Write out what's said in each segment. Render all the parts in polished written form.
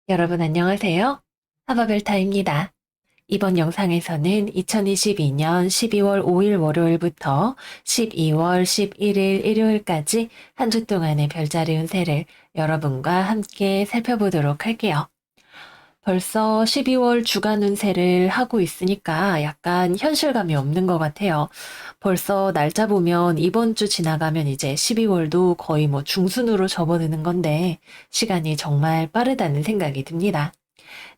여러분 안녕하세요. 하바벨타입니다. 이번 영상에서는 2022년 12월 5일 월요일부터 12월 11일 일요일까지 한 주 동안의 별자리 운세를 여러분과 함께 살펴보도록 할게요. 벌써 12월 주간 운세를 하고 있으니까 약간 현실감이 없는 것 같아요. 벌써 날짜 보면 이번 주 지나가면 이제 12월도 거의 뭐 중순으로 접어드는 건데 시간이 정말 빠르다는 생각이 듭니다.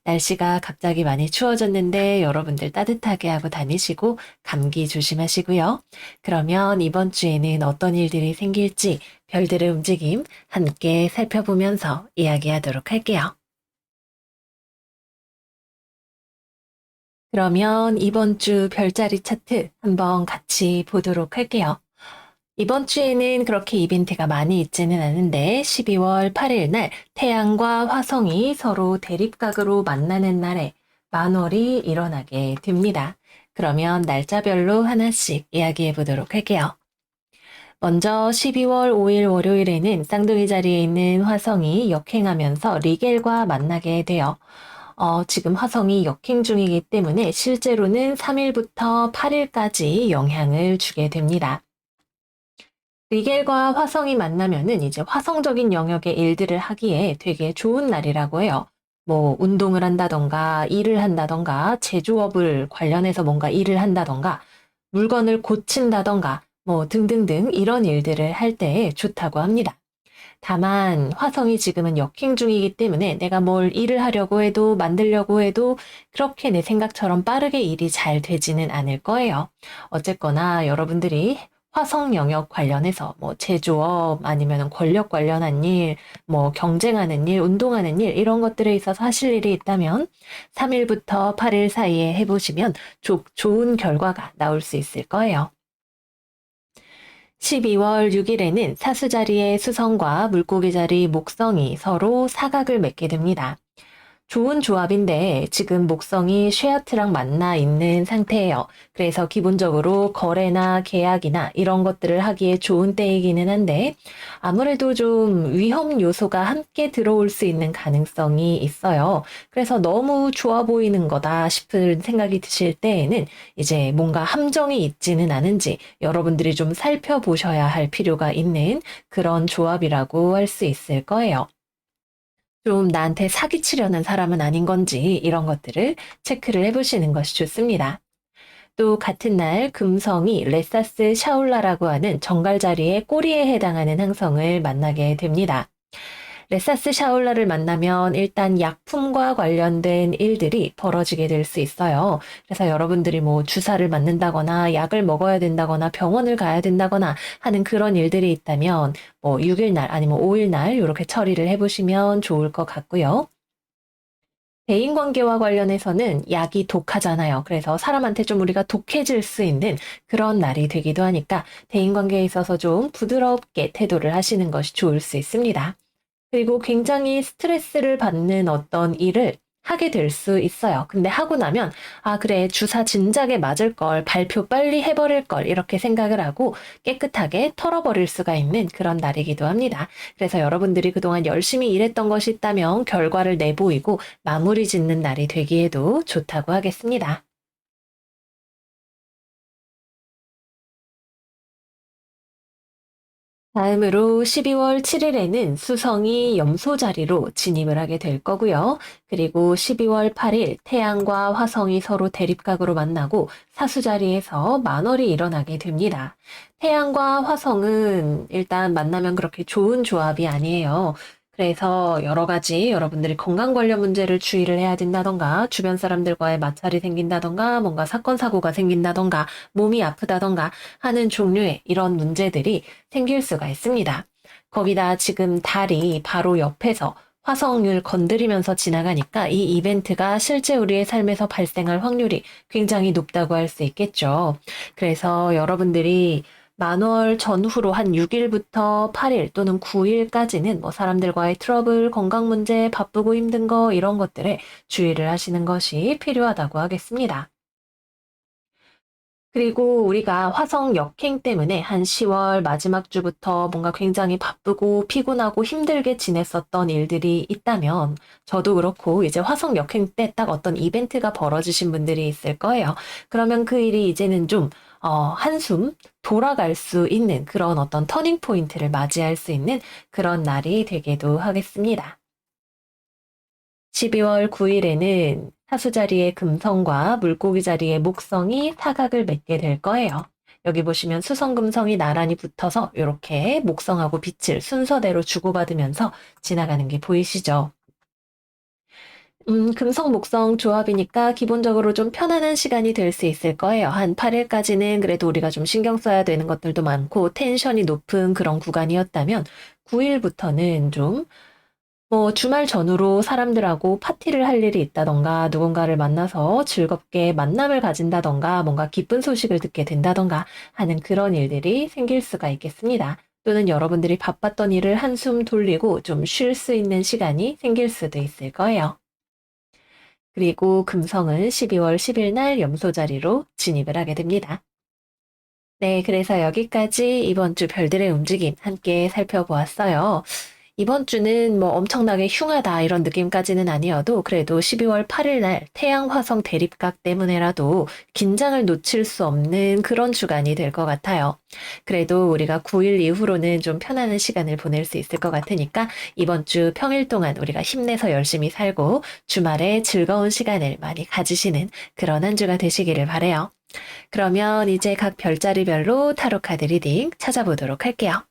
날씨가 갑자기 많이 추워졌는데 여러분들 따뜻하게 하고 다니시고 감기 조심하시고요. 그러면 이번 주에는 어떤 일들이 생길지 별들의 움직임 함께 살펴보면서 이야기하도록 할게요. 그러면 이번 주 별자리 차트 한번 같이 보도록 할게요. 이번 주에는 그렇게 이벤트가 많이 있지는 않은데 12월 8일 날 태양과 화성이 서로 대립각으로 만나는 날에 만월이 일어나게 됩니다. 그러면 날짜별로 하나씩 이야기해 보도록 할게요. 먼저 12월 5일 월요일에는 쌍둥이 자리에 있는 화성이 역행하면서 리겔과 만나게 돼요. 지금 화성이 역행 중이기 때문에 실제로는 3일부터 8일까지 영향을 주게 됩니다. 리겔과 화성이 만나면은 이제 화성적인 영역의 일들을 하기에 되게 좋은 날이라고 해요. 뭐 운동을 한다던가 일을 한다던가 제조업을 관련해서 뭔가 일을 한다던가 물건을 고친다던가 뭐 등등등 이런 일들을 할 때 좋다고 합니다. 다만 화성이 지금은 역행 중이기 때문에 내가 뭘 일을 하려고 해도 만들려고 해도 그렇게 내 생각처럼 빠르게 일이 잘 되지는 않을 거예요. 어쨌거나 여러분들이 화성 영역 관련해서 뭐 제조업 아니면 권력 관련한 일, 뭐 경쟁하는 일, 운동하는 일 이런 것들에 있어서 하실 일이 있다면 3일부터 8일 사이에 해보시면 좋은 결과가 나올 수 있을 거예요. 12월 6일에는 사수 자리의 수성과 물고기 자리 목성이 서로 사각을 맺게 됩니다. 좋은 조합인데 지금 목성이 쉐아트랑 만나 있는 상태예요. 그래서 기본적으로 거래나 계약이나 이런 것들을 하기에 좋은 때이기는 한데 아무래도 좀 위험 요소가 함께 들어올 수 있는 가능성이 있어요. 그래서 너무 좋아 보이는 거다 싶은 생각이 드실 때에는 이제 뭔가 함정이 있지는 않은지 여러분들이 좀 살펴보셔야 할 필요가 있는 그런 조합이라고 할 수 있을 거예요. 좀 나한테 사기치려는 사람은 아닌 건지 이런 것들을 체크를 해보시는 것이 좋습니다. 또 같은 날 금성이 레사스 샤울라라고 하는 정갈 자리의 꼬리에 해당하는 항성을 만나게 됩니다. 레사스 샤울라를 만나면 일단 약품과 관련된 일들이 벌어지게 될 수 있어요. 그래서 여러분들이 뭐 주사를 맞는다거나 약을 먹어야 된다거나 병원을 가야 된다거나 하는 그런 일들이 있다면 뭐 6일 날 아니면 5일 날 이렇게 처리를 해보시면 좋을 것 같고요. 대인관계와 관련해서는 약이 독하잖아요. 그래서 사람한테 좀 우리가 독해질 수 있는 그런 날이 되기도 하니까 대인관계에 있어서 좀 부드럽게 태도를 하시는 것이 좋을 수 있습니다. 그리고 굉장히 스트레스를 받는 어떤 일을 하게 될 수 있어요. 근데 하고 나면, 아, 그래, 주사 진작에 맞을 걸, 발표 빨리 해버릴 걸, 이렇게 생각을 하고 깨끗하게 털어버릴 수가 있는 그런 날이기도 합니다. 그래서 여러분들이 그동안 열심히 일했던 것이 있다면 결과를 내보이고 마무리 짓는 날이 되기에도 좋다고 하겠습니다. 다음으로 12월 7일에는 수성이 염소 자리로 진입을 하게 될 거고요. 그리고 12월 8일 태양과 화성이 서로 대립각으로 만나고 사수 자리에서 만월이 일어나게 됩니다. 태양과 화성은 일단 만나면 그렇게 좋은 조합이 아니에요. 그래서 여러 가지 여러분들이 건강 관련 문제를 주의를 해야 된다던가 주변 사람들과의 마찰이 생긴다던가 뭔가 사건 사고가 생긴다던가 몸이 아프다던가 하는 종류의 이런 문제들이 생길 수가 있습니다. 거기다 지금 달이 바로 옆에서 화성을 건드리면서 지나가니까 이 이벤트가 실제 우리의 삶에서 발생할 확률이 굉장히 높다고 할 수 있겠죠. 그래서 여러분들이 만월 전후로 한 6일부터 8일 또는 9일까지는 뭐 사람들과의 트러블, 건강 문제, 바쁘고 힘든 거 이런 것들에 주의를 하시는 것이 필요하다고 하겠습니다. 그리고 우리가 화성 역행 때문에 한 10월 마지막 주부터 뭔가 굉장히 바쁘고 피곤하고 힘들게 지냈었던 일들이 있다면 저도 그렇고 이제 화성 역행 때 딱 어떤 이벤트가 벌어지신 분들이 있을 거예요. 그러면 그 일이 이제는 좀 한숨 돌아갈 수 있는 그런 어떤 터닝 포인트를 맞이할 수 있는 그런 날이 되기도 하겠습니다. 12월 9일에는 사수 자리의 금성과 물고기 자리의 목성이 사각을 맺게 될 거예요. 여기 보시면 수성금성이 나란히 붙어서 이렇게 목성하고 빛을 순서대로 주고받으면서 지나가는 게 보이시죠? 금성, 목성 조합이니까 기본적으로 좀 편안한 시간이 될 수 있을 거예요. 한 8일까지는 그래도 우리가 좀 신경 써야 되는 것들도 많고 텐션이 높은 그런 구간이었다면 9일부터는 좀 주말 전후로 사람들하고 파티를 할 일이 있다던가, 누군가를 만나서 즐겁게 만남을 가진다던가, 뭔가 기쁜 소식을 듣게 된다던가 하는 그런 일들이 생길 수가 있겠습니다. 또는 여러분들이 바빴던 일을 한숨 돌리고 좀 쉴 수 있는 시간이 생길 수도 있을 거예요. 그리고 금성은 12월 10일 날 염소 자리로 진입을 하게 됩니다. 네, 그래서 여기까지 이번 주 별들의 움직임 함께 살펴보았어요. 이번 주는 뭐 엄청나게 흉하다 이런 느낌까지는 아니어도 그래도 12월 8일 날 태양 화성 대립각 때문에라도 긴장을 놓칠 수 없는 그런 주간이 될 것 같아요. 그래도 우리가 9일 이후로는 좀 편안한 시간을 보낼 수 있을 것 같으니까 이번 주 평일 동안 우리가 힘내서 열심히 살고 주말에 즐거운 시간을 많이 가지시는 그런 한 주가 되시기를 바래요. 그러면 이제 각 별자리별로 타로 카드 리딩 찾아보도록 할게요.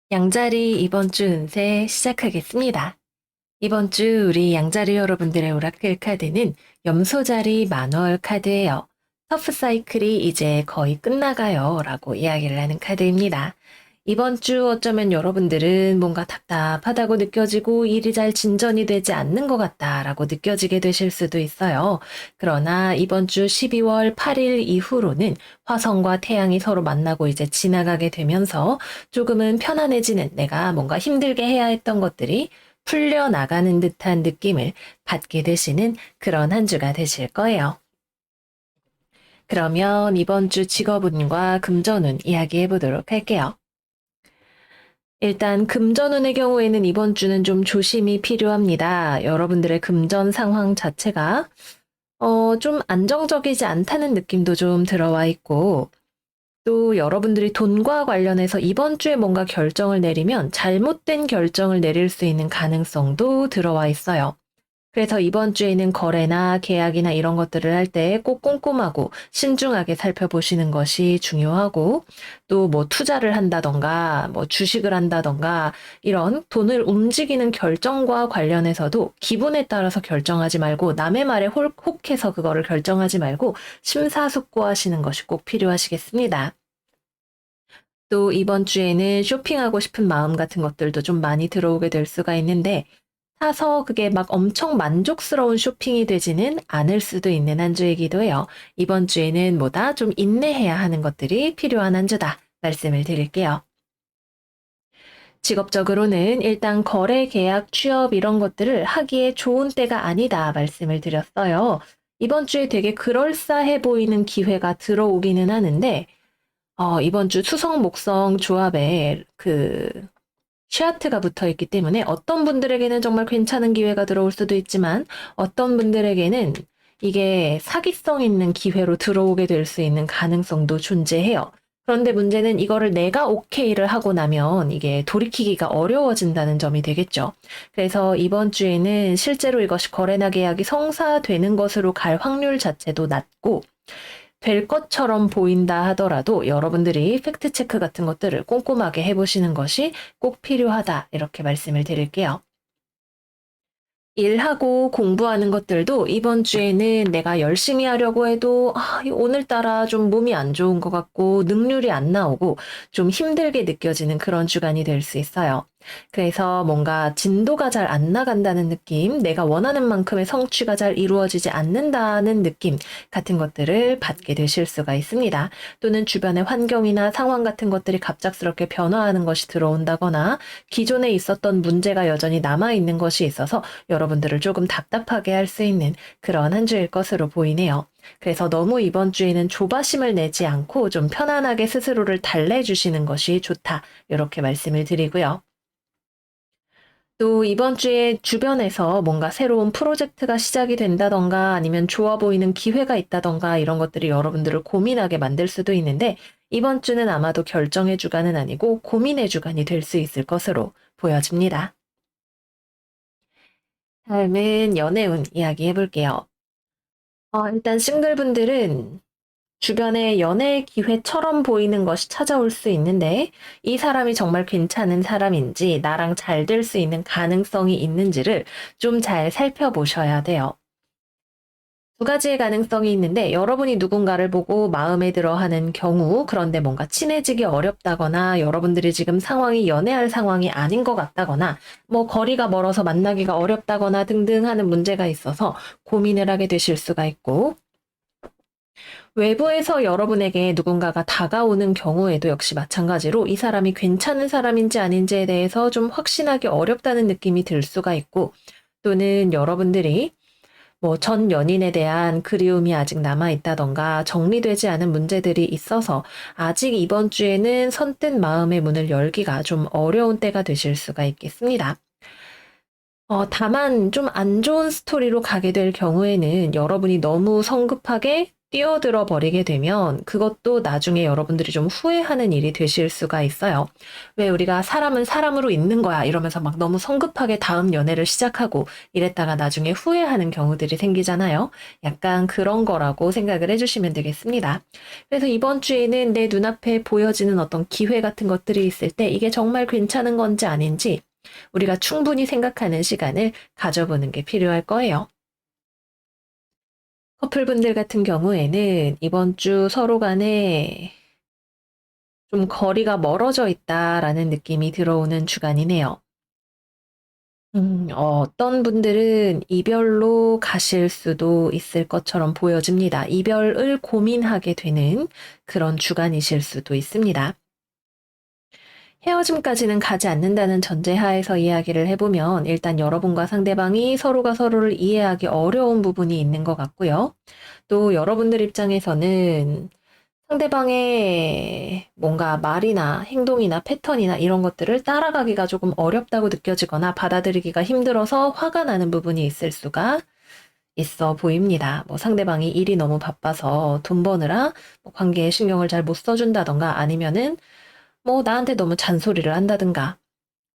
양자리 이번 주 운세 시작하겠습니다. 이번 주 우리 양자리 여러분들의 오라클 카드는 염소자리 만월 카드예요. 터프 사이클이 이제 거의 끝나가요 라고 이야기를 하는 카드입니다. 이번 주 어쩌면 여러분들은 뭔가 답답하다고 느껴지고 일이 잘 진전이 되지 않는 것 같다라고 느껴지게 되실 수도 있어요. 그러나 이번 주 12월 8일 이후로는 화성과 태양이 서로 만나고 이제 지나가게 되면서 조금은 편안해지는 내가 뭔가 힘들게 해야 했던 것들이 풀려나가는 듯한 느낌을 받게 되시는 그런 한 주가 되실 거예요. 그러면 이번 주 직업운과 금전운 이야기해 보도록 할게요. 일단 금전운의 경우에는 이번 주는 좀 조심이 필요합니다. 여러분들의 금전 상황 자체가 좀 안정적이지 않다는 느낌도 좀 들어와 있고 또 여러분들이 돈과 관련해서 이번 주에 뭔가 결정을 내리면 잘못된 결정을 내릴 수 있는 가능성도 들어와 있어요. 그래서 이번 주에는 거래나 계약이나 이런 것들을 할 때 꼭 꼼꼼하고 신중하게 살펴보시는 것이 중요하고 또 뭐 투자를 한다던가 뭐 주식을 한다던가 이런 돈을 움직이는 결정과 관련해서도 기분에 따라서 결정하지 말고 남의 말에 혹해서 그거를 결정하지 말고 심사숙고하시는 것이 꼭 필요하시겠습니다. 또 이번 주에는 쇼핑하고 싶은 마음 같은 것들도 좀 많이 들어오게 될 수가 있는데 사서 그게 막 엄청 만족스러운 쇼핑이 되지는 않을 수도 있는 한 주이기도 해요. 이번 주에는 뭐다 좀 인내해야 하는 것들이 필요한 한 주다 말씀을 드릴게요. 직업적으로는 일단 거래, 계약, 취업 이런 것들을 하기에 좋은 때가 아니다 말씀을 드렸어요. 이번 주에 되게 그럴싸해 보이는 기회가 들어오기는 하는데 이번 주 수성, 목성 조합에 쉐아트가 붙어 있기 때문에 어떤 분들에게는 정말 괜찮은 기회가 들어올 수도 있지만 어떤 분들에게는 이게 사기성 있는 기회로 들어오게 될 수 있는 가능성도 존재해요. 그런데 문제는 이거를 내가 오케이를 하고 나면 이게 돌이키기가 어려워진다는 점이 되겠죠. 그래서 이번 주에는 실제로 이것이 거래나 계약이 성사되는 것으로 갈 확률 자체도 낮고 될 것처럼 보인다 하더라도 여러분들이 팩트체크 같은 것들을 꼼꼼하게 해보시는 것이 꼭 필요하다 이렇게 말씀을 드릴게요. 일하고 공부하는 것들도 이번 주에는 내가 열심히 하려고 해도 오늘따라 좀 몸이 안 좋은 것 같고 능률이 안 나오고 좀 힘들게 느껴지는 그런 주간이 될 수 있어요. 그래서 뭔가 진도가 잘 안 나간다는 느낌, 내가 원하는 만큼의 성취가 잘 이루어지지 않는다는 느낌 같은 것들을 받게 되실 수가 있습니다. 또는 주변의 환경이나 상황 같은 것들이 갑작스럽게 변화하는 것이 들어온다거나 기존에 있었던 문제가 여전히 남아있는 것이 있어서 여러분들을 조금 답답하게 할 수 있는 그런 한 주일 것으로 보이네요. 그래서 너무 이번 주에는 조바심을 내지 않고 좀 편안하게 스스로를 달래주시는 것이 좋다. 이렇게 말씀을 드리고요. 또 이번 주에 주변에서 뭔가 새로운 프로젝트가 시작이 된다던가 아니면 좋아 보이는 기회가 있다던가 이런 것들이 여러분들을 고민하게 만들 수도 있는데 이번 주는 아마도 결정의 주간은 아니고 고민의 주간이 될 수 있을 것으로 보여집니다. 다음은 연애운 이야기 해볼게요. 일단 싱글분들은 주변에 연애 기회처럼 보이는 것이 찾아올 수 있는데 이 사람이 정말 괜찮은 사람인지 나랑 잘 될 수 있는 가능성이 있는지를 좀 잘 살펴보셔야 돼요. 두 가지의 가능성이 있는데 여러분이 누군가를 보고 마음에 들어 하는 경우 그런데 뭔가 친해지기 어렵다거나 여러분들이 지금 상황이 연애할 상황이 아닌 것 같다거나 뭐 거리가 멀어서 만나기가 어렵다거나 등등 하는 문제가 있어서 고민을 하게 되실 수가 있고 외부에서 여러분에게 누군가가 다가오는 경우에도 역시 마찬가지로 이 사람이 괜찮은 사람인지 아닌지에 대해서 좀 확신하기 어렵다는 느낌이 들 수가 있고 또는 여러분들이 뭐 전 연인에 대한 그리움이 아직 남아있다던가 정리되지 않은 문제들이 있어서 아직 이번 주에는 선뜻 마음의 문을 열기가 좀 어려운 때가 되실 수가 있겠습니다. 다만 좀 안 좋은 스토리로 가게 될 경우에는 여러분이 너무 성급하게 뛰어들어 버리게 되면 그것도 나중에 여러분들이 좀 후회하는 일이 되실 수가 있어요. 왜 우리가 사람은 사람으로 있는 거야 이러면서 막 너무 성급하게 다음 연애를 시작하고 이랬다가 나중에 후회하는 경우들이 생기잖아요. 약간 그런 거라고 생각을 해주시면 되겠습니다. 그래서 이번 주에는 내 눈앞에 보여지는 어떤 기회 같은 것들이 있을 때 이게 정말 괜찮은 건지 아닌지 우리가 충분히 생각하는 시간을 가져보는 게 필요할 거예요. 커플분들 같은 경우에는 이번 주 서로 간에 좀 거리가 멀어져 있다라는 느낌이 들어오는 주간이네요. 어떤 분들은 이별로 가실 수도 있을 것처럼 보여집니다. 이별을 고민하게 되는 그런 주간이실 수도 있습니다. 헤어짐까지는 가지 않는다는 전제하에서 이야기를 해보면 일단 여러분과 상대방이 서로가 서로를 이해하기 어려운 부분이 있는 것 같고요. 또 여러분들 입장에서는 상대방의 뭔가 말이나 행동이나 패턴이나 이런 것들을 따라가기가 조금 어렵다고 느껴지거나 받아들이기가 힘들어서 화가 나는 부분이 있을 수가 있어 보입니다. 뭐 상대방이 일이 너무 바빠서 돈 버느라 뭐 관계에 신경을 잘 못 써준다던가 아니면은 뭐 나한테 너무 잔소리를 한다든가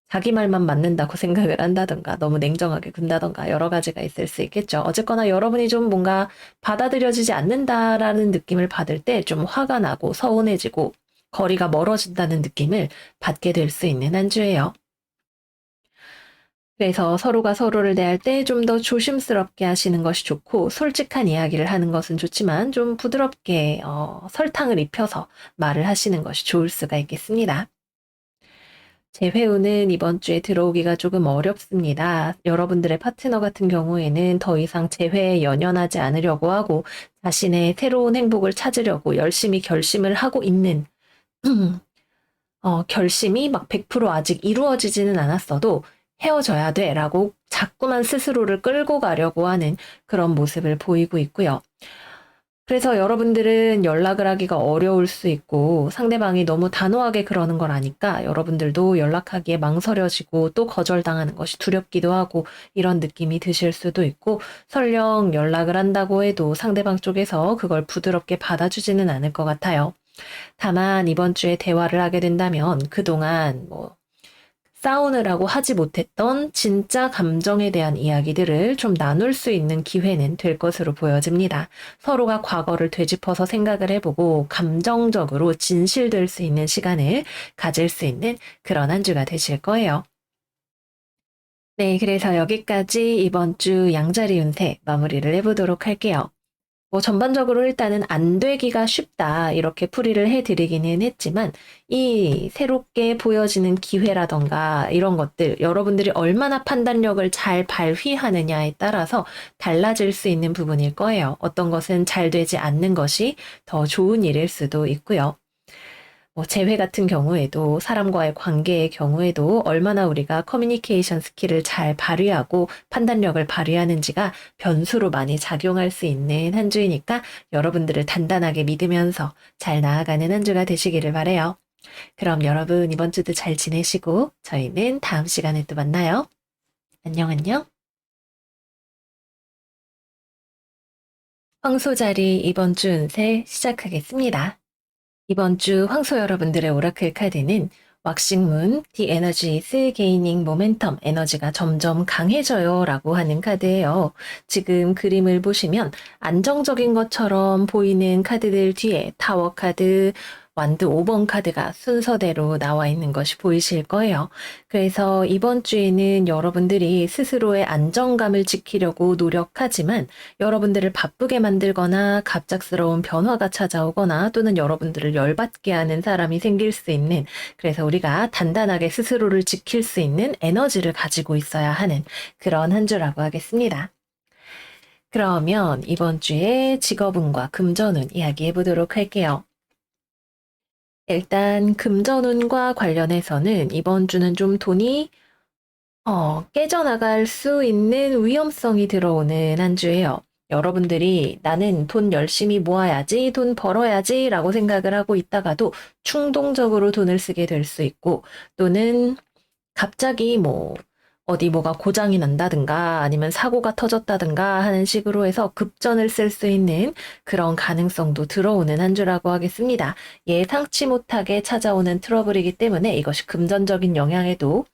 자기 말만 맞는다고 생각을 한다든가 너무 냉정하게 군다든가 여러 가지가 있을 수 있겠죠. 어쨌거나 여러분이 좀 뭔가 받아들여지지 않는다라는 느낌을 받을 때 좀 화가 나고 서운해지고 거리가 멀어진다는 느낌을 받게 될 수 있는 한 주예요. 그래서 서로가 서로를 대할 때 좀 더 조심스럽게 하시는 것이 좋고 솔직한 이야기를 하는 것은 좋지만 좀 부드럽게 설탕을 입혀서 말을 하시는 것이 좋을 수가 있겠습니다. 재회우는 이번 주에 들어오기가 조금 어렵습니다. 여러분들의 파트너 같은 경우에는 더 이상 재회에 연연하지 않으려고 하고 자신의 새로운 행복을 찾으려고 열심히 결심을 하고 있는 결심이 막 100% 아직 이루어지지는 않았어도 헤어져야 돼 라고 자꾸만 스스로를 끌고 가려고 하는 그런 모습을 보이고 있고요. 그래서 여러분들은 연락을 하기가 어려울 수 있고 상대방이 너무 단호하게 그러는 걸 아니까 여러분들도 연락하기에 망설여지고 또 거절당하는 것이 두렵기도 하고 이런 느낌이 드실 수도 있고 설령 연락을 한다고 해도 상대방 쪽에서 그걸 부드럽게 받아주지는 않을 것 같아요. 다만 이번 주에 대화를 하게 된다면 그동안 뭐 싸우느라고 하지 못했던 진짜 감정에 대한 이야기들을 좀 나눌 수 있는 기회는 될 것으로 보여집니다. 서로가 과거를 되짚어서 생각을 해보고 감정적으로 진실될 수 있는 시간을 가질 수 있는 그런 한 주가 되실 거예요. 네, 그래서 여기까지 이번 주 양자리 운세 마무리를 해보도록 할게요. 뭐 전반적으로 일단은 안 되기가 쉽다 이렇게 풀이를 해드리기는 했지만 이 새롭게 보여지는 기회라던가 이런 것들 여러분들이 얼마나 판단력을 잘 발휘하느냐에 따라서 달라질 수 있는 부분일 거예요. 어떤 것은 잘 되지 않는 것이 더 좋은 일일 수도 있고요. 뭐 재회 같은 경우에도 사람과의 관계의 경우에도 얼마나 우리가 커뮤니케이션 스킬을 잘 발휘하고 판단력을 발휘하는지가 변수로 많이 작용할 수 있는 한 주이니까 여러분들을 단단하게 믿으면서 잘 나아가는 한 주가 되시기를 바래요. 그럼 여러분 이번 주도 잘 지내시고 저희는 다음 시간에 또 만나요. 안녕 안녕. 황소자리 이번 주 운세 시작하겠습니다. 이번 주 황소 여러분들의 오라클 카드는 왁싱문, The Energy is Gaining Momentum, 에너지가 점점 강해져요 라고 하는 카드예요. 지금 그림을 보시면 안정적인 것처럼 보이는 카드들 뒤에 타워 카드, 완드 5번 카드가 순서대로 나와 있는 것이 보이실 거예요. 그래서 이번 주에는 여러분들이 스스로의 안정감을 지키려고 노력하지만 여러분들을 바쁘게 만들거나 갑작스러운 변화가 찾아오거나 또는 여러분들을 열받게 하는 사람이 생길 수 있는 그래서 우리가 단단하게 스스로를 지킬 수 있는 에너지를 가지고 있어야 하는 그런 한 주라고 하겠습니다. 그러면 이번 주에 직업운과 금전운 이야기해 보도록 할게요. 일단 금전운과 관련해서는 이번 주는 좀 돈이 깨져나갈 수 있는 위험성이 들어오는 한 주예요. 여러분들이 나는 돈 열심히 모아야지, 돈 벌어야지 라고 생각을 하고 있다가도 충동적으로 돈을 쓰게 될 수 있고 또는 갑자기 뭐 어디 뭐가 고장이 난다든가 아니면 사고가 터졌다든가 하는 식으로 해서 급전을 쓸 수 있는 그런 가능성도 들어오는 한 주라고 하겠습니다. 예상치 못하게 찾아오는 트러블이기 때문에 이것이 금전적인 영역에도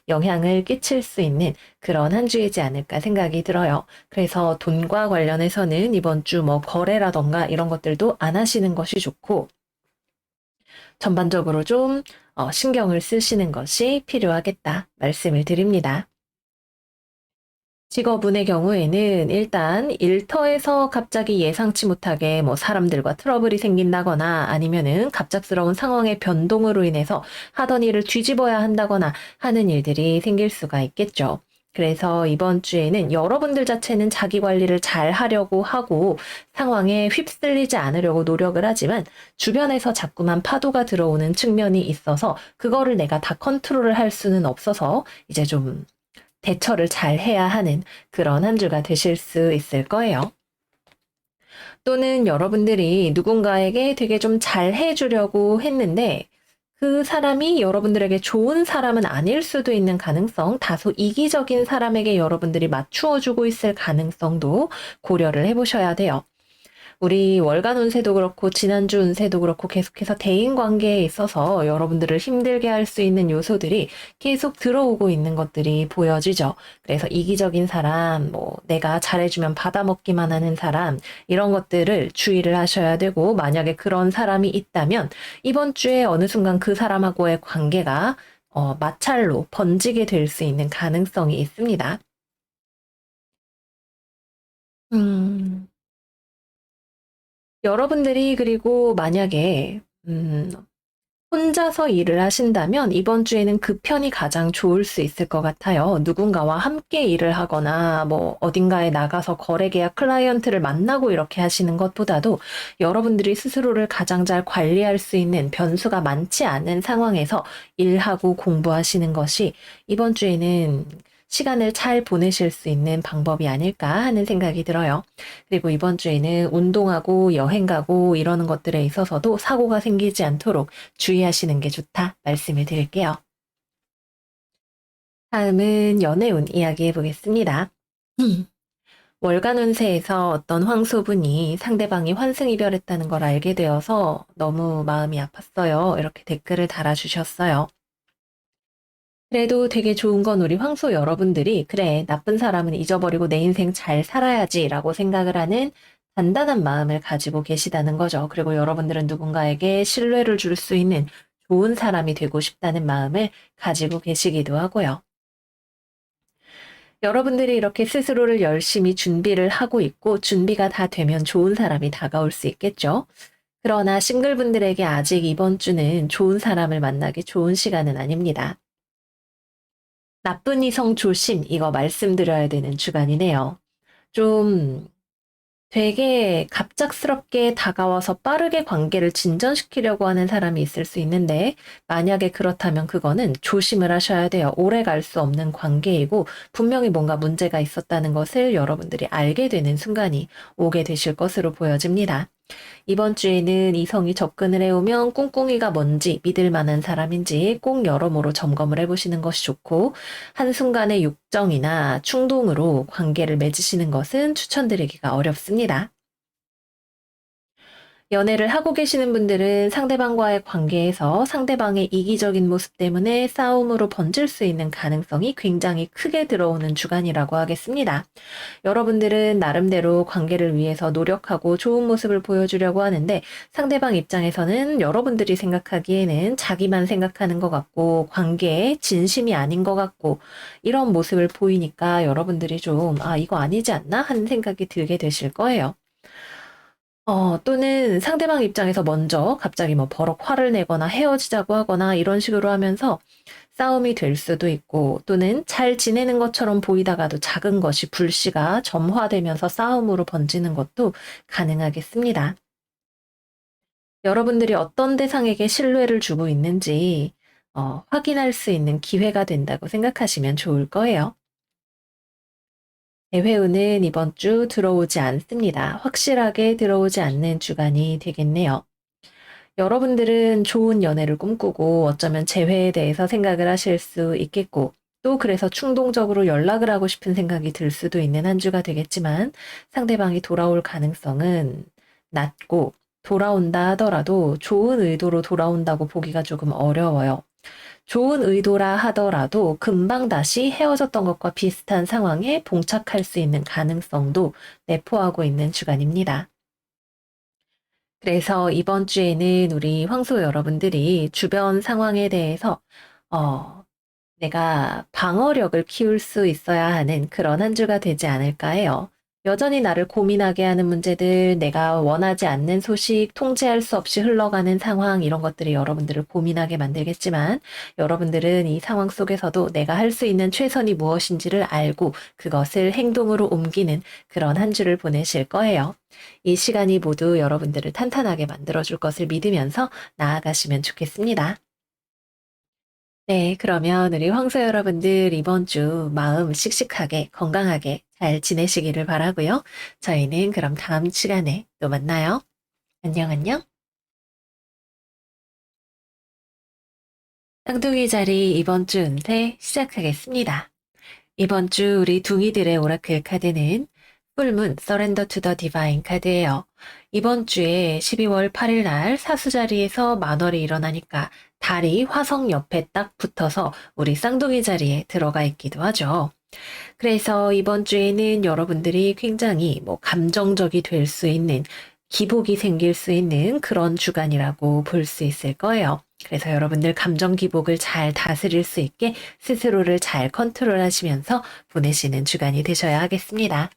영향을 끼칠 수 있는 그런 한 주이지 않을까 생각이 들어요. 그래서 돈과 관련해서는 이번 주 뭐 거래라던가 이런 것들도 안 하시는 것이 좋고 전반적으로 좀 신경을 쓰시는 것이 필요하겠다 말씀을 드립니다. 직업운의 경우에는 일단 일터에서 갑자기 예상치 못하게 뭐 사람들과 트러블이 생긴다거나 아니면은 갑작스러운 상황의 변동으로 인해서 하던 일을 뒤집어야 한다거나 하는 일들이 생길 수가 있겠죠. 그래서 이번 주에는 여러분들 자체는 자기 관리를 잘 하려고 하고 상황에 휩쓸리지 않으려고 노력을 하지만 주변에서 자꾸만 파도가 들어오는 측면이 있어서 그거를 내가 다 컨트롤을 할 수는 없어서 이제 좀 대처를 잘 해야 하는 그런 한 주가 되실 수 있을 거예요. 또는 여러분들이 누군가에게 되게 좀 잘 해주려고 했는데 그 사람이 여러분들에게 좋은 사람은 아닐 수도 있는 가능성, 다소 이기적인 사람에게 여러분들이 맞추어주고 있을 가능성도 고려를 해보셔야 돼요. 우리 월간 운세도 그렇고 지난주 운세도 그렇고 계속해서 대인 관계에 있어서 여러분들을 힘들게 할 수 있는 요소들이 계속 들어오고 있는 것들이 보여지죠. 그래서 이기적인 사람, 뭐 내가 잘해주면 받아먹기만 하는 사람 이런 것들을 주의를 하셔야 되고 만약에 그런 사람이 있다면 이번 주에 어느 순간 그 사람하고의 관계가 마찰로 번지게 될 수 있는 가능성이 있습니다. 음, 여러분들이 그리고 만약에 혼자서 일을 하신다면 이번 주에는 그 편이 가장 좋을 수 있을 것 같아요. 누군가와 함께 일을 하거나 뭐 어딘가에 나가서 거래 계약 클라이언트를 만나고 이렇게 하시는 것보다도 여러분들이 스스로를 가장 잘 관리할 수 있는 변수가 많지 않은 상황에서 일하고 공부하시는 것이 이번 주에는 시간을 잘 보내실 수 있는 방법이 아닐까 하는 생각이 들어요. 그리고 이번 주에는 운동하고 여행 가고 이러는 것들에 있어서도 사고가 생기지 않도록 주의하시는 게 좋다 말씀을 드릴게요. 다음은 연애운 이야기해 보겠습니다. 월간 운세에서 어떤 황소분이 상대방이 환승이별했다는 걸 알게 되어서 너무 마음이 아팠어요. 이렇게 댓글을 달아주셨어요. 그래도 되게 좋은 건 우리 황소 여러분들이 그래, 나쁜 사람은 잊어버리고 내 인생 잘 살아야지 라고 생각을 하는 단단한 마음을 가지고 계시다는 거죠. 그리고 여러분들은 누군가에게 신뢰를 줄 수 있는 좋은 사람이 되고 싶다는 마음을 가지고 계시기도 하고요. 여러분들이 이렇게 스스로를 열심히 준비를 하고 있고 준비가 다 되면 좋은 사람이 다가올 수 있겠죠. 그러나 싱글분들에게 아직 이번 주는 좋은 사람을 만나기 좋은 시간은 아닙니다. 나쁜 이성 조심, 이거 말씀드려야 되는 주간이네요. 좀 되게 갑작스럽게 다가와서 빠르게 관계를 진전시키려고 하는 사람이 있을 수 있는데, 만약에 그렇다면 그거는 조심을 하셔야 돼요. 오래 갈 수 없는 관계이고, 분명히 뭔가 문제가 있었다는 것을 여러분들이 알게 되는 순간이 오게 되실 것으로 보여집니다. 이번 주에는 이성이 접근을 해오면 꿍꿍이가 뭔지 믿을 만한 사람인지 꼭 여러모로 점검을 해보시는 것이 좋고, 한순간의 욕정이나 충동으로 관계를 맺으시는 것은 추천드리기가 어렵습니다. 연애를 하고 계시는 분들은 상대방과의 관계에서 상대방의 이기적인 모습 때문에 싸움으로 번질 수 있는 가능성이 굉장히 크게 들어오는 주간이라고 하겠습니다. 여러분들은 나름대로 관계를 위해서 노력하고 좋은 모습을 보여주려고 하는데, 상대방 입장에서는 여러분들이 생각하기에는 자기만 생각하는 것 같고 관계에 진심이 아닌 것 같고 이런 모습을 보이니까 여러분들이 좀 이거 아니지 않나 하는 생각이 들게 되실 거예요. 또는 상대방 입장에서 먼저 갑자기 뭐 버럭 화를 내거나 헤어지자고 하거나 이런 식으로 하면서 싸움이 될 수도 있고, 또는 잘 지내는 것처럼 보이다가도 작은 것이 불씨가 점화되면서 싸움으로 번지는 것도 가능하겠습니다. 여러분들이 어떤 대상에게 신뢰를 주고 있는지 확인할 수 있는 기회가 된다고 생각하시면 좋을 거예요. 대회운은 이번 주 들어오지 않습니다. 확실하게 들어오지 않는 주간이 되겠네요. 여러분들은 좋은 연애를 꿈꾸고 어쩌면 재회에 대해서 생각을 하실 수 있겠고, 또 그래서 충동적으로 연락을 하고 싶은 생각이 들 수도 있는 한 주가 되겠지만, 상대방이 돌아올 가능성은 낮고, 돌아온다 하더라도 좋은 의도로 돌아온다고 보기가 조금 어려워요. 좋은 의도라 하더라도 금방 다시 헤어졌던 것과 비슷한 상황에 봉착할 수 있는 가능성도 내포하고 있는 주간입니다. 그래서 이번 주에는 우리 황소 여러분들이 주변 상황에 대해서 어, 내가 방어력을 키울 수 있어야 하는 그런 한 주가 되지 않을까 해요. 여전히 나를 고민하게 하는 문제들, 내가 원하지 않는 소식, 통제할 수 없이 흘러가는 상황, 이런 것들이 여러분들을 고민하게 만들겠지만, 여러분들은 이 상황 속에서도 내가 할 수 있는 최선이 무엇인지를 알고 그것을 행동으로 옮기는 그런 한 주를 보내실 거예요. 이 시간이 모두 여러분들을 탄탄하게 만들어줄 것을 믿으면서 나아가시면 좋겠습니다. 네, 그러면 우리 황소 여러분들 이번 주 마음 씩씩하게 건강하게 잘 지내시기를 바라고요. 저희는 그럼 다음 시간에 또 만나요. 안녕, 안녕. 쌍둥이 자리 이번 주 운세 시작하겠습니다. 이번 주 우리 둥이들의 오라클 카드는 풀문 서렌더 투 더 디바인 카드예요. 이번 주에 12월 8일 날 사수 자리에서 만월이 일어나니까 달이 화성 옆에 딱 붙어서 우리 쌍둥이 자리에 들어가 있기도 하죠. 그래서 이번 주에는 여러분들이 굉장히 감정적이 될 수 있는, 기복이 생길 수 있는 그런 주간이라고 볼 수 있을 거예요. 그래서 여러분들 감정 기복을 잘 다스릴 수 있게 스스로를 잘 컨트롤하시면서 보내시는 주간이 되셔야 하겠습니다.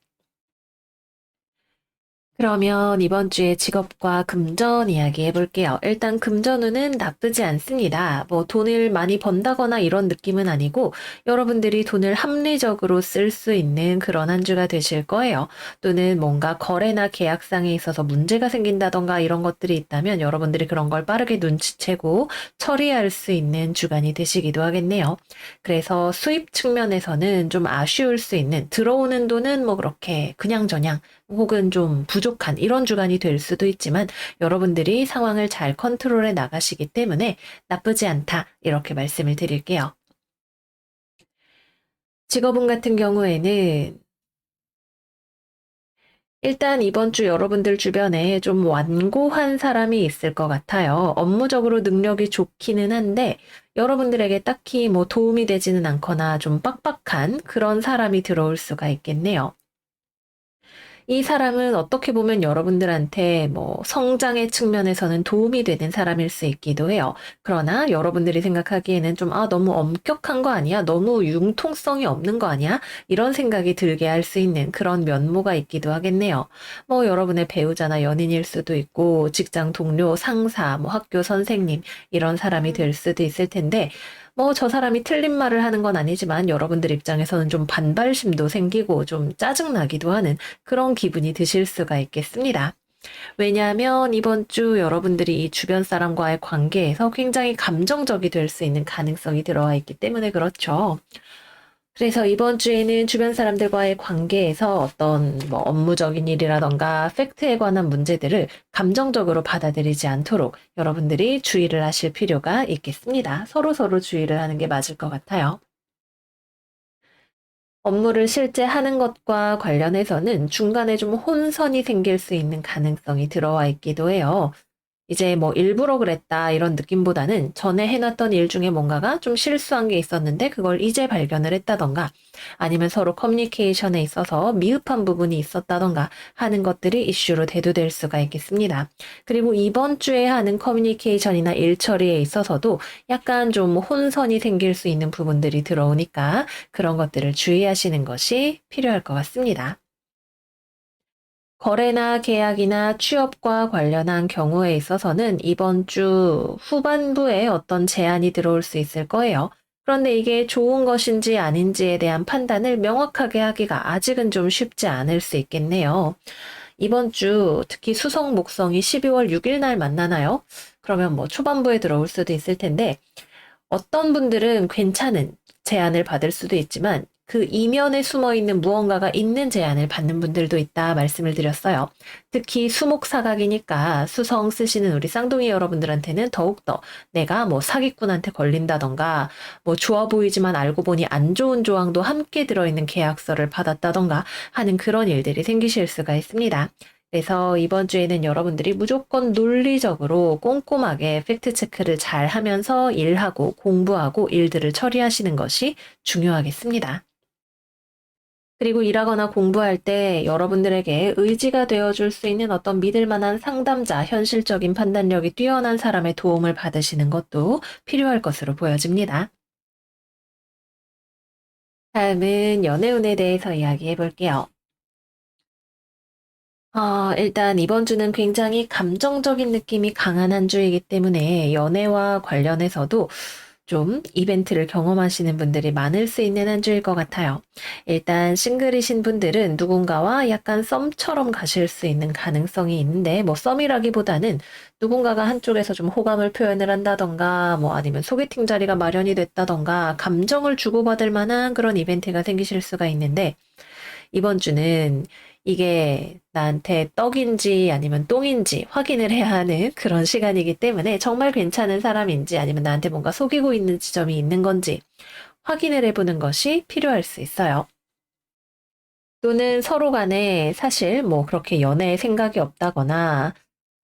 그러면 이번 주에 직업과 금전 이야기 해볼게요. 일단 금전운은 나쁘지 않습니다. 돈을 많이 번다거나 이런 느낌은 아니고 여러분들이 돈을 합리적으로 쓸 수 있는 그런 한 주가 되실 거예요. 또는 뭔가 거래나 계약상에 있어서 문제가 생긴다던가 이런 것들이 있다면 여러분들이 그런 걸 빠르게 눈치채고 처리할 수 있는 주간이 되시기도 하겠네요. 그래서 수입 측면에서는 좀 아쉬울 수 있는, 들어오는 돈은 그렇게 그냥저냥 혹은 좀 부족한 이런 주간이 될 수도 있지만 여러분들이 상황을 잘 컨트롤해 나가시기 때문에 나쁘지 않다, 이렇게 말씀을 드릴게요. 직업운 같은 경우에는 일단 이번 주 여러분들 주변에 좀 완고한 사람이 있을 것 같아요. 업무적으로 능력이 좋기는 한데 여러분들에게 딱히 도움이 되지는 않거나 좀 빡빡한 그런 사람이 들어올 수가 있겠네요. 이 사람은 어떻게 보면 여러분들한테 뭐 성장의 측면에서는 도움이 되는 사람일 수 있기도 해요. 그러나 여러분들이 생각하기에는 좀, 아, 너무 엄격한 거 아니야? 너무 융통성이 없는 거 아니야? 이런 생각이 들게 할 수 있는 그런 면모가 있기도 하겠네요. 뭐 여러분의 배우자나 연인일 수도 있고, 직장 동료, 상사, 뭐 학교 선생님, 이런 사람이 될 수도 있을 텐데, 뭐 저 사람이 틀린 말을 하는 건 아니지만 여러분들 입장에서는 좀 반발심도 생기고 좀 짜증나기도 하는 그런 기분이 드실 수가 있겠습니다. 왜냐하면 이번 주 여러분들이 이 주변 사람과의 관계에서 굉장히 감정적이 될 수 있는 가능성이 들어와 있기 때문에 그렇죠. 그래서 이번 주에는 주변 사람들과의 관계에서 어떤 뭐 업무적인 일이라던가 팩트에 관한 문제들을 감정적으로 받아들이지 않도록 여러분들이 주의를 하실 필요가 있겠습니다. 서로서로 주의를 하는 게 맞을 것 같아요. 업무를 실제 하는 것과 관련해서는 중간에 좀 혼선이 생길 수 있는 가능성이 들어와 있기도 해요. 이제 뭐 일부러 그랬다 이런 느낌보다는 전에 해놨던 일 중에 뭔가가 좀 실수한 게 있었는데 그걸 이제 발견을 했다던가 아니면 서로 커뮤니케이션에 있어서 미흡한 부분이 있었다던가 하는 것들이 이슈로 대두될 수가 있겠습니다. 그리고 이번 주에 하는 커뮤니케이션이나 일 처리에 있어서도 약간 좀 혼선이 생길 수 있는 부분들이 들어오니까 그런 것들을 주의하시는 것이 필요할 것 같습니다. 거래나 계약이나 취업과 관련한 경우에 있어서는 이번 주 후반부에 어떤 제안이 들어올 수 있을 거예요. 그런데 이게 좋은 것인지 아닌지에 대한 판단을 명확하게 하기가 아직은 좀 쉽지 않을 수 있겠네요. 이번 주 특히 수성 목성이 12월 6일 날 만나나요? 그러면 뭐 초반부에 들어올 수도 있을 텐데 어떤 분들은 괜찮은 제안을 받을 수도 있지만 그 이면에 숨어 있는 무언가가 있는 제안을 받는 분들도 있다 말씀을 드렸어요. 특히 수목사각이니까 수성 쓰시는 우리 쌍둥이 여러분들한테는 더욱더 내가 뭐 사기꾼한테 걸린다던가 뭐 좋아 보이지만 알고 보니 안 좋은 조항도 함께 들어있는 계약서를 받았다던가 하는 그런 일들이 생기실 수가 있습니다. 그래서 이번 주에는 여러분들이 무조건 논리적으로 꼼꼼하게 팩트 체크를 잘 하면서 일하고 공부하고 일들을 처리하시는 것이 중요하겠습니다. 그리고 일하거나 공부할 때 여러분들에게 의지가 되어줄 수 있는 어떤 믿을 만한 상담자, 현실적인 판단력이 뛰어난 사람의 도움을 받으시는 것도 필요할 것으로 보여집니다. 다음은 연애운에 대해서 이야기해 볼게요. 일단 이번 주는 굉장히 감정적인 느낌이 강한 한 주이기 때문에 연애와 관련해서도 좀 이벤트를 경험하시는 분들이 많을 수 있는 한 주일 것 같아요. 일단 싱글이신 분들은 누군가와 약간 썸처럼 가실 수 있는 가능성이 있는데 뭐 썸이라기보다는 누군가가 한쪽에서 좀 호감을 표현을 한다던가 뭐 아니면 소개팅 자리가 마련이 됐다던가 감정을 주고받을 만한 그런 이벤트가 생기실 수가 있는데 이번 주는 이게 나한테 떡인지 아니면 똥인지 확인을 해야 하는 그런 시간이기 때문에 정말 괜찮은 사람인지 아니면 나한테 뭔가 속이고 있는 지점이 있는 건지 확인을 해보는 것이 필요할 수 있어요. 또는 서로 간에 사실 뭐 그렇게 연애에 생각이 없다거나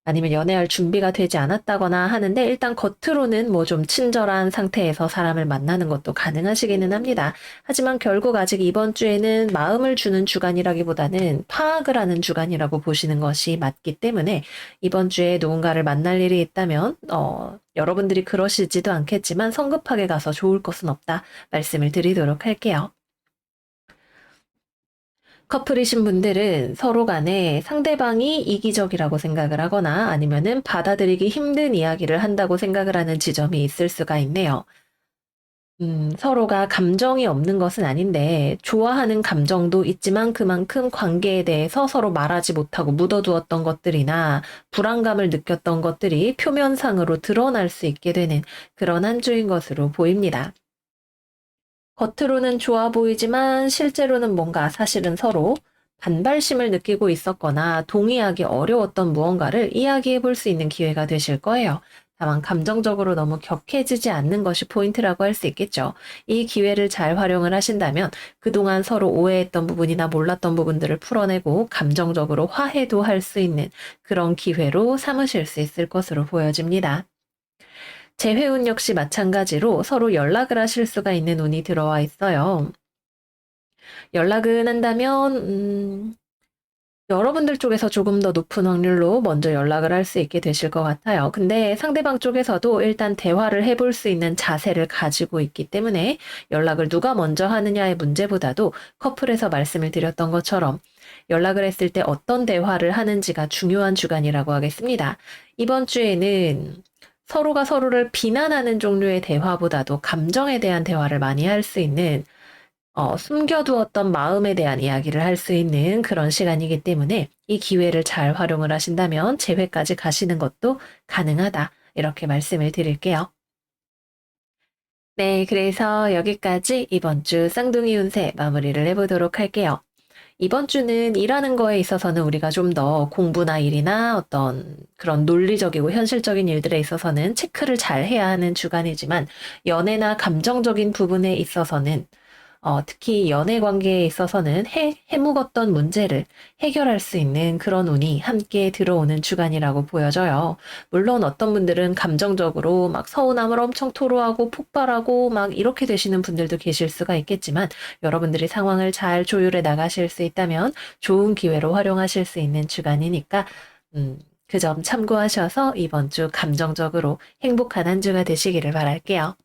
아니면 연애할 준비가 되지 않았다거나 하는데 일단 겉으로는 뭐 좀 친절한 상태에서 사람을 만나는 것도 가능하시기는 합니다. 하지만 결국 아직 이번 주에는 마음을 주는 주간이라기보다는 파악을 하는 주간이라고 보시는 것이 맞기 때문에 이번 주에 누군가를 만날 일이 있다면 여러분들이 그러시지도 않겠지만 성급하게 가서 좋을 것은 없다 말씀을 드리도록 할게요. 커플이신 분들은 서로 간에 상대방이 이기적이라고 생각을 하거나 아니면은 받아들이기 힘든 이야기를 한다고 생각을 하는 지점이 있을 수가 있네요. 서로가 감정이 없는 것은 아닌데 좋아하는 감정도 있지만 그만큼 관계에 대해서 서로 말하지 못하고 묻어두었던 것들이나 불안감을 느꼈던 것들이 표면상으로 드러날 수 있게 되는 그런 한 주인 것으로 보입니다. 겉으로는 좋아 보이지만 실제로는 뭔가 사실은 서로 반발심을 느끼고 있었거나 동의하기 어려웠던 무언가를 이야기해 볼 수 있는 기회가 되실 거예요. 다만 감정적으로 너무 격해지지 않는 것이 포인트라고 할 수 있겠죠. 이 기회를 잘 활용을 하신다면 그동안 서로 오해했던 부분이나 몰랐던 부분들을 풀어내고 감정적으로 화해도 할 수 있는 그런 기회로 삼으실 수 있을 것으로 보여집니다. 재회운 역시 마찬가지로 서로 연락을 하실 수가 있는 운이 들어와 있어요. 연락은 한다면 여러분들 쪽에서 조금 더 높은 확률로 먼저 연락을 할 수 있게 되실 것 같아요. 근데 상대방 쪽에서도 일단 대화를 해볼 수 있는 자세를 가지고 있기 때문에 연락을 누가 먼저 하느냐의 문제보다도 커플에서 말씀을 드렸던 것처럼 연락을 했을 때 어떤 대화를 하는지가 중요한 주간이라고 하겠습니다. 이번 주에는 서로가 서로를 비난하는 종류의 대화보다도 감정에 대한 대화를 많이 할 수 있는 숨겨두었던 마음에 대한 이야기를 할 수 있는 그런 시간이기 때문에 이 기회를 잘 활용을 하신다면 재회까지 가시는 것도 가능하다. 이렇게 말씀을 드릴게요. 네, 그래서 여기까지 이번 주 쌍둥이 운세 마무리를 해보도록 할게요. 이번 주는 일하는 거에 있어서는 우리가 좀 더 공부나 일이나 어떤 그런 논리적이고 현실적인 일들에 있어서는 체크를 잘 해야 하는 주간이지만 연애나 감정적인 부분에 있어서는 특히 연애 관계에 있어서는 해묵었던 문제를 해결할 수 있는 그런 운이 함께 들어오는 주간이라고 보여져요. 물론 어떤 분들은 감정적으로 막 서운함을 엄청 토로하고 폭발하고 막 이렇게 되시는 분들도 계실 수가 있겠지만 여러분들이 상황을 잘 조율해 나가실 수 있다면 좋은 기회로 활용하실 수 있는 주간이니까 그 점 참고하셔서 이번 주 감정적으로 행복한 한 주가 되시기를 바랄게요.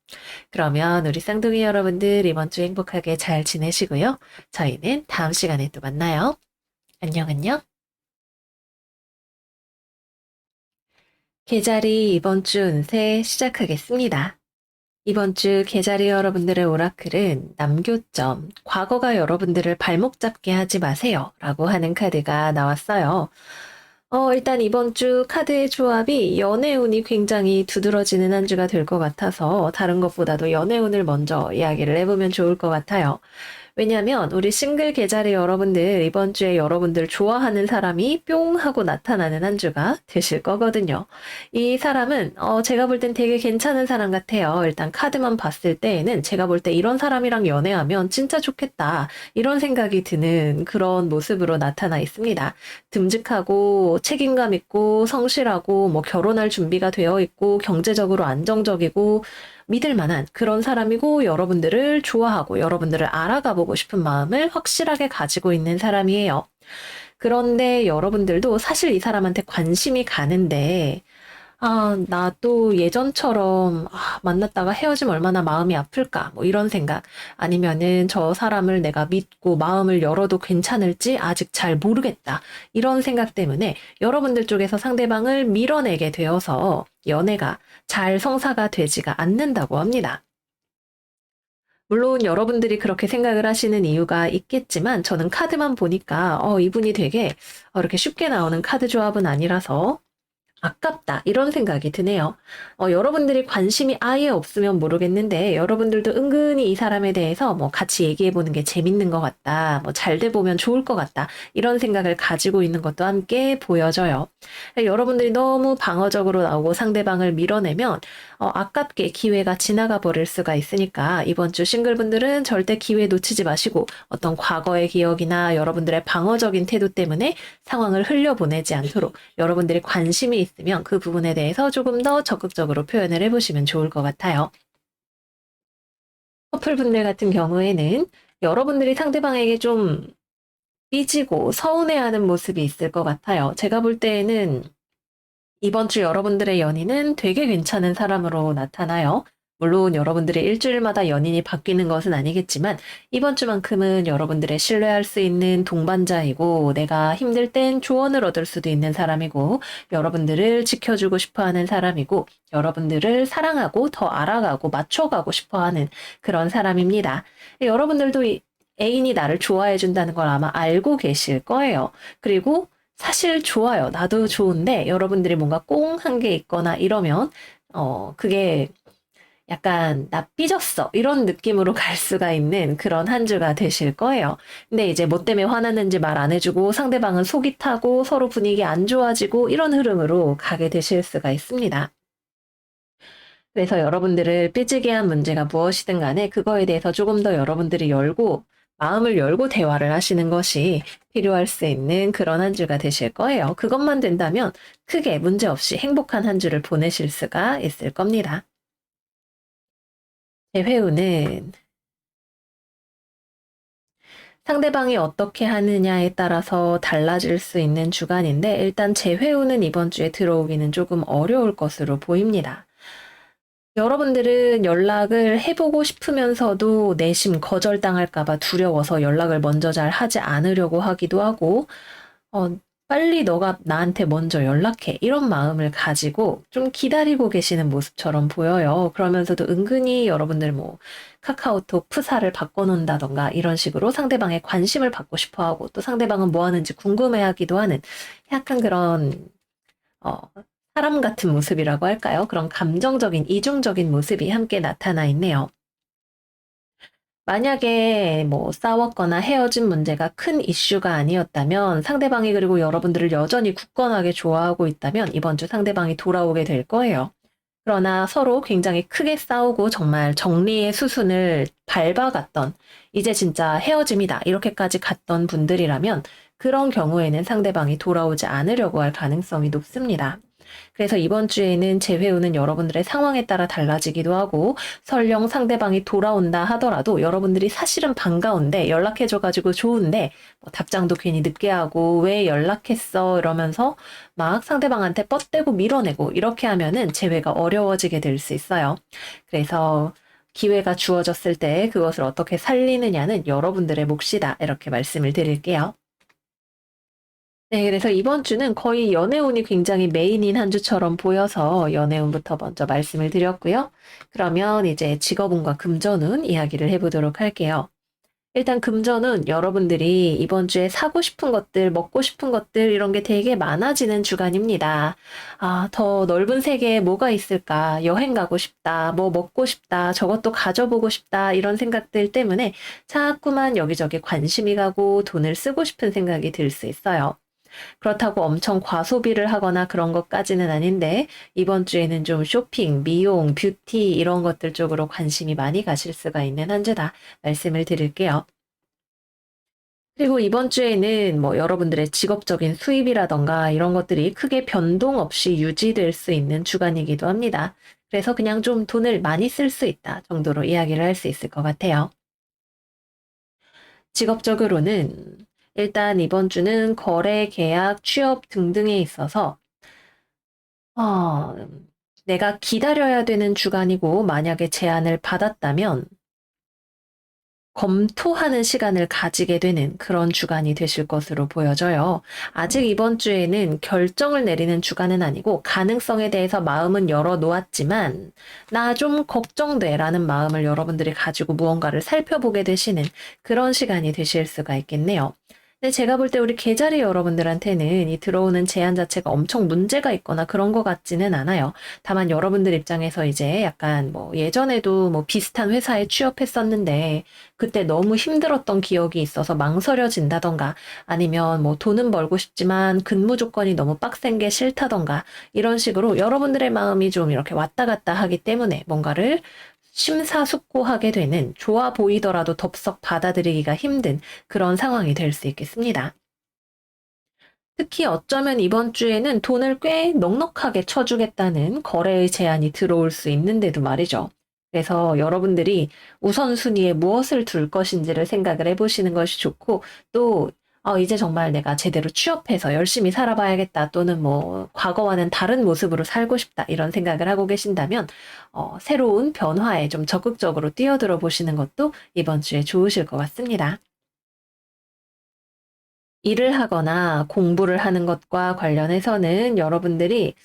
그러면 우리 쌍둥이 여러분들 이번 주 행복하게 잘 지내시고요. 저희는 다음 시간에 또 만나요. 안녕, 안녕. 계자리 이번 주 운세 시작하겠습니다. 이번 주 계자리 여러분들의 오라클은 남교점, 과거가 여러분들을 발목 잡게 하지 마세요. 라고 하는 카드가 나왔어요. 일단 이번 주 카드의 조합이 연애운이 굉장히 두드러지는 한 주가 될 것 같아서 다른 것보다도 연애운을 먼저 이야기를 해보면 좋을 것 같아요. 왜냐면 우리 싱글 계좌리 여러분들 이번 주에 여러분들 좋아하는 사람이 뿅 하고 나타나는 한 주가 되실 거거든요. 이 사람은 제가 볼 땐 되게 괜찮은 사람 같아요. 일단 카드만 봤을 때에는 제가 볼 때 이런 사람이랑 연애하면 진짜 좋겠다. 이런 생각이 드는 그런 모습으로 나타나 있습니다. 듬직하고 책임감 있고 성실하고 뭐 결혼할 준비가 되어 있고 경제적으로 안정적이고 믿을 만한 그런 사람이고 여러분들을 좋아하고 여러분들을 알아가 보고 싶은 마음을 확실하게 가지고 있는 사람이에요. 그런데 여러분들도 사실 이 사람한테 관심이 가는데 나도 예전처럼 만났다가 헤어지면 얼마나 마음이 아플까 뭐 이런 생각 아니면은 저 사람을 내가 믿고 마음을 열어도 괜찮을지 아직 잘 모르겠다 이런 생각 때문에 여러분들 쪽에서 상대방을 밀어내게 되어서 연애가 잘 성사가 되지가 않는다고 합니다. 물론 여러분들이 그렇게 생각을 하시는 이유가 있겠지만 저는 카드만 보니까 이분이 되게 이렇게 쉽게 나오는 카드 조합은 아니라서 아깝다 이런 생각이 드네요. 여러분들이 관심이 아예 없으면 모르겠는데 여러분들도 은근히 이 사람에 대해서 뭐 같이 얘기해 보는 게 재밌는 것 같다. 뭐 잘 돼 보면 좋을 것 같다. 이런 생각을 가지고 있는 것도 함께 보여져요. 여러분들이 너무 방어적으로 나오고 상대방을 밀어내면 아깝게 기회가 지나가 버릴 수가 있으니까 이번 주 싱글분들은 절대 기회 놓치지 마시고 어떤 과거의 기억이나 여러분들의 방어적인 태도 때문에 상황을 흘려보내지 않도록 여러분들이 관심이 있으면 그 부분에 대해서 조금 더 적극적으로 표현을 해보시면 좋을 것 같아요. 커플분들 같은 경우에는 여러분들이 상대방에게 좀 삐지고 서운해하는 모습이 있을 것 같아요. 제가 볼 때에는 이번 주 여러분들의 연인은 되게 괜찮은 사람으로 나타나요. 물론 여러분들의 일주일마다 연인이 바뀌는 것은 아니겠지만 이번 주만큼은 여러분들의 신뢰할 수 있는 동반자이고 내가 힘들 땐 조언을 얻을 수도 있는 사람이고 여러분들을 지켜주고 싶어하는 사람이고 여러분들을 사랑하고 더 알아가고 맞춰가고 싶어하는 그런 사람입니다. 여러분들도 애인이 나를 좋아해 준다는 걸 아마 알고 계실 거예요. 그리고 사실 좋아요. 나도 좋은데 여러분들이 뭔가 꽁한 게 있거나 이러면 그게 약간 나 삐졌어 이런 느낌으로 갈 수가 있는 그런 한 주가 되실 거예요. 근데 이제 뭐 때문에 화났는지 말 안 해주고 상대방은 속이 타고 서로 분위기 안 좋아지고 이런 흐름으로 가게 되실 수가 있습니다. 그래서 여러분들을 삐지게 한 문제가 무엇이든 간에 그거에 대해서 조금 더 여러분들이 열고 마음을 열고 대화를 하시는 것이 필요할 수 있는 그런 한 주가 되실 거예요. 그것만 된다면 크게 문제 없이 행복한 한 주를 보내실 수가 있을 겁니다. 제 회우는 상대방이 어떻게 하느냐에 따라서 달라질 수 있는 주간인데 일단 재회우는 이번 주에 들어오기는 조금 어려울 것으로 보입니다. 여러분들은 연락을 해보고 싶으면서도 내심 거절당할까봐 두려워서 연락을 먼저 잘 하지 않으려고 하기도 하고, 어, 빨리 너가 나한테 먼저 연락해. 이런 마음을 가지고 좀 기다리고 계시는 모습처럼 보여요. 그러면서도 은근히 여러분들 뭐 카카오톡 프사를 바꿔놓는다던가 이런 식으로 상대방의 관심을 받고 싶어 하고 또 상대방은 뭐 하는지 궁금해 하기도 하는 약간 그런, 어, 사람 같은 모습이라고 할까요? 그런 감정적인, 이중적인 모습이 함께 나타나 있네요. 만약에 뭐 싸웠거나 헤어진 문제가 큰 이슈가 아니었다면 상대방이 그리고 여러분들을 여전히 굳건하게 좋아하고 있다면 이번 주 상대방이 돌아오게 될 거예요. 그러나 서로 굉장히 크게 싸우고 정말 정리의 수순을 밟아갔던 이제 진짜 헤어짐이다 이렇게까지 갔던 분들이라면 그런 경우에는 상대방이 돌아오지 않으려고 할 가능성이 높습니다. 그래서 이번 주에는 재회우는 여러분들의 상황에 따라 달라지기도 하고 설령 상대방이 돌아온다 하더라도 여러분들이 사실은 반가운데 연락해줘가지고 좋은데 뭐 답장도 괜히 늦게 하고 왜 연락했어 이러면서 막 상대방한테 뻗대고 밀어내고 이렇게 하면은 재회가 어려워지게 될 수 있어요. 그래서 기회가 주어졌을 때 그것을 어떻게 살리느냐는 여러분들의 몫이다 이렇게 말씀을 드릴게요. 네, 그래서 이번 주는 거의 연애운이 굉장히 메인인 한 주처럼 보여서 연애운부터 먼저 말씀을 드렸고요. 그러면 이제 직업운과 금전운 이야기를 해보도록 할게요. 일단 금전은 여러분들이 이번 주에 사고 싶은 것들, 먹고 싶은 것들 이런 게 되게 많아지는 주간입니다. 아, 더 넓은 세계에 뭐가 있을까? 여행 가고 싶다, 뭐 먹고 싶다, 저것도 가져보고 싶다 이런 생각들 때문에 자꾸만 여기저기 관심이 가고 돈을 쓰고 싶은 생각이 들 수 있어요. 그렇다고 엄청 과소비를 하거나 그런 것까지는 아닌데 이번 주에는 좀 쇼핑, 미용, 뷰티 이런 것들 쪽으로 관심이 많이 가실 수가 있는 한 주다 말씀을 드릴게요. 그리고 이번 주에는 뭐 여러분들의 직업적인 수입이라던가 이런 것들이 크게 변동 없이 유지될 수 있는 주간이기도 합니다. 그래서 그냥 좀 돈을 많이 쓸 수 있다 정도로 이야기를 할 수 있을 것 같아요. 직업적으로는 일단 이번 주는 거래, 계약, 취업 등등에 있어서 어, 내가 기다려야 되는 주간이고 만약에 제안을 받았다면 검토하는 시간을 가지게 되는 그런 주간이 되실 것으로 보여져요. 아직 이번 주에는 결정을 내리는 주간은 아니고 가능성에 대해서 마음은 열어 놓았지만 나 좀 걱정돼 라는 마음을 여러분들이 가지고 무언가를 살펴보게 되시는 그런 시간이 되실 수가 있겠네요. 근데 제가 볼 때 우리 계자리 여러분들한테는 이 들어오는 제안 자체가 엄청 문제가 있거나 그런 것 같지는 않아요. 다만 여러분들 입장에서 이제 약간 뭐 예전에도 뭐 비슷한 회사에 취업했었는데 그때 너무 힘들었던 기억이 있어서 망설여진다던가 아니면 뭐 돈은 벌고 싶지만 근무 조건이 너무 빡센 게 싫다던가 이런 식으로 여러분들의 마음이 좀 이렇게 왔다 갔다 하기 때문에 뭔가를 심사숙고하게 되는 좋아 보이더라도 덥석 받아들이기가 힘든 그런 상황이 될 수 있겠습니다. 특히 어쩌면 이번 주에는 돈을 꽤 넉넉하게 쳐주겠다는 거래의 제안이 들어올 수 있는데도 말이죠. 그래서 여러분들이 우선순위에 무엇을 둘 것인지를 생각을 해보시는 것이 좋고, 또, 이제 정말 내가 제대로 취업해서 열심히 살아봐야겠다, 또는 뭐, 과거와는 다른 모습으로 살고 싶다, 이런 생각을 하고 계신다면, 새로운 변화에 좀 적극적으로 뛰어들어 보시는 것도 이번 주에 좋으실 것 같습니다. 일을 하거나 공부를 하는 것과 관련해서는 여러분들이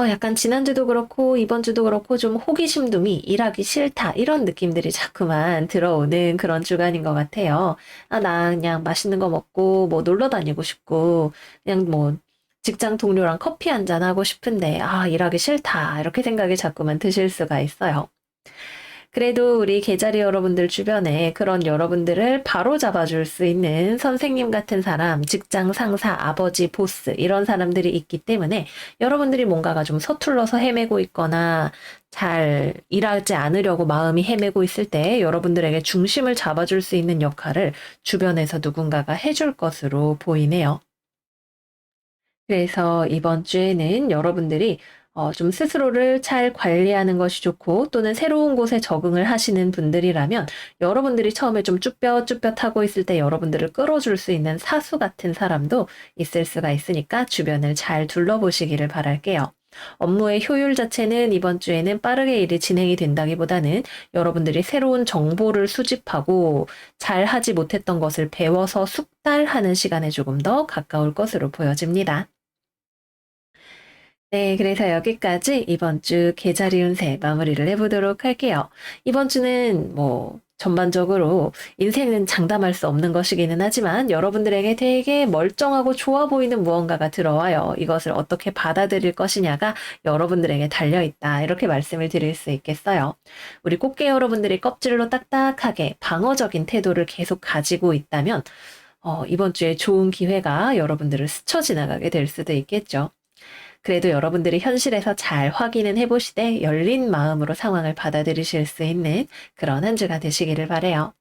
약간 지난주도 그렇고 이번 주도 그렇고 좀 호기심둥이 일하기 싫다 이런 느낌들이 자꾸만 들어오는 그런 주간인 것 같아요. 아, 나 그냥 맛있는 거 먹고 뭐 놀러 다니고 싶고 그냥 뭐 직장 동료랑 커피 한잔 하고 싶은데 아, 일하기 싫다 이렇게 생각이 자꾸만 드실 수가 있어요. 그래도 우리 계자리 여러분들 주변에 그런 여러분들을 바로 잡아줄 수 있는 선생님 같은 사람, 직장 상사, 아버지, 보스, 이런 사람들이 있기 때문에 여러분들이 뭔가가 좀 서툴러서 헤매고 있거나 잘 일하지 않으려고 마음이 헤매고 있을 때 여러분들에게 중심을 잡아줄 수 있는 역할을 주변에서 누군가가 해줄 것으로 보이네요. 그래서 이번 주에는 여러분들이 좀 스스로를 잘 관리하는 것이 좋고 또는 새로운 곳에 적응을 하시는 분들이라면 여러분들이 처음에 좀 쭈뼛쭈뼛하고 있을 때 여러분들을 끌어줄 수 있는 사수 같은 사람도 있을 수가 있으니까 주변을 잘 둘러보시기를 바랄게요. 업무의 효율 자체는 이번 주에는 빠르게 일이 진행이 된다기보다는 여러분들이 새로운 정보를 수집하고 잘 하지 못했던 것을 배워서 숙달하는 시간에 조금 더 가까울 것으로 보여집니다. 네, 그래서 여기까지 이번 주 계자리 운세 마무리를 해보도록 할게요. 이번 주는 전반적으로 인생은 장담할 수 없는 것이기는 하지만 여러분들에게 되게 멀쩡하고 좋아 보이는 무언가가 들어와요. 이것을 어떻게 받아들일 것이냐가 여러분들에게 달려있다. 이렇게 말씀을 드릴 수 있겠어요. 우리 꽃게 여러분들이 껍질로 딱딱하게 방어적인 태도를 계속 가지고 있다면 이번 주에 좋은 기회가 여러분들을 스쳐 지나가게 될 수도 있겠죠. 그래도 여러분들이 현실에서 잘 확인은 해보시되 열린 마음으로 상황을 받아들이실 수 있는 그런 한 주가 되시기를 바래요.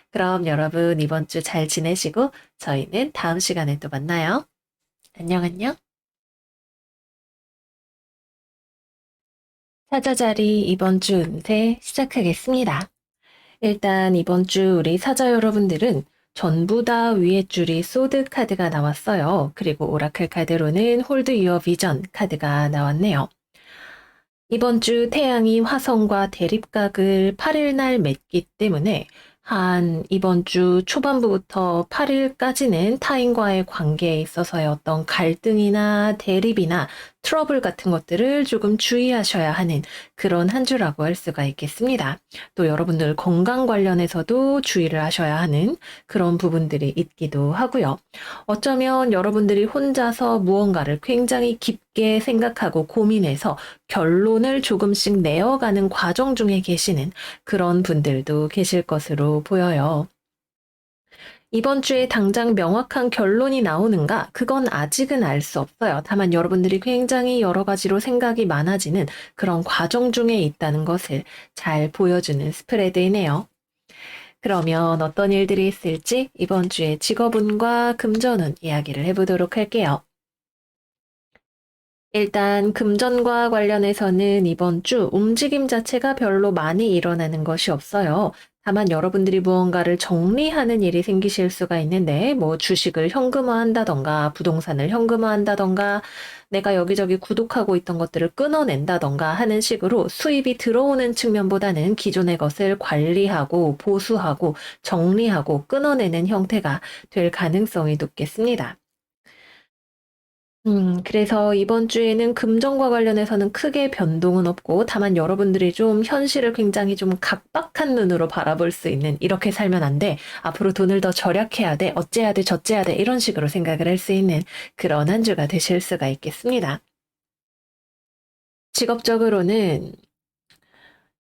그럼 여러분 이번 주 잘 지내시고 저희는 다음 시간에 또 만나요. 안녕 안녕. 사자자리 이번 주 운세 시작하겠습니다. 일단 이번 주 우리 사자 여러분들은 전부 다 위에 줄이 소드 카드가 나왔어요. 그리고 오라클 카드로는 홀드 유어 비전 카드가 나왔네요. 이번 주 태양이 화성과 대립각을 8일 날 맺기 때문에 한 이번 주 초반부부터 8일까지는 타인과의 관계에 있어서의 어떤 갈등이나 대립이나 트러블 같은 것들을 조금 주의하셔야 하는 그런 한 주라고 할 수가 있겠습니다. 또 여러분들 건강 관련해서도 주의를 하셔야 하는 그런 부분들이 있기도 하고요. 어쩌면 여러분들이 혼자서 무언가를 굉장히 깊게 생각하고 고민해서 결론을 조금씩 내어가는 과정 중에 계시는 그런 분들도 계실 것으로 보여요. 이번 주에 당장 명확한 결론이 나오는가? 그건 아직은 알 수 없어요. 다만 여러분들이 굉장히 여러 가지로 생각이 많아지는 그런 과정 중에 있다는 것을 잘 보여주는 스프레드이네요. 그러면 어떤 일들이 있을지 이번 주에 직업운과 금전운 이야기를 해보도록 할게요. 일단 금전과 관련해서는 이번 주 움직임 자체가 별로 많이 일어나는 것이 없어요. 다만 여러분들이 무언가를 정리하는 일이 생기실 수가 있는데 주식을 현금화한다던가 부동산을 현금화한다던가 내가 여기저기 구독하고 있던 것들을 끊어낸다던가 하는 식으로 수입이 들어오는 측면보다는 기존의 것을 관리하고 보수하고 정리하고 끊어내는 형태가 될 가능성이 높겠습니다. 그래서 이번 주에는 금전과 관련해서는 크게 변동은 없고, 다만 여러분들이 좀 현실을 굉장히 좀 각박한 눈으로 바라볼 수 있는, 이렇게 살면 안 돼, 앞으로 돈을 더 절약해야 돼, 어째야 돼, 저째야 돼, 이런 식으로 생각을 할 수 있는 그런 한 주가 되실 수가 있겠습니다. 직업적으로는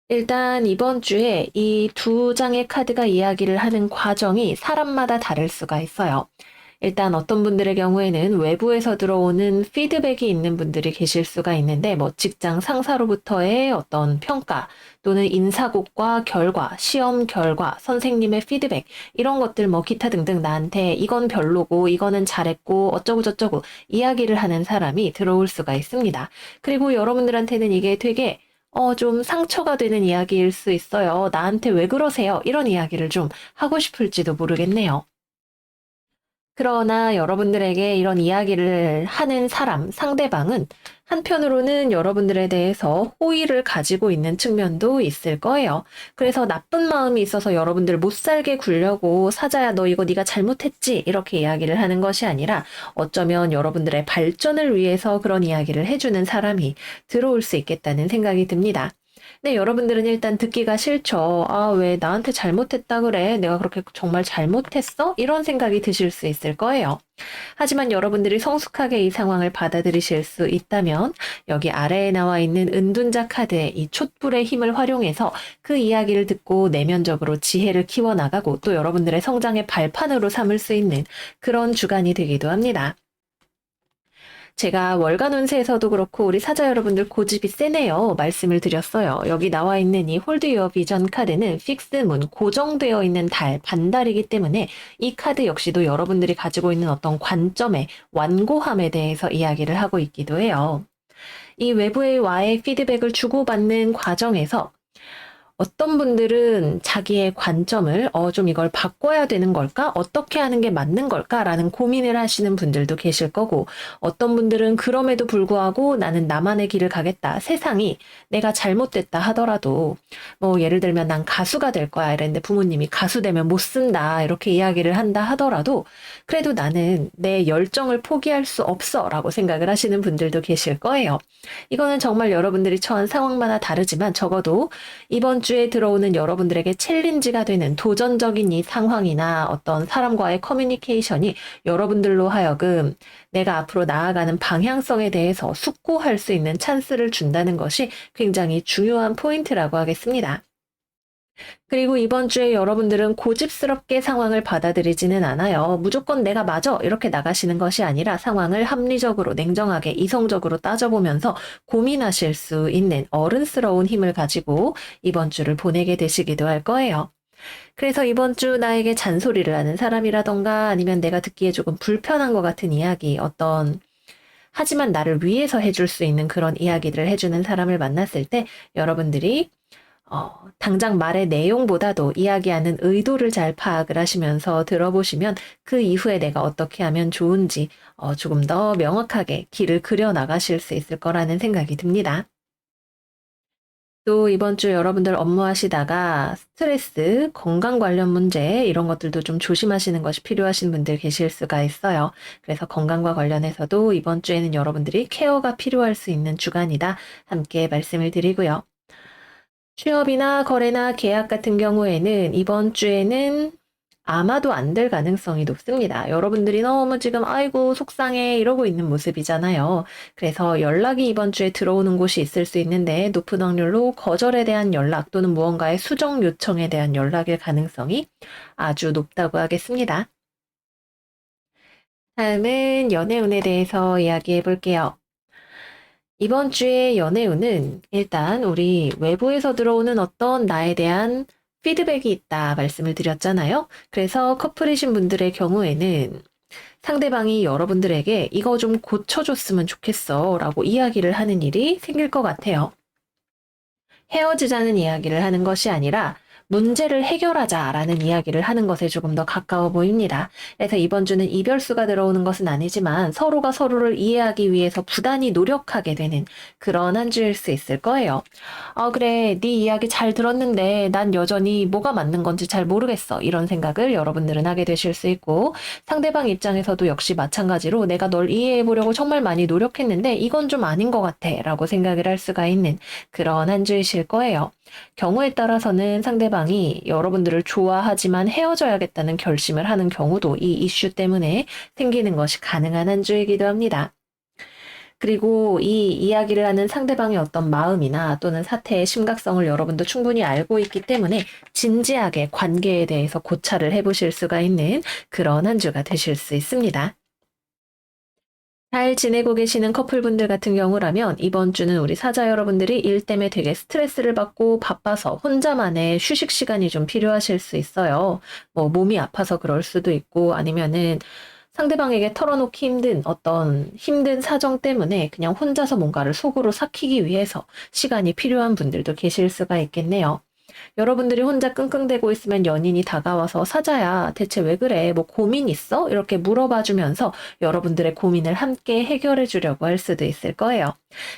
일단 이번 주에 이 두 장의 카드가 이야기를 하는 과정이 사람마다 다를 수가 있어요. 일단 어떤 분들의 경우에는 외부에서 들어오는 피드백이 있는 분들이 계실 수가 있는데 직장 상사로부터의 어떤 평가 또는 인사곡과 결과, 시험 결과, 선생님의 피드백 이런 것들 기타 등등 나한테 이건 별로고 이거는 잘했고 어쩌고 저쩌고 이야기를 하는 사람이 들어올 수가 있습니다. 그리고 여러분들한테는 이게 되게 좀 상처가 되는 이야기일 수 있어요. 나한테 왜 그러세요? 이런 이야기를 좀 하고 싶을지도 모르겠네요. 그러나 여러분들에게 이런 이야기를 하는 사람, 상대방은 한편으로는 여러분들에 대해서 호의를 가지고 있는 측면도 있을 거예요. 그래서 나쁜 마음이 있어서 여러분들 못 살게 굴려고 사자야 너 이거 네가 잘못했지 이렇게 이야기를 하는 것이 아니라 어쩌면 여러분들의 발전을 위해서 그런 이야기를 해주는 사람이 들어올 수 있겠다는 생각이 듭니다. 네, 여러분들은 일단 듣기가 싫죠. 아, 왜 나한테 잘못했다 그래? 내가 그렇게 정말 잘못했어? 이런 생각이 드실 수 있을 거예요. 하지만 여러분들이 성숙하게 이 상황을 받아들이실 수 있다면 여기 아래에 나와 있는 은둔자 카드의 이 촛불의 힘을 활용해서 그 이야기를 듣고 내면적으로 지혜를 키워나가고 또 여러분들의 성장의 발판으로 삼을 수 있는 그런 주간이 되기도 합니다. 제가 월간 운세에서도 그렇고 우리 사자 여러분들 고집이 세네요. 말씀을 드렸어요. 여기 나와 있는 이 홀드 유어 비전 카드는 픽스문, 고정되어 있는 달, 반달이기 때문에 이 카드 역시도 여러분들이 가지고 있는 어떤 관점의 완고함에 대해서 이야기를 하고 있기도 해요. 이 외부와의 피드백을 주고받는 과정에서 어떤 분들은 자기의 관점을 좀 이걸 바꿔야 되는 걸까? 어떻게 하는 게 맞는 걸까? 라는 고민을 하시는 분들도 계실 거고, 어떤 분들은 그럼에도 불구하고 나는 나만의 길을 가겠다. 세상이 내가 잘못됐다 하더라도, 뭐 예를 들면 난 가수가 될 거야 이랬는데 부모님이 가수 되면 못 쓴다 이렇게 이야기를 한다 하더라도, 그래도 나는 내 열정을 포기할 수 없어 라고 생각을 하시는 분들도 계실 거예요. 이거는 정말 여러분들이 처한 상황마다 다르지만 적어도 이번 주에 들어오는 여러분들에게 챌린지가 되는 도전적인 이 상황이나 어떤 사람과의 커뮤니케이션이 여러분들로 하여금 내가 앞으로 나아가는 방향성에 대해서 숙고할 수 있는 찬스를 준다는 것이 굉장히 중요한 포인트라고 하겠습니다. 그리고 이번 주에 여러분들은 고집스럽게 상황을 받아들이지는 않아요. 무조건 내가 맞아 이렇게 나가시는 것이 아니라 상황을 합리적으로 냉정하게 이성적으로 따져보면서 고민하실 수 있는 어른스러운 힘을 가지고 이번 주를 보내게 되시기도 할 거예요. 그래서 이번 주 나에게 잔소리를 하는 사람이라던가 아니면 내가 듣기에 조금 불편한 것 같은 이야기, 하지만 나를 위해서 해줄 수 있는 그런 이야기들을 해주는 사람을 만났을 때 여러분들이 당장 말의 내용보다도 이야기하는 의도를 잘 파악을 하시면서 들어보시면 그 이후에 내가 어떻게 하면 좋은지 조금 더 명확하게 길을 그려 나가실 수 있을 거라는 생각이 듭니다. 또 이번 주 여러분들 업무하시다가 스트레스, 건강 관련 문제 이런 것들도 좀 조심하시는 것이 필요하신 분들 계실 수가 있어요. 그래서 건강과 관련해서도 이번 주에는 여러분들이 케어가 필요할 수 있는 주간이다. 함께 말씀을 드리고요. 취업이나 거래나 계약 같은 경우에는 이번 주에는 아마도 안 될 가능성이 높습니다. 여러분들이 너무 지금 아이고 속상해 이러고 있는 모습이잖아요. 그래서 연락이 이번 주에 들어오는 곳이 있을 수 있는데 높은 확률로 거절에 대한 연락 또는 무언가의 수정 요청에 대한 연락일 가능성이 아주 높다고 하겠습니다. 다음은 연애운에 대해서 이야기해 볼게요. 이번 주의 연애운은 일단 우리 외부에서 들어오는 어떤 나에 대한 피드백이 있다 말씀을 드렸잖아요. 그래서 커플이신 분들의 경우에는 상대방이 여러분들에게 이거 좀 고쳐줬으면 좋겠어 라고 이야기를 하는 일이 생길 것 같아요. 헤어지자는 이야기를 하는 것이 아니라 문제를 해결하자라는 이야기를 하는 것에 조금 더 가까워 보입니다. 그래서 이번 주는 이별수가 들어오는 것은 아니지만 서로가 서로를 이해하기 위해서 부단히 노력하게 되는 그런 한 주일 수 있을 거예요. 그래, 네 이야기 잘 들었는데 난 여전히 뭐가 맞는 건지 잘 모르겠어. 이런 생각을 여러분들은 하게 되실 수 있고 상대방 입장에서도 역시 마찬가지로 내가 널 이해해 보려고 정말 많이 노력했는데 이건 좀 아닌 것 같아 라고 생각을 할 수가 있는 그런 한 주이실 거예요. 경우에 따라서는 상대방이 여러분들을 좋아하지만 헤어져야겠다는 결심을 하는 경우도 이 이슈 때문에 생기는 것이 가능한 한 주이기도 합니다. 그리고 이 이야기를 하는 상대방의 어떤 마음이나 또는 사태의 심각성을 여러분도 충분히 알고 있기 때문에 진지하게 관계에 대해서 고찰을 해보실 수가 있는 그런 한 주가 되실 수 있습니다. 잘 지내고 계시는 커플분들 같은 경우라면 이번 주는 우리 사자 여러분들이 일 때문에 되게 스트레스를 받고 바빠서 혼자만의 휴식 시간이 좀 필요하실 수 있어요. 뭐 몸이 아파서 그럴 수도 있고 아니면은 상대방에게 털어놓기 힘든 어떤 힘든 사정 때문에 그냥 혼자서 뭔가를 속으로 삭히기 위해서 시간이 필요한 분들도 계실 수가 있겠네요. 여러분들이 혼자 끙끙대고 있으면 연인이 다가와서 사자야, 대체 왜 그래? 뭐 고민 있어? 이렇게 물어봐 주면서 여러분들의 고민을 함께 해결해 주려고 할 수도 있을 거예요.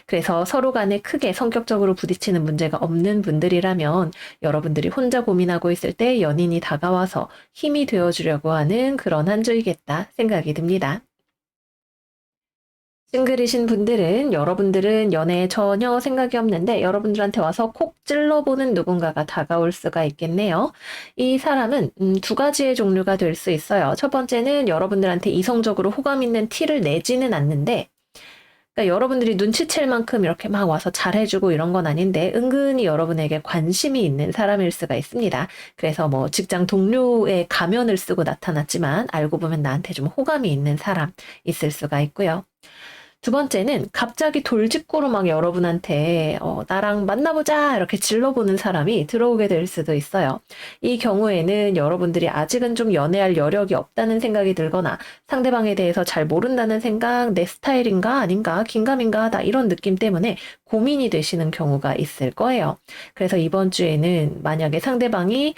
그래서 서로 간에 크게 성격적으로 부딪히는 문제가 없는 분들이라면 여러분들이 혼자 고민하고 있을 때 연인이 다가와서 힘이 되어 주려고 하는 그런 한 주이겠다 생각이 듭니다. 싱글이신 분들은 여러분들은 연애에 전혀 생각이 없는데 여러분들한테 와서 콕 찔러보는 누군가가 다가올 수가 있겠네요. 이 사람은 두 가지의 종류가 될 수 있어요. 첫 번째는 여러분들한테 이성적으로 호감 있는 티를 내지는 않는데 그러니까 여러분들이 눈치챌 만큼 이렇게 막 와서 잘해주고 이런 건 아닌데 은근히 여러분에게 관심이 있는 사람일 수가 있습니다. 그래서 뭐 직장 동료의 가면을 쓰고 나타났지만 알고 보면 나한테 좀 호감이 있는 사람 있을 수가 있고요. 두 번째는 갑자기 돌직구로 막 여러분한테 나랑 만나보자 이렇게 질러보는 사람이 들어오게 될 수도 있어요. 이 경우에는 여러분들이 아직은 좀 연애할 여력이 없다는 생각이 들거나 상대방에 대해서 잘 모른다는 생각, 내 스타일인가 아닌가, 긴가민가 하다 이런 느낌 때문에 고민이 되시는 경우가 있을 거예요. 그래서 이번 주에는 만약에 상대방이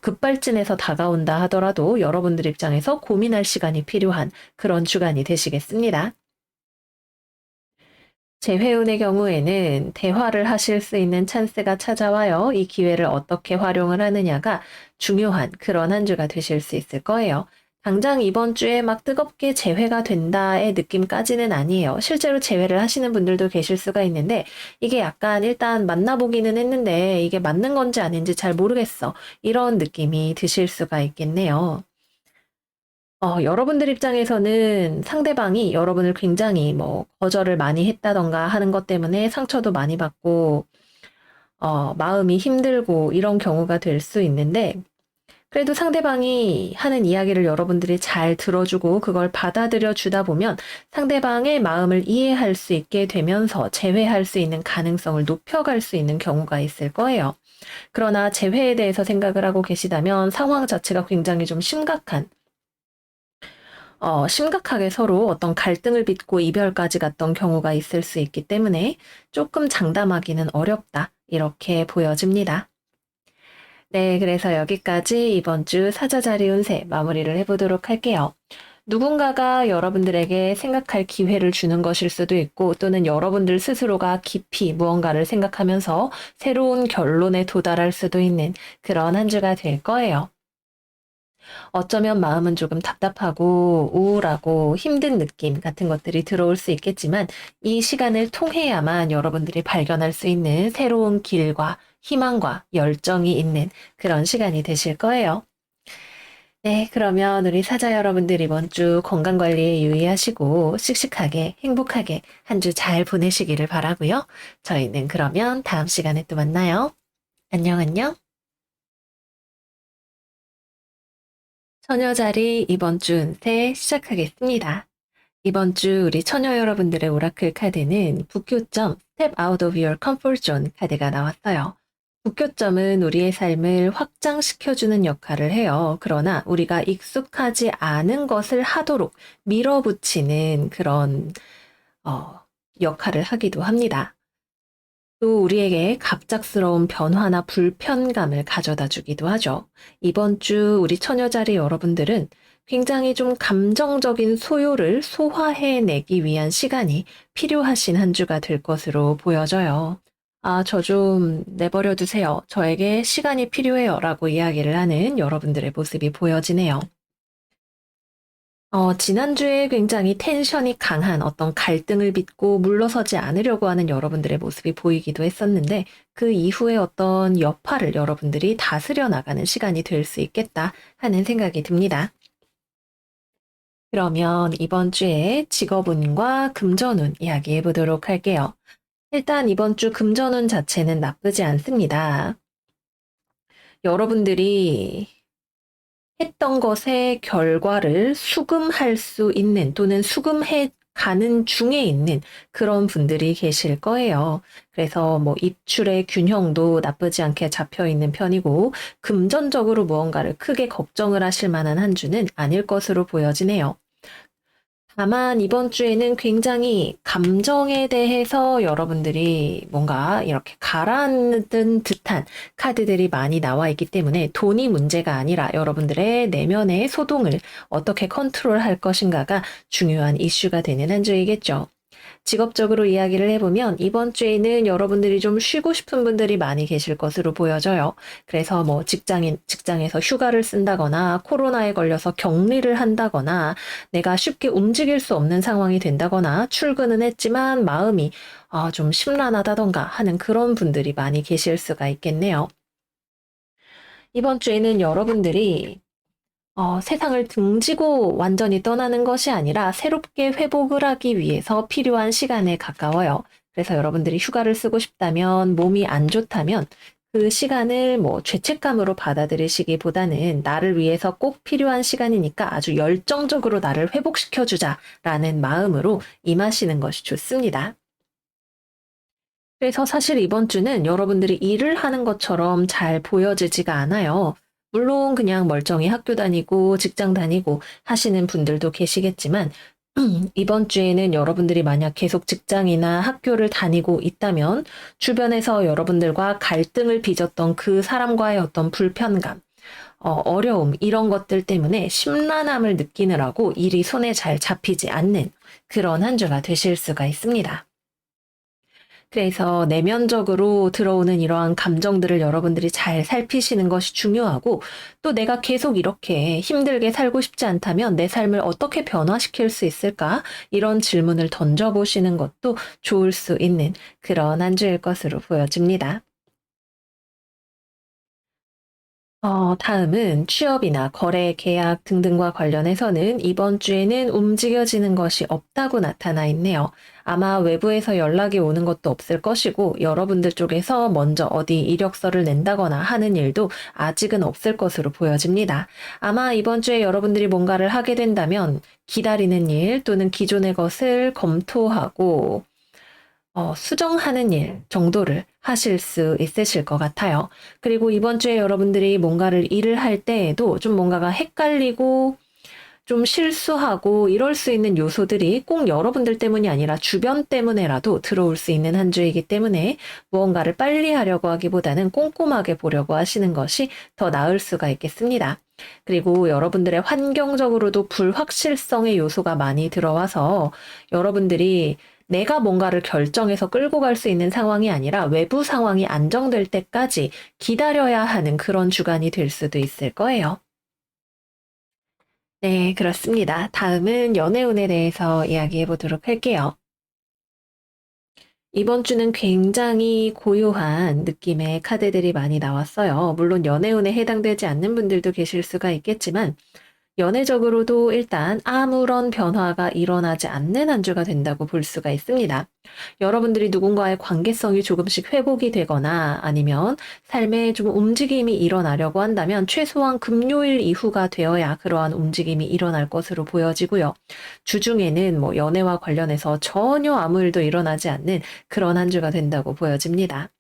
급발진해서 다가온다 하더라도 여러분들 입장에서 고민할 시간이 필요한 그런 주간이 되시겠습니다. 재회운의 경우에는 대화를 하실 수 있는 찬스가 찾아와요. 이 기회를 어떻게 활용을 하느냐가 중요한 그런 한 주가 되실 수 있을 거예요. 당장 이번 주에 막 뜨겁게 재회가 된다의 느낌까지는 아니에요. 실제로 재회를 하시는 분들도 계실 수가 있는데 이게 약간 일단 만나보기는 했는데 이게 맞는 건지 아닌지 잘 모르겠어. 이런 느낌이 드실 수가 있겠네요. 여러분들 입장에서는 상대방이 여러분을 굉장히 뭐 거절을 많이 했다던가 하는 것 때문에 상처도 많이 받고, 마음이 힘들고 이런 경우가 될 수 있는데, 그래도 상대방이 하는 이야기를 여러분들이 잘 들어주고 그걸 받아들여 주다 보면 상대방의 마음을 이해할 수 있게 되면서 재회할 수 있는 가능성을 높여갈 수 있는 경우가 있을 거예요. 그러나 재회에 대해서 생각을 하고 계시다면 상황 자체가 굉장히 좀 심각하게 서로 어떤 갈등을 빚고 이별까지 갔던 경우가 있을 수 있기 때문에 조금 장담하기는 어렵다. 이렇게 보여집니다. 네, 그래서 여기까지 이번 주 사자자리 운세 마무리를 해보도록 할게요. 누군가가 여러분들에게 생각할 기회를 주는 것일 수도 있고 또는 여러분들 스스로가 깊이 무언가를 생각하면서 새로운 결론에 도달할 수도 있는 그런 한 주가 될 거예요. 어쩌면 마음은 조금 답답하고 우울하고 힘든 느낌 같은 것들이 들어올 수 있겠지만 이 시간을 통해야만 여러분들이 발견할 수 있는 새로운 길과 희망과 열정이 있는 그런 시간이 되실 거예요. 네, 그러면 우리 사자 여러분들 이번 주 건강관리에 유의하시고 씩씩하게 행복하게 한 주 잘 보내시기를 바라고요. 저희는 그러면 다음 시간에 또 만나요. 안녕, 안녕. 처녀자리 이번 주 운세 시작하겠습니다. 이번 주 우리 처녀 여러분들의 오라클 카드는 북교점 Step Out of Your Comfort Zone 카드가 나왔어요. 북교점은 우리의 삶을 확장시켜주는 역할을 해요. 그러나 우리가 익숙하지 않은 것을 하도록 밀어붙이는 그런 역할을 하기도 합니다. 또 우리에게 갑작스러운 변화나 불편감을 가져다 주기도 하죠. 이번 주 우리 처녀자리 여러분들은 굉장히 좀 감정적인 소요를 소화해내기 위한 시간이 필요하신 한 주가 될 것으로 보여져요. 아, 저 좀 내버려 두세요. 저에게 시간이 필요해요. 라고 이야기를 하는 여러분들의 모습이 보여지네요. 지난주에 굉장히 텐션이 강한 어떤 갈등을 빚고 물러서지 않으려고 하는 여러분들의 모습이 보이기도 했었는데 그 이후에 어떤 여파를 여러분들이 다스려 나가는 시간이 될 수 있겠다 하는 생각이 듭니다. 그러면 이번 주에 직업운과 금전운 이야기해 보도록 할게요. 일단 이번 주 금전운 자체는 나쁘지 않습니다. 여러분들이 했던 것의 결과를 수금할 수 있는 또는 수금해 가는 중에 있는 그런 분들이 계실 거예요. 그래서 뭐 입출의 균형도 나쁘지 않게 잡혀 있는 편이고 금전적으로 무언가를 크게 걱정을 하실 만한 한 주는 아닐 것으로 보여지네요. 다만 이번 주에는 굉장히 감정에 대해서 여러분들이 뭔가 이렇게 가라앉은 듯한 카드들이 많이 나와 있기 때문에 돈이 문제가 아니라 여러분들의 내면의 소동을 어떻게 컨트롤할 것인가가 중요한 이슈가 되는 한 주이겠죠. 직업적으로 이야기를 해보면 이번 주에는 여러분들이 좀 쉬고 싶은 분들이 많이 계실 것으로 보여져요. 그래서 뭐 직장에서 휴가를 쓴다거나 코로나에 걸려서 격리를 한다거나 내가 쉽게 움직일 수 없는 상황이 된다거나 출근은 했지만 마음이 좀 심란하다던가 하는 그런 분들이 많이 계실 수가 있겠네요. 이번 주에는 여러분들이 세상을 등지고 완전히 떠나는 것이 아니라 새롭게 회복을 하기 위해서 필요한 시간에 가까워요. 그래서 여러분들이 휴가를 쓰고 싶다면, 몸이 안 좋다면, 그 시간을 뭐 죄책감으로 받아들이시기보다는 나를 위해서 꼭 필요한 시간이니까 아주 열정적으로 나를 회복시켜주자라는 마음으로 임하시는 것이 좋습니다. 그래서 사실 이번 주는 여러분들이 일을 하는 것처럼 잘 보여지지가 않아요. 물론 그냥 멀쩡히 학교 다니고 직장 다니고 하시는 분들도 계시겠지만, 이번 주에는 여러분들이 만약 계속 직장이나 학교를 다니고 있다면 주변에서 여러분들과 갈등을 빚었던 그 사람과의 어떤 불편감, 어려움, 이런 것들 때문에 심란함을 느끼느라고 일이 손에 잘 잡히지 않는 그런 한 주가 되실 수가 있습니다. 그래서 내면적으로 들어오는 이러한 감정들을 여러분들이 잘 살피시는 것이 중요하고, 또 내가 계속 이렇게 힘들게 살고 싶지 않다면 내 삶을 어떻게 변화시킬 수 있을까? 이런 질문을 던져보시는 것도 좋을 수 있는 그런 한 주일 것으로 보여집니다. 다음은 취업이나 거래 계약 등등과 관련해서는 이번 주에는 움직여지는 것이 없다고 나타나 있네요. 아마 외부에서 연락이 오는 것도 없을 것이고, 여러분들 쪽에서 먼저 어디 이력서를 낸다거나 하는 일도 아직은 없을 것으로 보여집니다. 아마 이번 주에 여러분들이 뭔가를 하게 된다면 기다리는 일 또는 기존의 것을 검토하고 수정하는 일 정도를 하실 수 있으실 것 같아요. 그리고 이번 주에 여러분들이 뭔가를 일을 할 때에도 좀 뭔가가 헷갈리고 좀 실수하고 이럴 수 있는 요소들이 꼭 여러분들 때문이 아니라 주변 때문에라도 들어올 수 있는 한 주이기 때문에 무언가를 빨리 하려고 하기보다는 꼼꼼하게 보려고 하시는 것이 더 나을 수가 있겠습니다. 그리고 여러분들의 환경적으로도 불확실성의 요소가 많이 들어와서 여러분들이 내가 뭔가를 결정해서 끌고 갈 수 있는 상황이 아니라 외부 상황이 안정될 때까지 기다려야 하는 그런 주간이 될 수도 있을 거예요. 네, 그렇습니다. 다음은 연애운에 대해서 이야기해 보도록 할게요. 이번 주는 굉장히 고요한 느낌의 카드들이 많이 나왔어요. 물론 연애운에 해당되지 않는 분들도 계실 수가 있겠지만, 연애적으로도 일단 아무런 변화가 일어나지 않는 한 주가 된다고 볼 수가 있습니다. 여러분들이 누군가의 관계성이 조금씩 회복이 되거나 아니면 삶에 좀 움직임이 일어나려고 한다면 최소한 금요일 이후가 되어야 그러한 움직임이 일어날 것으로 보여지고요. 주중에는 뭐 연애와 관련해서 전혀 아무 일도 일어나지 않는 그런 한 주가 된다고 보여집니다.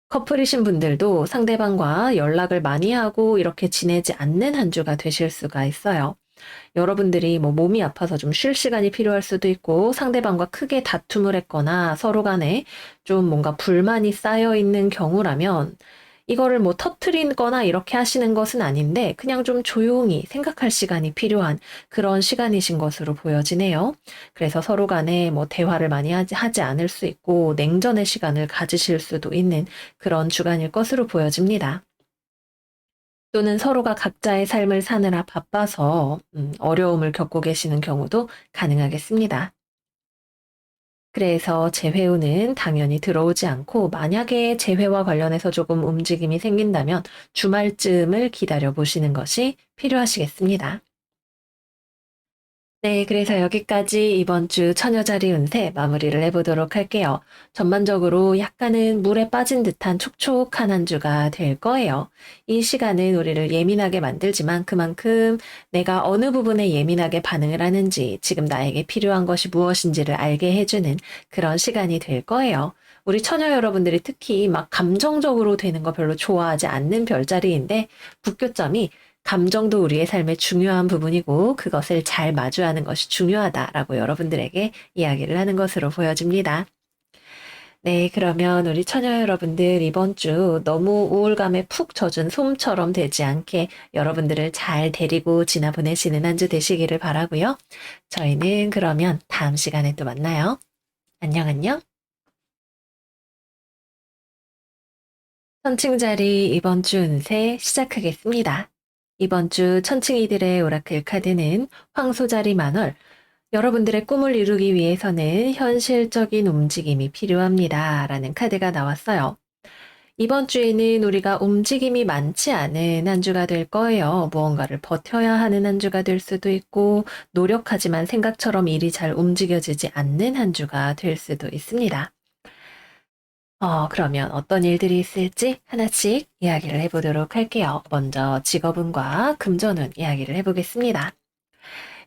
커플이신 분들도 상대방과 연락을 많이 하고 이렇게 지내지 않는 한 주가 되실 수가 있어요. 여러분들이 뭐 몸이 아파서 좀 쉴 시간이 필요할 수도 있고, 상대방과 크게 다툼을 했거나 서로 간에 좀 뭔가 불만이 쌓여 있는 경우라면 이거를 뭐 터트리거나 이렇게 하시는 것은 아닌데 그냥 좀 조용히 생각할 시간이 필요한 그런 시간이신 것으로 보여지네요. 그래서 서로 간에 뭐 대화를 많이 하지 않을 수 있고 냉전의 시간을 가지실 수도 있는 그런 주간일 것으로 보여집니다. 또는 서로가 각자의 삶을 사느라 바빠서 어려움을 겪고 계시는 경우도 가능하겠습니다. 그래서 재회우는 당연히 들어오지 않고, 만약에 재회와 관련해서 조금 움직임이 생긴다면 주말쯤을 기다려 보시는 것이 필요하시겠습니다. 네, 그래서 여기까지 이번 주 처녀자리 운세 마무리를 해보도록 할게요. 전반적으로 약간은 물에 빠진 듯한 촉촉한 한 주가 될 거예요. 이 시간은 우리를 예민하게 만들지만 그만큼 내가 어느 부분에 예민하게 반응을 하는지, 지금 나에게 필요한 것이 무엇인지를 알게 해주는 그런 시간이 될 거예요. 우리 처녀 여러분들이 특히 막 감정적으로 되는 거 별로 좋아하지 않는 별자리인데, 북교점이 감정도 우리의 삶의 중요한 부분이고 그것을 잘 마주하는 것이 중요하다라고 여러분들에게 이야기를 하는 것으로 보여집니다. 네, 그러면 우리 처녀 여러분들 이번 주 너무 우울감에 푹 젖은 솜처럼 되지 않게 여러분들을 잘 데리고 지나 보내시는 한 주 되시기를 바라고요. 저희는 그러면 다음 시간에 또 만나요. 안녕, 안녕. 천칭자리 이번 주 운세 시작하겠습니다. 이번 주 천칭이들의 오라클 카드는 황소자리 만월. 여러분들의 꿈을 이루기 위해서는 현실적인 움직임이 필요합니다. 라는 카드가 나왔어요. 이번 주에는 우리가 움직임이 많지 않은 한 주가 될 거예요. 무언가를 버텨야 하는 한 주가 될 수도 있고, 노력하지만 생각처럼 일이 잘 움직여지지 않는 한 주가 될 수도 있습니다. 그러면 어떤 일들이 있을지 하나씩 이야기를 해보도록 할게요. 먼저 직업운과 금전운 이야기를 해보겠습니다.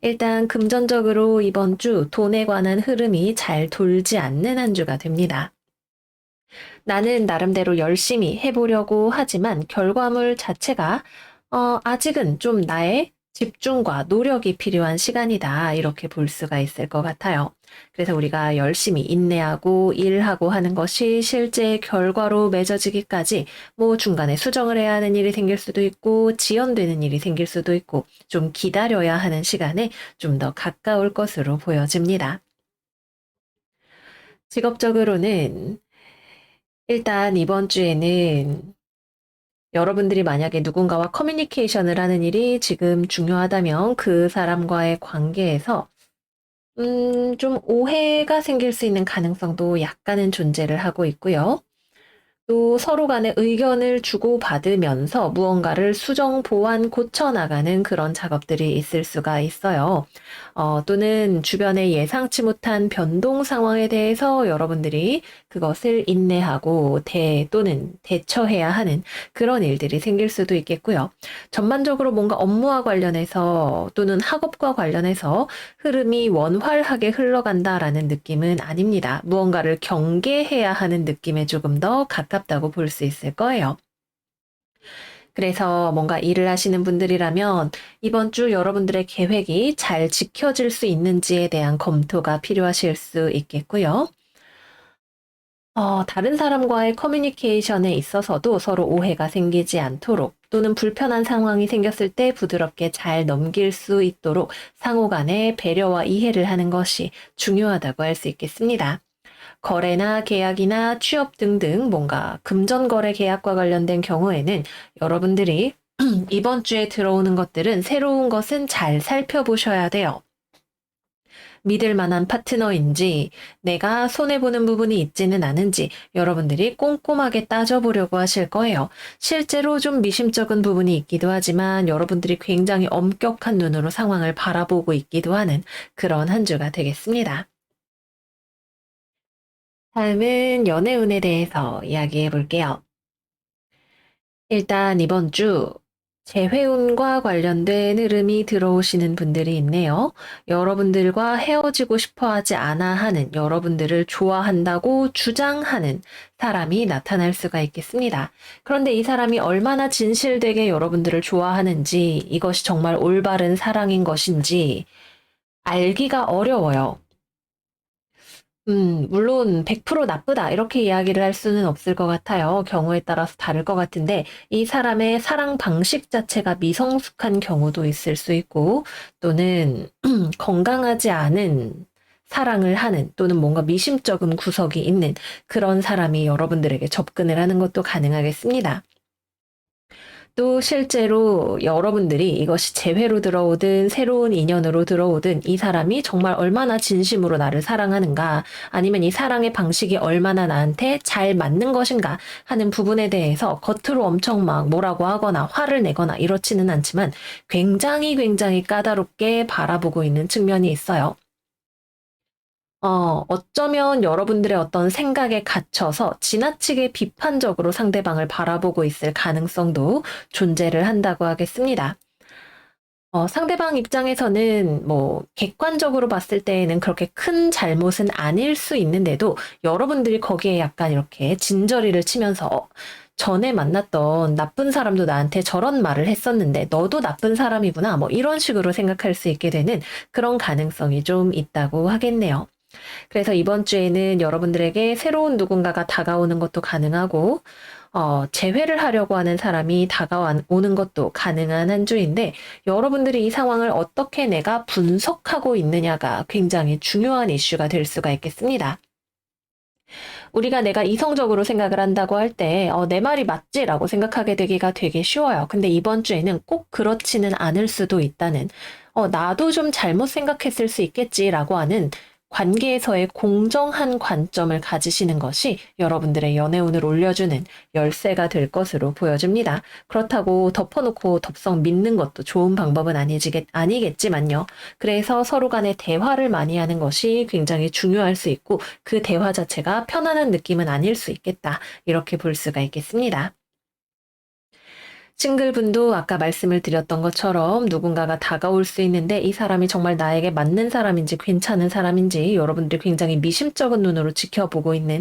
일단 금전적으로 이번 주 돈에 관한 흐름이 잘 돌지 않는 한 주가 됩니다. 나는 나름대로 열심히 해보려고 하지만 결과물 자체가 아직은 좀 나의 집중과 노력이 필요한 시간이다. 이렇게 볼 수가 있을 것 같아요. 그래서 우리가 열심히 인내하고 일하고 하는 것이 실제 결과로 맺어지기까지 뭐 중간에 수정을 해야 하는 일이 생길 수도 있고 지연되는 일이 생길 수도 있고 좀 기다려야 하는 시간에 좀 더 가까울 것으로 보여집니다. 직업적으로는 일단 이번 주에는 여러분들이 만약에 누군가와 커뮤니케이션을 하는 일이 지금 중요하다면 그 사람과의 관계에서 좀 오해가 생길 수 있는 가능성도 약간은 존재를 하고 있고요. 또 서로 간의 의견을 주고받으면서 무언가를 수정, 보완, 고쳐나가는 그런 작업들이 있을 수가 있어요. 또는 주변의 예상치 못한 변동 상황에 대해서 여러분들이 그것을 인내하고 또는 대처해야 하는 그런 일들이 생길 수도 있겠고요. 전반적으로 뭔가 업무와 관련해서 또는 학업과 관련해서 흐름이 원활하게 흘러간다라는 느낌은 아닙니다. 무언가를 경계해야 하는 느낌에 조금 더 가깝다고 볼 수 있을 거예요. 그래서 뭔가 일을 하시는 분들이라면 이번 주 여러분들의 계획이 잘 지켜질 수 있는지에 대한 검토가 필요하실 수 있겠고요. 다른 사람과의 커뮤니케이션에 있어서도 서로 오해가 생기지 않도록 또는 불편한 상황이 생겼을 때 부드럽게 잘 넘길 수 있도록 상호 간에 배려와 이해를 하는 것이 중요하다고 할 수 있겠습니다. 거래나 계약이나 취업 등등 뭔가 금전거래 계약과 관련된 경우에는 여러분들이 이번 주에 들어오는 것들은 새로운 것은 잘 살펴보셔야 돼요. 믿을 만한 파트너인지, 내가 손해보는 부분이 있지는 않은지 여러분들이 꼼꼼하게 따져보려고 하실 거예요. 실제로 좀 미심쩍은 부분이 있기도 하지만 여러분들이 굉장히 엄격한 눈으로 상황을 바라보고 있기도 하는 그런 한 주가 되겠습니다. 다음은 연애운에 대해서 이야기해 볼게요. 일단 이번 주 재회운과 관련된 흐름이 들어오시는 분들이 있네요. 여러분들과 헤어지고 싶어 하지 않아 하는, 여러분들을 좋아한다고 주장하는 사람이 나타날 수가 있겠습니다. 그런데 이 사람이 얼마나 진실되게 여러분들을 좋아하는지, 이것이 정말 올바른 사랑인 것인지 알기가 어려워요. 물론 100% 나쁘다 이렇게 이야기를 할 수는 없을 것 같아요. 경우에 따라서 다를 것 같은데 이 사람의 사랑 방식 자체가 미성숙한 경우도 있을 수 있고 또는 건강하지 않은 사랑을 하는 또는 뭔가 미심쩍은 구석이 있는 그런 사람이 여러분들에게 접근을 하는 것도 가능하겠습니다. 또 실제로 여러분들이 이것이 재회로 들어오든 새로운 인연으로 들어오든 이 사람이 정말 얼마나 진심으로 나를 사랑하는가 아니면 이 사랑의 방식이 얼마나 나한테 잘 맞는 것인가 하는 부분에 대해서 겉으로 엄청 막 뭐라고 하거나 화를 내거나 이렇지는 않지만 굉장히 까다롭게 바라보고 있는 측면이 있어요. 어쩌면 여러분들의 어떤 생각에 갇혀서 지나치게 비판적으로 상대방을 바라보고 있을 가능성도 존재를 한다고 하겠습니다. 상대방 입장에서는 뭐 객관적으로 봤을 때에는 그렇게 큰 잘못은 아닐 수 있는데도 여러분들이 거기에 약간 이렇게 진저리를 치면서 전에 만났던 나쁜 사람도 나한테 저런 말을 했었는데 너도 나쁜 사람이구나 뭐 이런 식으로 생각할 수 있게 되는 그런 가능성이 좀 있다고 하겠네요. 그래서 이번 주에는 여러분들에게 새로운 누군가가 다가오는 것도 가능하고, 재회를 하려고 하는 사람이 다가오는 것도 가능한 한 주인데, 여러분들이 이 상황을 어떻게 내가 분석하고 있느냐가 굉장히 중요한 이슈가 될 수가 있겠습니다. 우리가 내가 이성적으로 생각을 한다고 할 때, 내 말이 맞지라고 생각하게 되기가 되게 쉬워요. 근데 이번 주에는 꼭 그렇지는 않을 수도 있다는, 나도 좀 잘못 생각했을 수 있겠지라고 하는 관계에서의 공정한 관점을 가지시는 것이 여러분들의 연애운을 올려주는 열쇠가 될 것으로 보여집니다. 그렇다고 덮어놓고 덥석 믿는 것도 좋은 방법은 아니겠지만요. 그래서 서로 간의 대화를 많이 하는 것이 굉장히 중요할 수 있고 그 대화 자체가 편안한 느낌은 아닐 수 있겠다. 이렇게 볼 수가 있겠습니다. 싱글분도 아까 말씀을 드렸던 것처럼 누군가가 다가올 수 있는데 이 사람이 정말 나에게 맞는 사람인지 괜찮은 사람인지 여러분들이 굉장히 미심쩍은 눈으로 지켜보고 있는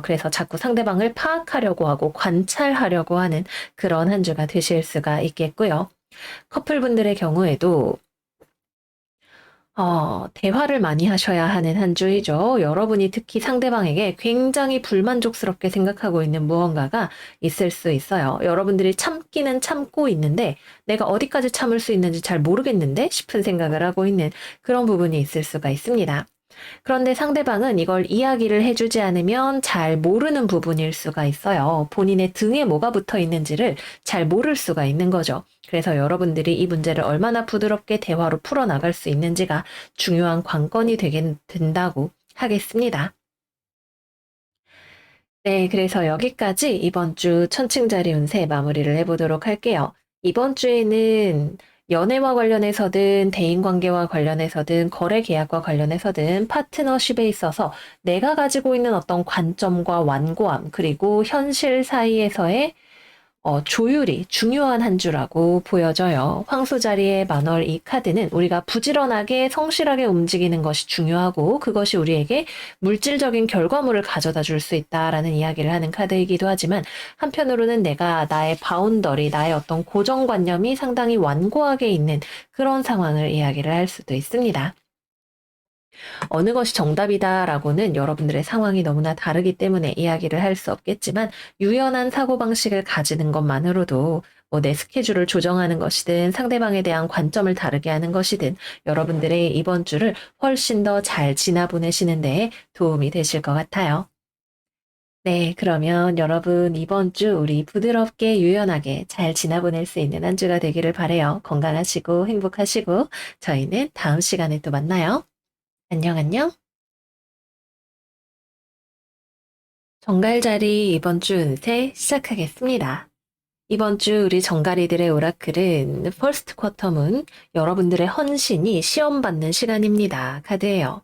그래서 자꾸 상대방을 파악하려고 하고 관찰하려고 하는 그런 한 주가 되실 수가 있겠고요. 커플분들의 경우에도 대화를 많이 하셔야 하는 한 주이죠. 여러분이 특히 상대방에게 굉장히 불만족스럽게 생각하고 있는 무언가가 있을 수 있어요. 여러분들이 참기는 참고 있는데 내가 어디까지 참을 수 있는지 잘 모르겠는데 싶은 생각을 하고 있는 그런 부분이 있을 수가 있습니다. 그런데 상대방은 이걸 이야기를 해주지 않으면 잘 모르는 부분일 수가 있어요. 본인의 등에 뭐가 붙어 있는지를 잘 모를 수가 있는 거죠. 그래서 여러분들이 이 문제를 얼마나 부드럽게 대화로 풀어나갈 수 있는지가 중요한 관건이 된다고 하겠습니다. 네, 그래서 여기까지 이번 주 천칭자리 운세 마무리를 해보도록 할게요. 이번 주에는 연애와 관련해서든 대인관계와 관련해서든 거래 계약과 관련해서든 파트너십에 있어서 내가 가지고 있는 어떤 관점과 완고함 그리고 현실 사이에서의 조율이 중요한 한 주라고 보여져요. 황소 자리의 만월 이 카드는 우리가 부지런하게 성실하게 움직이는 것이 중요하고 그것이 우리에게 물질적인 결과물을 가져다 줄 수 있다라는 이야기를 하는 카드이기도 하지만 한편으로는 내가 나의 바운더리, 나의 어떤 고정관념이 상당히 완고하게 있는 그런 상황을 이야기를 할 수도 있습니다. 어느 것이 정답이다라고는 여러분들의 상황이 너무나 다르기 때문에 이야기를 할 수 없겠지만 유연한 사고방식을 가지는 것만으로도 뭐 내 스케줄을 조정하는 것이든 상대방에 대한 관점을 다르게 하는 것이든 여러분들의 이번 주를 훨씬 더 잘 지나보내시는 데에 도움이 되실 것 같아요. 네, 그러면 여러분 이번 주 우리 부드럽게 유연하게 잘 지나보낼 수 있는 한 주가 되기를 바라요. 건강하시고 행복하시고 저희는 다음 시간에 또 만나요. 안녕, 안녕. 정갈자리 이번 주 운세 시작하겠습니다. 이번 주 우리 정갈이들의 오라클은 퍼스트 쿼터문 여러분들의 헌신이 시험받는 시간입니다. 카드예요.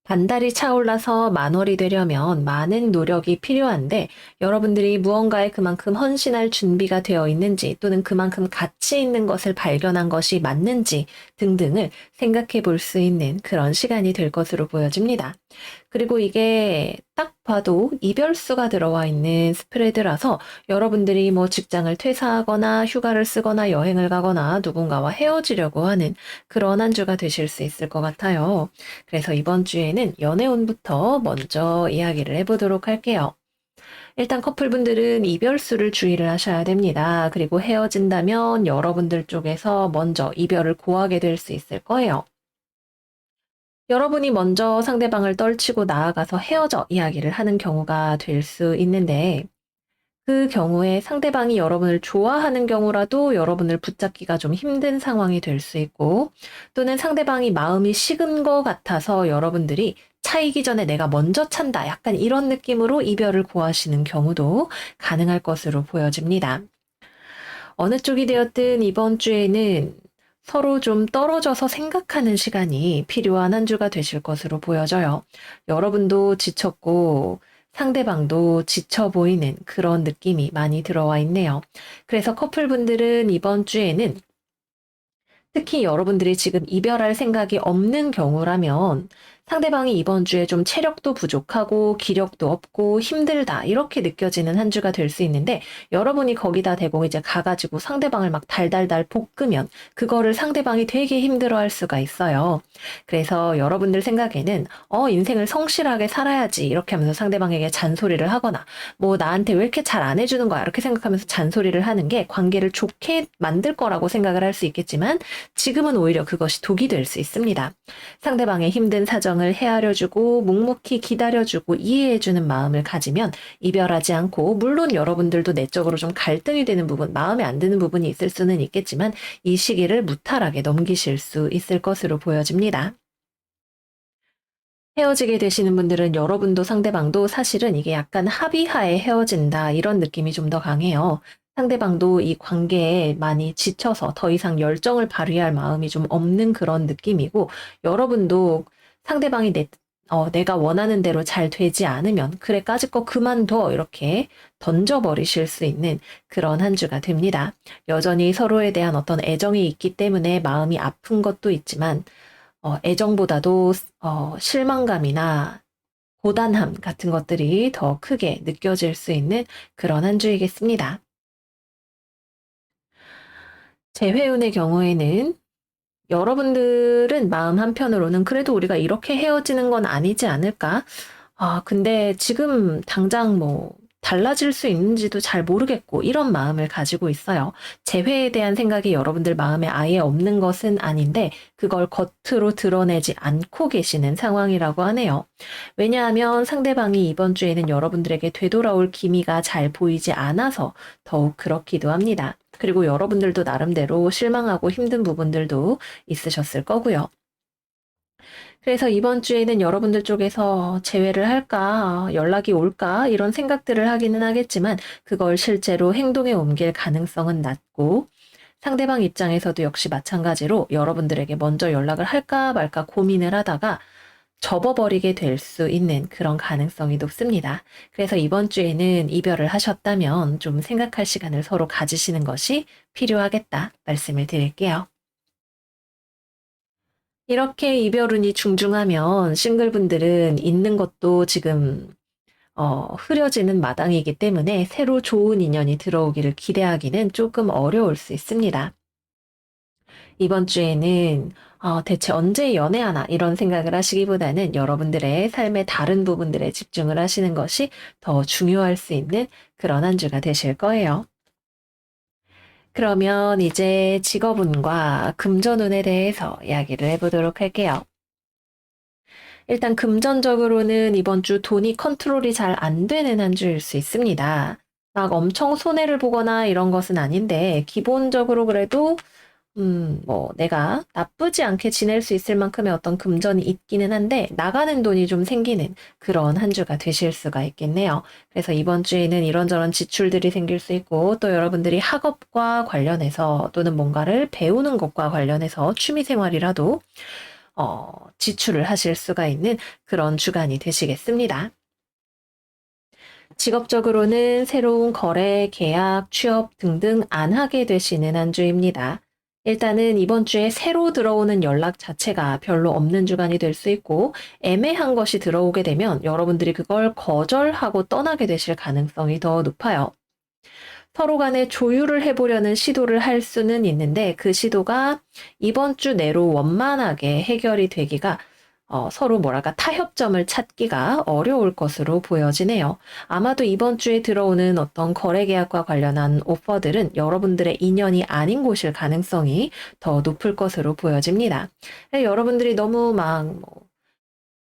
반달이 차올라서 만월이 되려면 많은 노력이 필요한데 여러분들이 무언가에 그만큼 헌신할 준비가 되어 있는지 또는 그만큼 가치 있는 것을 발견한 것이 맞는지 등등을 생각해 볼 수 있는 그런 시간이 될 것으로 보여집니다. 그리고 이게 딱 봐도 이별수가 들어와 있는 스프레드라서 여러분들이 뭐 직장을 퇴사하거나 휴가를 쓰거나 여행을 가거나 누군가와 헤어지려고 하는 그런 한 주가 되실 수 있을 것 같아요. 그래서 이번 주에는 연애운부터 먼저 이야기를 해보도록 할게요. 일단 커플분들은 이별수를 주의를 하셔야 됩니다. 그리고 헤어진다면 여러분들 쪽에서 먼저 이별을 고하게 될 수 있을 거예요. 여러분이 먼저 상대방을 떨치고 나아가서 헤어져 이야기를 하는 경우가 될 수 있는데 그 경우에 상대방이 여러분을 좋아하는 경우라도 여러분을 붙잡기가 좀 힘든 상황이 될 수 있고 또는 상대방이 마음이 식은 것 같아서 여러분들이 차이기 전에 내가 먼저 찬다. 약간 이런 느낌으로 이별을 고하시는 경우도 가능할 것으로 보여집니다. 어느 쪽이 되었든 이번 주에는 서로 좀 떨어져서 생각하는 시간이 필요한 한 주가 되실 것으로 보여져요. 여러분도 지쳤고 상대방도 지쳐 보이는 그런 느낌이 많이 들어와 있네요. 그래서 커플분들은 이번 주에는 특히 여러분들이 지금 이별할 생각이 없는 경우라면 상대방이 이번 주에 좀 체력도 부족하고 기력도 없고 힘들다 이렇게 느껴지는 한 주가 될 수 있는데 여러분이 거기다 대고 이제 가가지고 상대방을 막 달달달 볶으면 그거를 상대방이 되게 힘들어할 수가 있어요. 그래서 여러분들 생각에는 인생을 성실하게 살아야지 이렇게 하면서 상대방에게 잔소리를 하거나 뭐 나한테 왜 이렇게 잘 안 해주는 거야 이렇게 생각하면서 잔소리를 하는 게 관계를 좋게 만들 거라고 생각을 할 수 있겠지만 지금은 오히려 그것이 독이 될 수 있습니다. 상대방의 힘든 사정을 헤아려주고 묵묵히 기다려주고 이해해주는 마음을 가지면 이별하지 않고 물론 여러분들도 내적으로 좀 갈등이 되는 부분, 마음에 안 드는 부분이 있을 수는 있겠지만 이 시기를 무탈하게 넘기실 수 있을 것으로 보여집니다. 헤어지게 되시는 분들은 여러분도 상대방도 사실은 이게 약간 합의하에 헤어진다 이런 느낌이 좀 더 강해요. 상대방도 이 관계에 많이 지쳐서 더 이상 열정을 발휘할 마음이 좀 없는 그런 느낌이고 여러분도 상대방이 내가 원하는 대로 잘 되지 않으면 그래 까짓 거 그만둬 이렇게 던져버리실 수 있는 그런 한 주가 됩니다. 여전히 서로에 대한 어떤 애정이 있기 때문에 마음이 아픈 것도 있지만 애정보다도 실망감이나 고단함 같은 것들이 더 크게 느껴질 수 있는 그런 한 주이겠습니다. 재회운의 경우에는 여러분들은 마음 한편으로는 그래도 우리가 이렇게 헤어지는 건 아니지 않을까? 근데 지금 당장 뭐 달라질 수 있는지도 잘 모르겠고 이런 마음을 가지고 있어요. 재회에 대한 생각이 여러분들 마음에 아예 없는 것은 아닌데 그걸 겉으로 드러내지 않고 계시는 상황이라고 하네요. 왜냐하면 상대방이 이번 주에는 여러분들에게 되돌아올 기미가 잘 보이지 않아서 더욱 그렇기도 합니다. 그리고 여러분들도 나름대로 실망하고 힘든 부분들도 있으셨을 거고요. 그래서 이번 주에는 여러분들 쪽에서 재회를 할까, 연락이 올까, 이런 생각들을 하기는 하겠지만, 그걸 실제로 행동에 옮길 가능성은 낮고, 상대방 입장에서도 역시 마찬가지로 여러분들에게 먼저 연락을 할까 말까 고민을 하다가 접어버리게 될 수 있는 그런 가능성이 높습니다. 그래서 이번 주에는 이별을 하셨다면 좀 생각할 시간을 서로 가지시는 것이 필요하겠다 말씀을 드릴게요. 이렇게 이별운이 중중하면 싱글분들은 있는 것도 지금 흐려지는 마당이기 때문에 새로 좋은 인연이 들어오기를 기대하기는 조금 어려울 수 있습니다. 이번 주에는 대체 언제 연애하나 이런 생각을 하시기보다는 여러분들의 삶의 다른 부분들에 집중을 하시는 것이 더 중요할 수 있는 그런 한 주가 되실 거예요. 그러면 이제 직업운과 금전운에 대해서 이야기를 해보도록 할게요. 일단 금전적으로는 이번 주 돈이 컨트롤이 잘 안 되는 한 주일 수 있습니다. 막 엄청 손해를 보거나 이런 것은 아닌데, 기본적으로 그래도, 뭐, 내가 나쁘지 않게 지낼 수 있을 만큼의 어떤 금전이 있기는 한데, 나가는 돈이 좀 생기는 그런 한 주가 되실 수가 있겠네요. 그래서 이번 주에는 이런저런 지출들이 생길 수 있고, 또 여러분들이 학업과 관련해서 또는 뭔가를 배우는 것과 관련해서 취미 생활이라도 지출을 하실 수가 있는 그런 주간이 되시겠습니다. 직업적으로는 새로운 거래, 계약, 취업 등등 안 하게 되시는 한 주입니다. 일단은 이번 주에 새로 들어오는 연락 자체가 별로 없는 주간이 될 수 있고 애매한 것이 들어오게 되면 여러분들이 그걸 거절하고 떠나게 되실 가능성이 더 높아요. 서로 간에 조율을 해보려는 시도를 할 수는 있는데 그 시도가 이번 주 내로 원만하게 해결이 되기가 서로 뭐랄까 타협점을 찾기가 어려울 것으로 보여지네요. 아마도 이번 주에 들어오는 어떤 거래 계약과 관련한 오퍼들은 여러분들의 인연이 아닌 곳일 가능성이 더 높을 것으로 보여집니다. 여러분들이 너무 막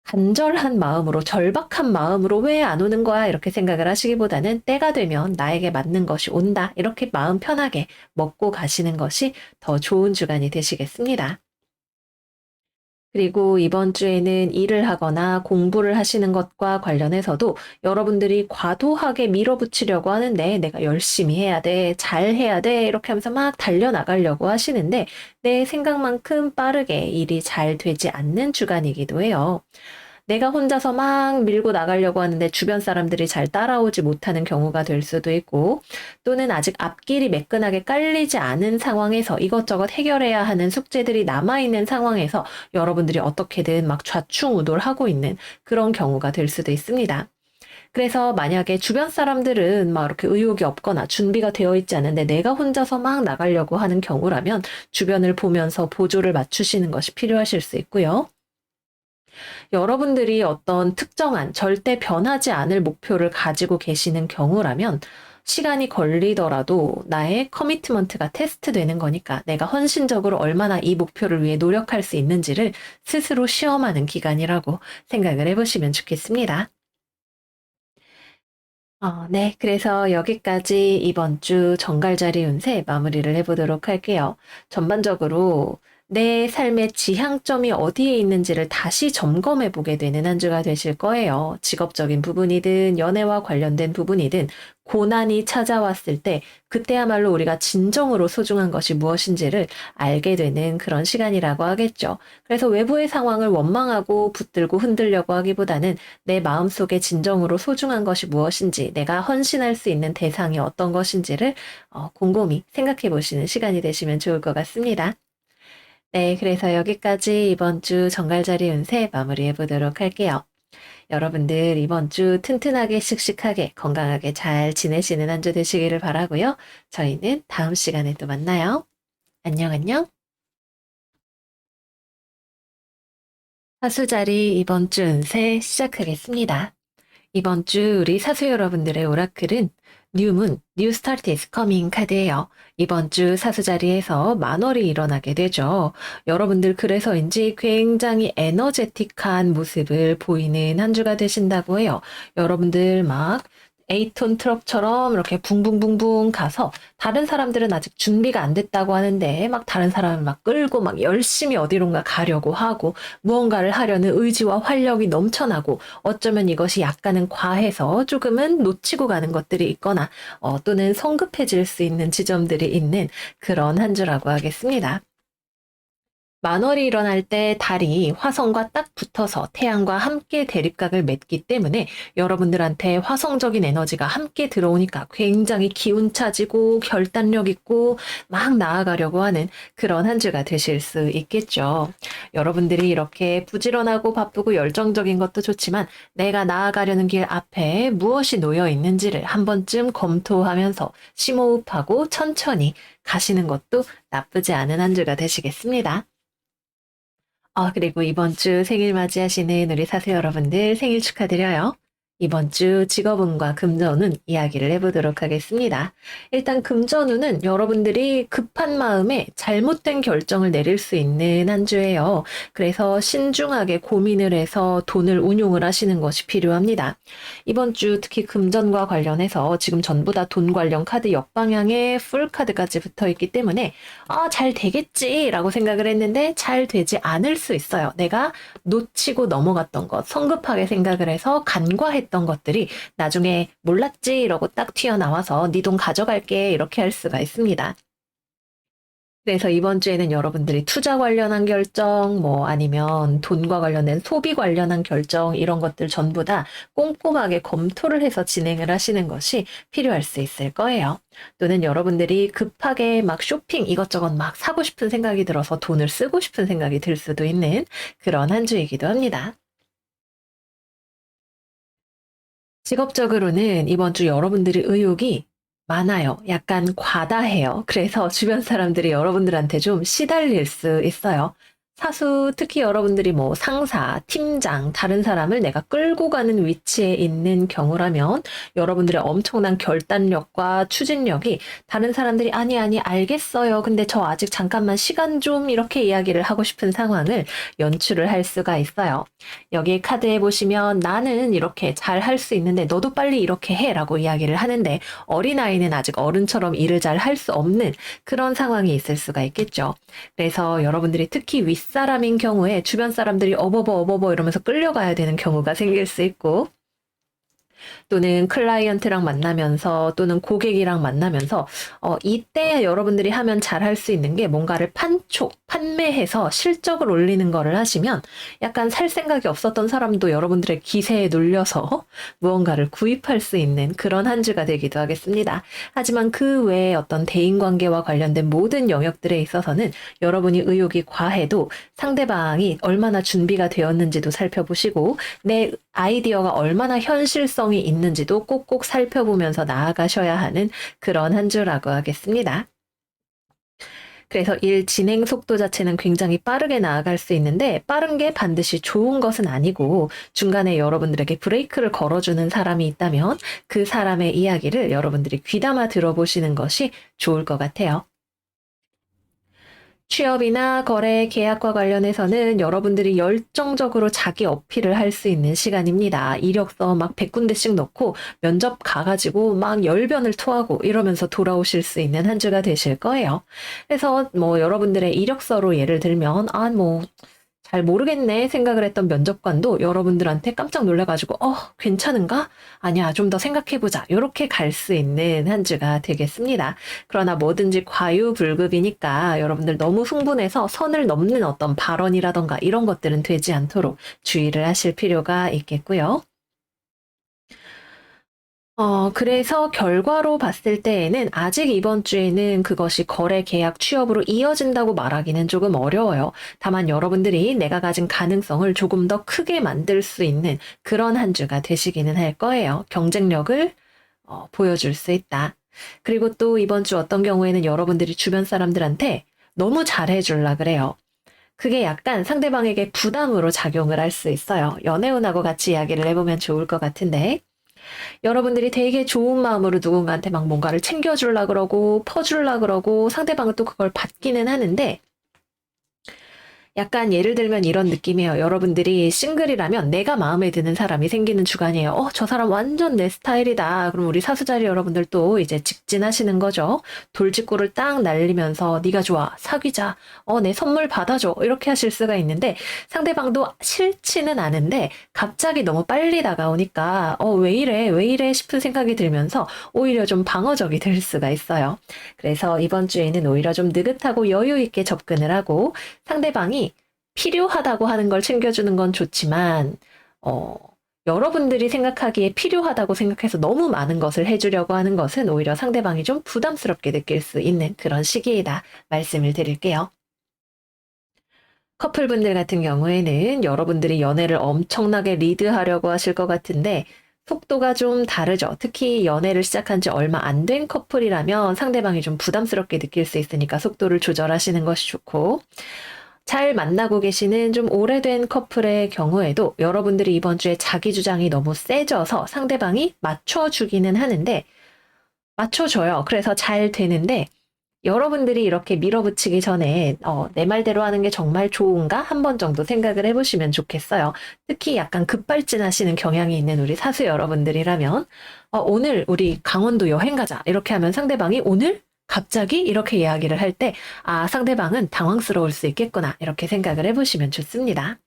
간절한 마음으로, 절박한 마음으로 왜 안 오는 거야? 이렇게 생각을 하시기보다는 때가 되면 나에게 맞는 것이 온다. 이렇게 마음 편하게 먹고 가시는 것이 더 좋은 주간이 되시겠습니다. 그리고 이번 주에는 일을 하거나 공부를 하시는 것과 관련해서도 여러분들이 과도하게 밀어붙이려고 하는데 내가 열심히 해야 돼, 잘 해야 돼, 이렇게 하면서 막 달려나가려고 하시는데 내 생각만큼 빠르게 일이 잘 되지 않는 주간이기도 해요. 내가 혼자서 막 밀고 나가려고 하는데 주변 사람들이 잘 따라오지 못하는 경우가 될 수도 있고, 또는 아직 앞길이 매끈하게 깔리지 않은 상황에서 이것저것 해결해야 하는 숙제들이 남아있는 상황에서 여러분들이 어떻게든 막 좌충우돌하고 있는 그런 경우가 될 수도 있습니다. 그래서 만약에 주변 사람들은 막 이렇게 의욕이 없거나 준비가 되어 있지 않은데 내가 혼자서 막 나가려고 하는 경우라면 주변을 보면서 보조를 맞추시는 것이 필요하실 수 있고요. 여러분들이 어떤 특정한 절대 변하지 않을 목표를 가지고 계시는 경우라면 시간이 걸리더라도 나의 커미트먼트가 테스트되는 거니까 내가 헌신적으로 얼마나 이 목표를 위해 노력할 수 있는지를 스스로 시험하는 기간이라고 생각을 해보시면 좋겠습니다. 네. 그래서 여기까지 이번 주 정갈자리 운세 마무리를 해보도록 할게요. 전반적으로 내 삶의 지향점이 어디에 있는지를 다시 점검해 보게 되는 한 주가 되실 거예요. 직업적인 부분이든 연애와 관련된 부분이든 고난이 찾아왔을 때 그때야말로 우리가 진정으로 소중한 것이 무엇인지를 알게 되는 그런 시간이라고 하겠죠. 그래서 외부의 상황을 원망하고 붙들고 흔들려고 하기보다는 내 마음속에 진정으로 소중한 것이 무엇인지, 내가 헌신할 수 있는 대상이 어떤 것인지를 곰곰이 생각해 보시는 시간이 되시면 좋을 것 같습니다. 네, 그래서 여기까지 이번 주 정갈자리 운세 마무리해 보도록 할게요. 여러분들 이번 주 튼튼하게 씩씩하게 건강하게 잘 지내시는 한 주 되시기를 바라고요. 저희는 다음 시간에 또 만나요. 안녕, 안녕. 사수자리 이번 주 운세 시작하겠습니다. 이번 주 우리 사수 여러분들의 오라클은 뉴문, 뉴 스타트 is coming 카드예요. 이번 주 사수 자리에서 만월이 일어나게 되죠. 여러분들 그래서인지 굉장히 에너제틱한 모습을 보이는 한 주가 되신다고 해요. 여러분들 막 8톤 트럭처럼 이렇게 붕붕붕붕 가서 다른 사람들은 아직 준비가 안 됐다고 하는데 막 다른 사람을 막 끌고 막 열심히 어디론가 가려고 하고 무언가를 하려는 의지와 활력이 넘쳐나고 어쩌면 이것이 약간은 과해서 조금은 놓치고 가는 것들이 있거나 또는 성급해질 수 있는 지점들이 있는 그런 한 주라고 하겠습니다. 만월이 일어날 때 달이 화성과 딱 붙어서 태양과 함께 대립각을 맺기 때문에 여러분들한테 화성적인 에너지가 함께 들어오니까 굉장히 기운차지고 결단력 있고 막 나아가려고 하는 그런 한 주가 되실 수 있겠죠. 여러분들이 이렇게 부지런하고 바쁘고 열정적인 것도 좋지만 내가 나아가려는 길 앞에 무엇이 놓여 있는지를 한 번쯤 검토하면서 심호흡하고 천천히 가시는 것도 나쁘지 않은 한 주가 되시겠습니다. 그리고 이번 주 생일 맞이하시는 우리 사수 여러분들 생일 축하드려요. 이번 주 직업운과 금전운 이야기를 해보도록 하겠습니다. 일단 금전운은 여러분들이 급한 마음에 잘못된 결정을 내릴 수 있는 한 주예요. 그래서 신중하게 고민을 해서 돈을 운용을 하시는 것이 필요합니다. 이번 주 특히 금전과 관련해서 지금 전부 다 돈 관련 카드 역방향에 풀 카드까지 붙어 있기 때문에 잘 되겠지라고 생각을 했는데 잘 되지 않을 수 있어요. 내가 놓치고 넘어갔던 것, 성급하게 생각을 해서 간과했던 것들이 나중에 몰랐지 이러고 딱 튀어나와서 네 돈 가져갈게 이렇게 할 수가 있습니다. 그래서 이번 주에는 여러분들이 투자 관련한 결정, 뭐 아니면 돈과 관련된 소비 관련한 결정 이런 것들 전부 다 꼼꼼하게 검토를 해서 진행을 하시는 것이 필요할 수 있을 거예요. 또는 여러분들이 급하게 막 쇼핑 이것저것 막 사고 싶은 생각이 들어서 돈을 쓰고 싶은 생각이 들 수도 있는 그런 한 주이기도 합니다. 직업적으로는 이번 주 여러분들의 의욕이 많아요. 약간 과다해요. 그래서 주변 사람들이 여러분들한테 좀 시달릴 수 있어요. 사수, 특히 여러분들이 뭐 상사, 팀장, 다른 사람을 내가 끌고 가는 위치에 있는 경우라면 여러분들의 엄청난 결단력과 추진력이 다른 사람들이 아니, 아니, 알겠어요. 근데 저 아직 잠깐만 시간 좀 이렇게 이야기를 하고 싶은 상황을 연출을 할 수가 있어요. 여기 카드에 보시면 나는 이렇게 잘 할 수 있는데 너도 빨리 이렇게 해 라고 이야기를 하는데 어린아이는 아직 어른처럼 일을 잘 할 수 없는 그런 상황이 있을 수가 있겠죠. 그래서 여러분들이 특히 윗사람인 경우에 주변 사람들이 어버버 이러면서 끌려가야 되는 경우가 생길 수 있고 또는 클라이언트랑 만나면서 또는 고객이랑 만나면서 이때 여러분들이 하면 잘 할 수 있는 게 뭔가를 판매해서 실적을 올리는 거를 하시면 약간 살 생각이 없었던 사람도 여러분들의 기세에 눌려서 무언가를 구입할 수 있는 그런 한 주가 되기도 하겠습니다. 하지만 그 외에 어떤 대인관계와 관련된 모든 영역들에 있어서는 여러분이 의욕이 과해도 상대방이 얼마나 준비가 되었는지도 살펴보시고 내 아이디어가 얼마나 현실성이 있는지도 꼭꼭 살펴보면서 나아가셔야 하는 그런 한 주라고 하겠습니다. 그래서 일 진행 속도 자체는 굉장히 빠르게 나아갈 수 있는데 빠른 게 반드시 좋은 것은 아니고 중간에 여러분들에게 브레이크를 걸어주는 사람이 있다면 그 사람의 이야기를 여러분들이 귀담아 들어보시는 것이 좋을 것 같아요. 취업이나 거래, 계약과 관련해서는 여러분들이 열정적으로 자기 어필을 할 수 있는 시간입니다. 이력서 막 100군데씩 넣고 면접 가가지고 막 열변을 토하고 이러면서 돌아오실 수 있는 한 주가 되실 거예요. 그래서 뭐 여러분들의 이력서로 예를 들면, 잘 모르겠네 생각을 했던 면접관도 여러분들한테 깜짝 놀라가지고 괜찮은가? 아니야 좀 더 생각해보자 이렇게 갈 수 있는 한 주가 되겠습니다. 그러나 뭐든지 과유불급이니까 여러분들 너무 흥분해서 선을 넘는 어떤 발언이라던가 이런 것들은 되지 않도록 주의를 하실 필요가 있겠고요. 그래서 결과로 봤을 때에는 아직 이번 주에는 그것이 거래, 계약, 취업으로 이어진다고 말하기는 조금 어려워요. 다만 여러분들이 내가 가진 가능성을 조금 더 크게 만들 수 있는 그런 한 주가 되시기는 할 거예요. 경쟁력을 보여줄 수 있다. 그리고 또 이번 주 어떤 경우에는 여러분들이 주변 사람들한테 너무 잘해줄라 그래요. 그게 약간 상대방에게 부담으로 작용을 할 수 있어요. 연애운하고 같이 이야기를 해보면 좋을 것 같은데. 여러분들이 되게 좋은 마음으로 누군가한테 막 뭔가를 챙겨주려 그러고 퍼주려 그러고 상대방은 또 그걸 받기는 하는데 약간 예를 들면 이런 느낌이에요. 여러분들이 싱글이라면 내가 마음에 드는 사람이 생기는 주간이에요. 저 사람 완전 내 스타일이다. 그럼 우리 사수자리 여러분들도 이제 직진하시는 거죠. 돌직구를 딱 날리면서 네가 좋아. 사귀자. 내 선물 받아줘. 이렇게 하실 수가 있는데 상대방도 싫지는 않은데 갑자기 너무 빨리 다가오니까 왜 이래? 왜 이래? 싶은 생각이 들면서 오히려 좀 방어적이 될 수가 있어요. 그래서 이번 주에는 오히려 좀 느긋하고 여유 있게 접근을 하고 상대방이 필요하다고 하는 걸 챙겨주는 건 좋지만, 여러분들이 생각하기에 필요하다고 생각해서 너무 많은 것을 해주려고 하는 것은 오히려 상대방이 좀 부담스럽게 느낄 수 있는 그런 시기이다 말씀을 드릴게요. 커플분들 같은 경우에는 여러분들이 연애를 엄청나게 리드하려고 하실 것 같은데, 속도가 좀 다르죠. 특히 연애를 시작한 지 얼마 안 된 커플이라면 상대방이 좀 부담스럽게 느낄 수 있으니까 속도를 조절하시는 것이 좋고, 잘 만나고 계시는 좀 오래된 커플의 경우에도 여러분들이 이번 주에 자기 주장이 너무 세져서 상대방이 맞춰주기는 하는데, 맞춰줘요. 그래서 잘 되는데, 여러분들이 이렇게 밀어붙이기 전에, 내 말대로 하는 게 정말 좋은가? 한 번 정도 생각을 해보시면 좋겠어요. 특히 약간 급발진하시는 경향이 있는 우리 사수 여러분들이라면, 오늘 우리 강원도 여행 가자. 이렇게 하면 상대방이 오늘? 갑자기? 이렇게 이야기를 할 때, 상대방은 당황스러울 수 있겠구나. 이렇게 생각을 해보시면 좋습니다.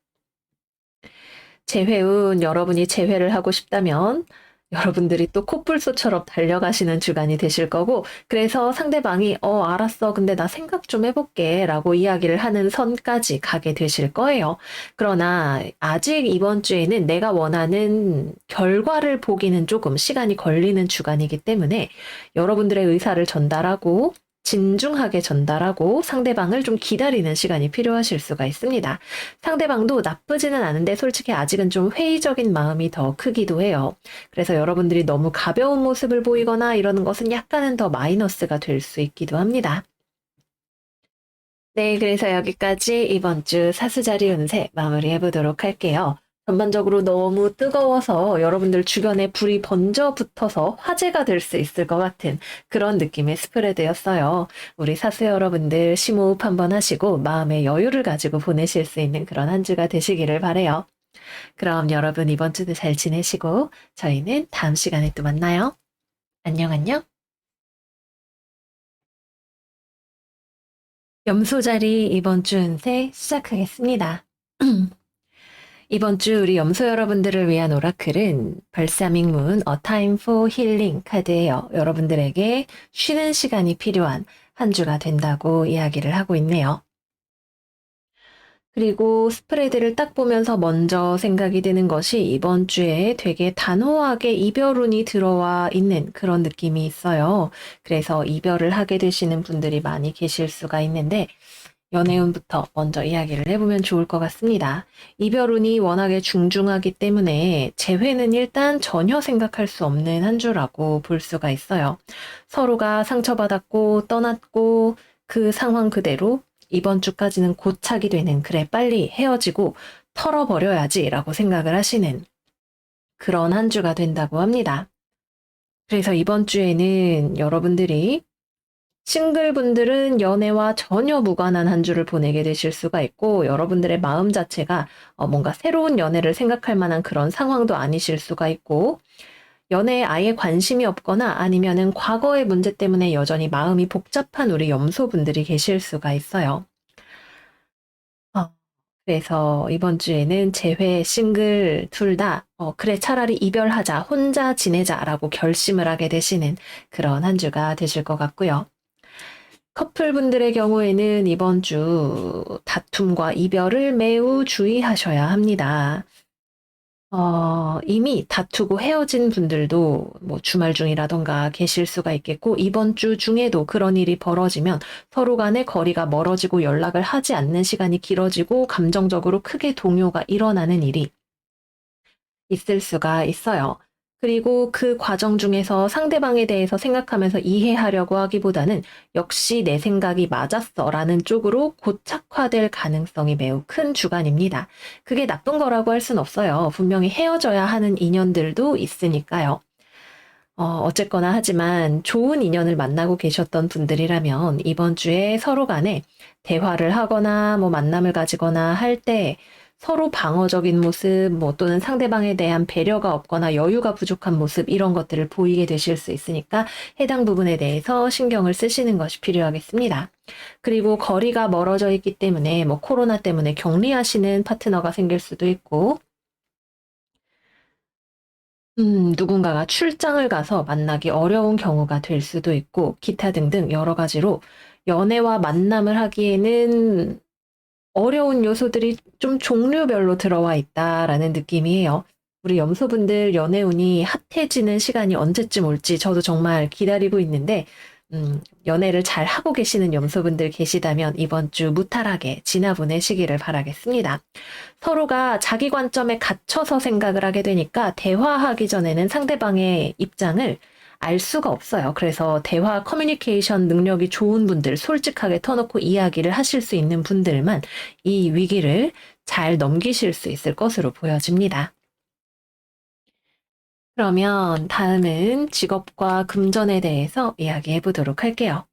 재회운 여러분이 재회를 하고 싶다면 여러분들이 또 코뿔소처럼 달려가시는 주간이 되실 거고 그래서 상대방이 알았어 근데 나 생각 좀 해볼게 라고 이야기를 하는 선까지 가게 되실 거예요. 그러나 아직 이번 주에는 내가 원하는 결과를 보기는 조금 시간이 걸리는 주간이기 때문에 여러분들의 의사를 전달하고 진중하게 전달하고 상대방을 좀 기다리는 시간이 필요하실 수가 있습니다. 상대방도 나쁘지는 않은데 솔직히 아직은 좀 회의적인 마음이 더 크기도 해요. 그래서 여러분들이 너무 가벼운 모습을 보이거나 이러는 것은 약간은 더 마이너스가 될 수 있기도 합니다. 네, 그래서 여기까지 이번 주 사수자리 운세 마무리해 보도록 할게요. 전반적으로 너무 뜨거워서 여러분들 주변에 불이 번져 붙어서 화재가 될 수 있을 것 같은 그런 느낌의 스프레드였어요. 우리 사수 여러분들 심호흡 한번 하시고 마음의 여유를 가지고 보내실 수 있는 그런 한 주가 되시기를 바래요. 그럼 여러분 이번 주도 잘 지내시고 저희는 다음 시간에 또 만나요. 안녕 안녕. 염소자리 이번 주 운세 시작하겠습니다. 이번 주 우리 염소 여러분들을 위한 오라클은 발사믹문 A Time for Healing 카드예요. 여러분들에게 쉬는 시간이 필요한 한 주가 된다고 이야기를 하고 있네요. 그리고 스프레드를 딱 보면서 먼저 생각이 드는 것이 이번 주에 되게 단호하게 이별운이 들어와 있는 그런 느낌이 있어요. 그래서 이별을 하게 되시는 분들이 많이 계실 수가 있는데 연애운부터 먼저 이야기를 해보면 좋을 것 같습니다. 이별운이 워낙에 중중하기 때문에 재회는 일단 전혀 생각할 수 없는 한 주라고 볼 수가 있어요. 서로가 상처받았고 떠났고 그 상황 그대로 이번 주까지는 고착이 되는 그래 빨리 헤어지고 털어버려야지 라고 생각을 하시는 그런 한 주가 된다고 합니다. 그래서 이번 주에는 여러분들이 싱글분들은 연애와 전혀 무관한 한 주를 보내게 되실 수가 있고, 여러분들의 마음 자체가 뭔가 새로운 연애를 생각할 만한 그런 상황도 아니실 수가 있고, 연애에 아예 관심이 없거나 아니면은 과거의 문제 때문에 여전히 마음이 복잡한 우리 염소분들이 계실 수가 있어요. 어, 그래서 이번 주에는 재회, 싱글 둘 다, 그래, 차라리 이별하자, 혼자 지내자라고 결심을 하게 되시는 그런 한 주가 되실 것 같고요. 커플분들의 경우에는 이번 주 다툼과 이별을 매우 주의하셔야 합니다. 이미 다투고 헤어진 분들도 뭐 주말 중이라던가 계실 수가 있겠고, 이번 주 중에도 그런 일이 벌어지면 서로 간의 거리가 멀어지고 연락을 하지 않는 시간이 길어지고 감정적으로 크게 동요가 일어나는 일이 있을 수가 있어요. 그리고 그 과정 중에서 상대방에 대해서 생각하면서 이해하려고 하기보다는 역시 내 생각이 맞았어라는 쪽으로 고착화될 가능성이 매우 큰 주간입니다. 그게 나쁜 거라고 할 순 없어요. 분명히 헤어져야 하는 인연들도 있으니까요. 어쨌거나 하지만 좋은 인연을 만나고 계셨던 분들이라면 이번 주에 서로 간에 대화를 하거나 뭐 만남을 가지거나 할 때 서로 방어적인 모습, 뭐 또는 상대방에 대한 배려가 없거나 여유가 부족한 모습 이런 것들을 보이게 되실 수 있으니까 해당 부분에 대해서 신경을 쓰시는 것이 필요하겠습니다. 그리고 거리가 멀어져 있기 때문에 뭐 코로나 때문에 격리하시는 파트너가 생길 수도 있고 누군가가 출장을 가서 만나기 어려운 경우가 될 수도 있고, 기타 등등 여러 가지로 연애와 만남을 하기에는 어려운 요소들이 좀 종류별로 들어와 있다라는 느낌이에요. 우리 염소분들 연애운이 핫해지는 시간이 언제쯤 올지 저도 정말 기다리고 있는데, 연애를 잘 하고 계시는 염소분들 계시다면 이번 주 무탈하게 지나 보내시기를 바라겠습니다. 서로가 자기 관점에 갇혀서 생각을 하게 되니까 대화하기 전에는 상대방의 입장을 알 수가 없어요. 그래서 대화 커뮤니케이션 능력이 좋은 분들, 솔직하게 터놓고 이야기를 하실 수 있는 분들만 이 위기를 잘 넘기실 수 있을 것으로 보여집니다. 그러면 다음은 직업과 금전에 대해서 이야기해 보도록 할게요.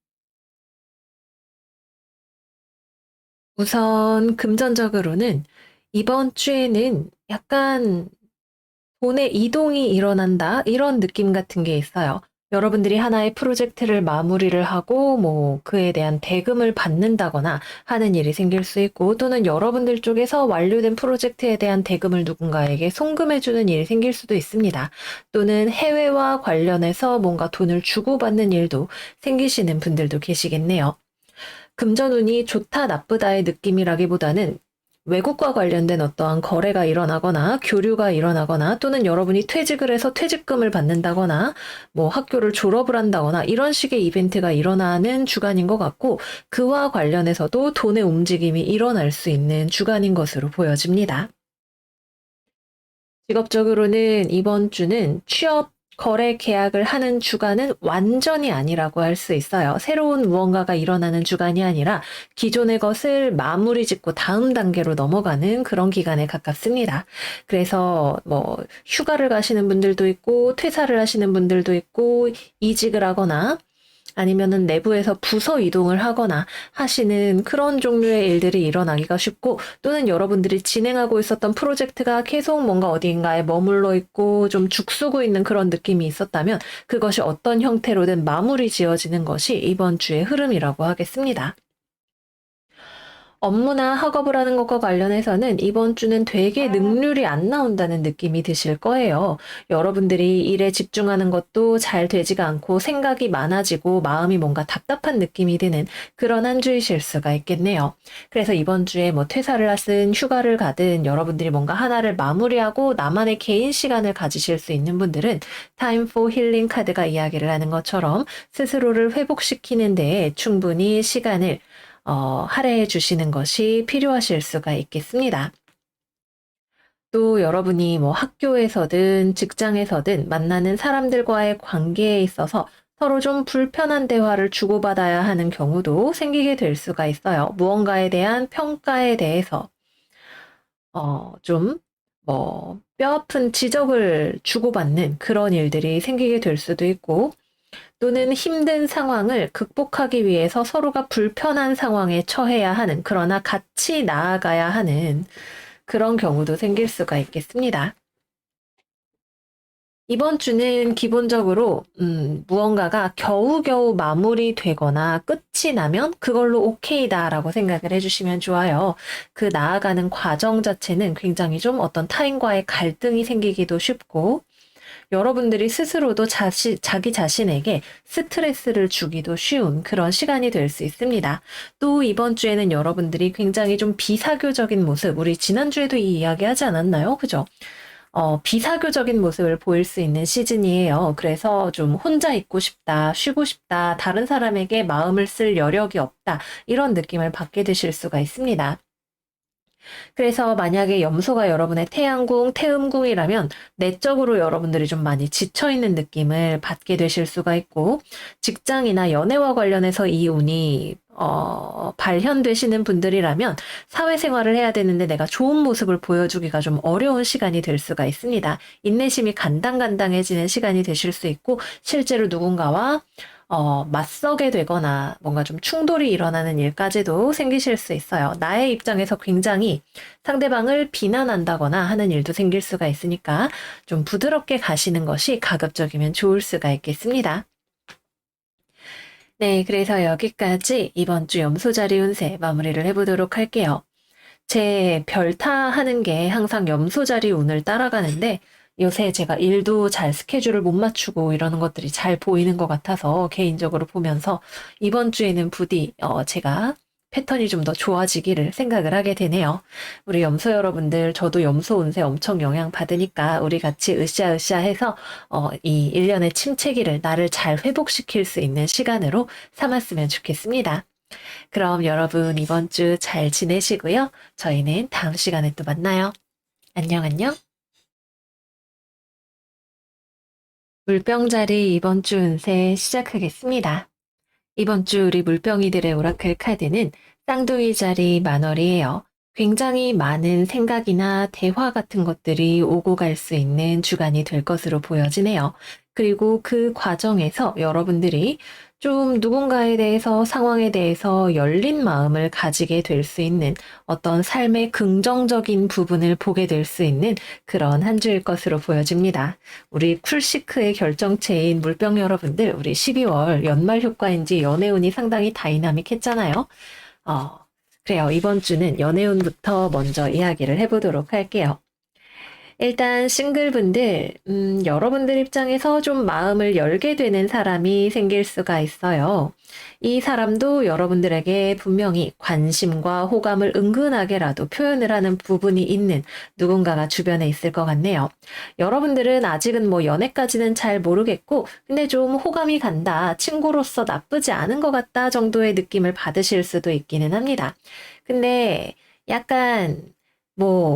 우선 금전적으로는 이번 주에는 약간 돈의 이동이 일어난다 이런 느낌 같은 게 있어요. 여러분들이 하나의 프로젝트를 마무리를 하고 뭐 그에 대한 대금을 받는다거나 하는 일이 생길 수 있고 또는 여러분들 쪽에서 완료된 프로젝트에 대한 대금을 누군가에게 송금해주는 일이 생길 수도 있습니다. 또는 해외와 관련해서 뭔가 돈을 주고받는 일도 생기시는 분들도 계시겠네요. 금전운이 좋다 나쁘다의 느낌이라기보다는 외국과 관련된 어떠한 거래가 일어나거나 교류가 일어나거나 또는 여러분이 퇴직을 해서 퇴직금을 받는다거나 뭐 학교를 졸업을 한다거나 이런 식의 이벤트가 일어나는 주간인 것 같고 그와 관련해서도 돈의 움직임이 일어날 수 있는 주간인 것으로 보여집니다. 직업적으로는 이번 주는 취업, 거래 계약을 하는 주간은 완전히 아니라고 할 수 있어요. 새로운 무언가가 일어나는 주간이 아니라 기존의 것을 마무리 짓고 다음 단계로 넘어가는 그런 기간에 가깝습니다. 그래서 뭐 휴가를 가시는 분들도 있고 퇴사를 하시는 분들도 있고 이직을 하거나 아니면은 내부에서 부서 이동을 하거나 하시는 그런 종류의 일들이 일어나기가 쉽고 또는 여러분들이 진행하고 있었던 프로젝트가 계속 뭔가 어딘가에 머물러 있고 좀 죽쓰고 있는 그런 느낌이 있었다면 그것이 어떤 형태로든 마무리 지어지는 것이 이번 주의 흐름이라고 하겠습니다. 업무나 학업을 하는 것과 관련해서는 이번 주는 되게 능률이 안 나온다는 느낌이 드실 거예요. 여러분들이 일에 집중하는 것도 잘 되지가 않고 생각이 많아지고 마음이 뭔가 답답한 느낌이 드는 그런 한 주이실 수가 있겠네요. 그래서 이번 주에 뭐 퇴사를 하든 휴가를 가든 여러분들이 뭔가 하나를 마무리하고 나만의 개인 시간을 가지실 수 있는 분들은 Time for Healing 카드가 이야기를 하는 것처럼 스스로를 회복시키는 데에 충분히 시간을 할애해 주시는 것이 필요하실 수가 있겠습니다. 또 여러분이 뭐 학교에서든 직장에서든 만나는 사람들과의 관계에 있어서 서로 좀 불편한 대화를 주고받아야 하는 경우도 생기게 될 수가 있어요. 무언가에 대한 평가에 대해서 좀 뭐 뼈아픈 지적을 주고받는 그런 일들이 생기게 될 수도 있고 또는 힘든 상황을 극복하기 위해서 서로가 불편한 상황에 처해야 하는, 그러나 같이 나아가야 하는 그런 경우도 생길 수가 있겠습니다. 이번 주는 기본적으로 무언가가 겨우겨우 마무리되거나 끝이 나면 그걸로 오케이다라고 생각을 해주시면 좋아요. 그 나아가는 과정 자체는 굉장히 좀 어떤 타인과의 갈등이 생기기도 쉽고, 여러분들이 스스로도 자기 자신에게 스트레스를 주기도 쉬운 그런 시간이 될 수 있습니다. 또 이번 주에는 여러분들이 굉장히 좀 비사교적인 모습, 우리 지난주에도 이 이야기 하지 않았나요? 그죠? 비사교적인 모습을 보일 수 있는 시즌이에요. 그래서 좀 혼자 있고 싶다, 쉬고 싶다, 다른 사람에게 마음을 쓸 여력이 없다, 이런 느낌을 받게 되실 수가 있습니다. 그래서 만약에 염소가 여러분의 태양궁, 태음궁이라면 내적으로 여러분들이 좀 많이 지쳐있는 느낌을 받게 되실 수가 있고, 직장이나 연애와 관련해서 이 운이 발현되시는 분들이라면 사회생활을 해야 되는데 내가 좋은 모습을 보여주기가 좀 어려운 시간이 될 수가 있습니다. 인내심이 간당간당해지는 시간이 되실 수 있고, 실제로 누군가와 맞서게 되거나 뭔가 좀 충돌이 일어나는 일까지도 생기실 수 있어요. 나의 입장에서 굉장히 상대방을 비난한다거나 하는 일도 생길 수가 있으니까 좀 부드럽게 가시는 것이 가급적이면 좋을 수가 있겠습니다. 네, 그래서 여기까지 이번 주 염소자리 운세 마무리를 해보도록 할게요. 제 별타 하는 게 항상 염소자리 운을 따라가는데, 요새 제가 일도 잘 스케줄을 못 맞추고 이러는 것들이 잘 보이는 것 같아서 개인적으로 보면서 이번 주에는 부디 제가 패턴이 좀 더 좋아지기를 생각을 하게 되네요. 우리 염소 여러분들, 저도 염소 운세 엄청 영향 받으니까 우리 같이 으쌰으쌰 해서 이 1년의 침체기를 나를 잘 회복시킬 수 있는 시간으로 삼았으면 좋겠습니다. 그럼 여러분 이번 주 잘 지내시고요. 저희는 다음 시간에 또 만나요. 안녕, 안녕. 물병자리 이번 주 운세 시작하겠습니다. 이번 주 우리 물병이들의 오라클 카드는 쌍둥이 자리 만월이에요. 굉장히 많은 생각이나 대화 같은 것들이 오고 갈 수 있는 주간이 될 것으로 보여지네요. 그리고 그 과정에서 여러분들이 좀 누군가에 대해서, 상황에 대해서 열린 마음을 가지게 될 수 있는 어떤 삶의 긍정적인 부분을 보게 될 수 있는 그런 한 주일 것으로 보여집니다. 우리 쿨시크의 결정체인 물병 여러분들, 우리 12월 연말 효과인지 연애운이 상당히 다이나믹했잖아요. 어, 그래요. 이번 주는 연애운부터 먼저 이야기를 해보도록 할게요. 일단 싱글분들, 여러분들 입장에서 좀 마음을 열게 되는 사람이 생길 수가 있어요. 이 사람도 여러분들에게 분명히 관심과 호감을 은근하게라도 표현을 하는 부분이 있는 누군가가 주변에 있을 것 같네요. 여러분들은 아직은 뭐 연애까지는 잘 모르겠고, 근데 좀 호감이 간다, 친구로서 나쁘지 않은 것 같다 정도의 느낌을 받으실 수도 있기는 합니다. 근데 약간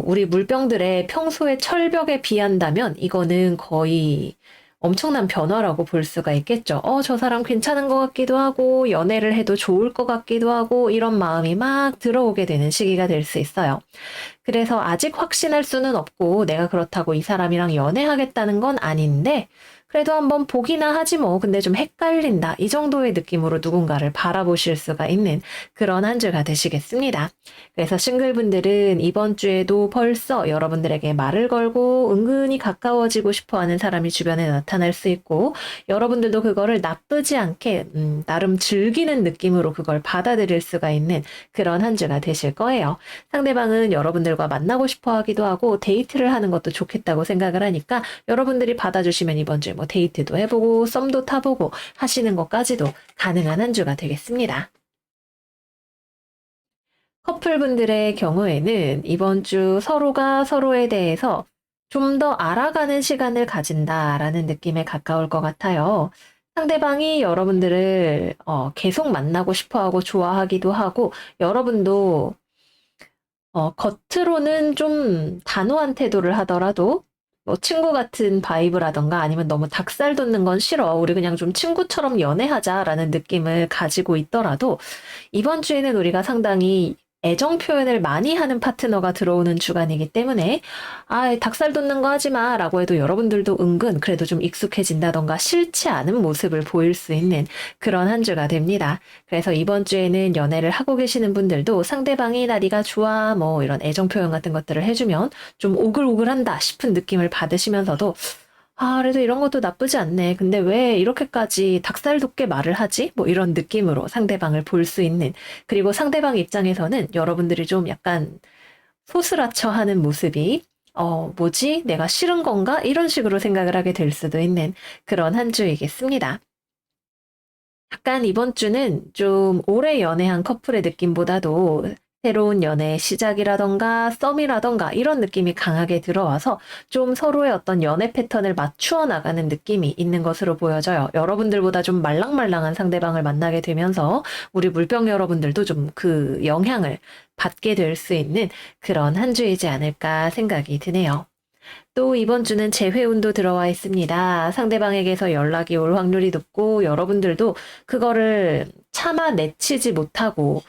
우리 물병들의 평소의 철벽에 비한다면 이거는 거의 엄청난 변화라고 볼 수가 있겠죠. 저 사람 괜찮은 것 같기도 하고, 연애를 해도 좋을 것 같기도 하고, 이런 마음이 막 들어오게 되는 시기가 될 수 있어요. 그래서 아직 확신할 수는 없고, 내가 그렇다고 이 사람이랑 연애하겠다는 건 아닌데, 그래도 한번 보기나 하지 뭐. 근데 좀 헷갈린다, 이 정도의 느낌으로 누군가를 바라보실 수가 있는 그런 한 주가 되시겠습니다. 그래서 싱글분들은 이번 주에도 벌써 여러분들에게 말을 걸고 은근히 가까워지고 싶어하는 사람이 주변에 나타날 수 있고, 여러분들도 그거를 나쁘지 않게 나름 즐기는 느낌으로 그걸 받아들일 수가 있는 그런 한 주가 되실 거예요. 상대방은 여러분들과 만나고 싶어 하기도 하고 데이트를 하는 것도 좋겠다고 생각을 하니까, 여러분들이 받아주시면 이번 주에 뭐 데이트도 해보고 썸도 타보고 하시는 것까지도 가능한 한 주가 되겠습니다. 커플분들의 경우에는 이번 주 서로가 서로에 대해서 좀 더 알아가는 시간을 가진다라는 느낌에 가까울 것 같아요. 상대방이 여러분들을 계속 만나고 싶어하고 좋아하기도 하고, 여러분도 겉으로는 좀 단호한 태도를 하더라도 뭐 친구 같은 바이브라던가, 아니면 너무 닭살 돋는 건 싫어, 우리 그냥 좀 친구처럼 연애하자라는 느낌을 가지고 있더라도, 이번 주에는 우리가 상당히 애정 표현을 많이 하는 파트너가 들어오는 주간이기 때문에 닭살 돋는 거 하지 마 라고 해도 여러분들도 은근 그래도 좀 익숙해진다던가 싫지 않은 모습을 보일 수 있는 그런 한 주가 됩니다. 그래서 이번 주에는 연애를 하고 계시는 분들도 상대방이 나 네가 좋아 뭐 이런 애정 표현 같은 것들을 해주면 좀 오글오글한다 싶은 느낌을 받으시면서도 그래도 이런 것도 나쁘지 않네. 근데 왜 이렇게까지 닭살 돋게 말을 하지? 뭐 이런 느낌으로 상대방을 볼 수 있는, 그리고 상대방 입장에서는 여러분들이 좀 약간 소스라쳐 하는 모습이, 뭐지? 내가 싫은 건가? 이런 식으로 생각을 하게 될 수도 있는 그런 한 주이겠습니다. 약간 이번 주는 좀 오래 연애한 커플의 느낌보다도 새로운 연애의 시작이라던가 썸이라던가 이런 느낌이 강하게 들어와서 좀 서로의 어떤 연애 패턴을 맞추어 나가는 느낌이 있는 것으로 보여져요. 여러분들보다 좀 말랑말랑한 상대방을 만나게 되면서 우리 물병 여러분들도 좀 그 영향을 받게 될 수 있는 그런 한 주이지 않을까 생각이 드네요. 또 이번 주는 재회운도 들어와 있습니다. 상대방에게서 연락이 올 확률이 높고 여러분들도 그거를 참아내치지 못하고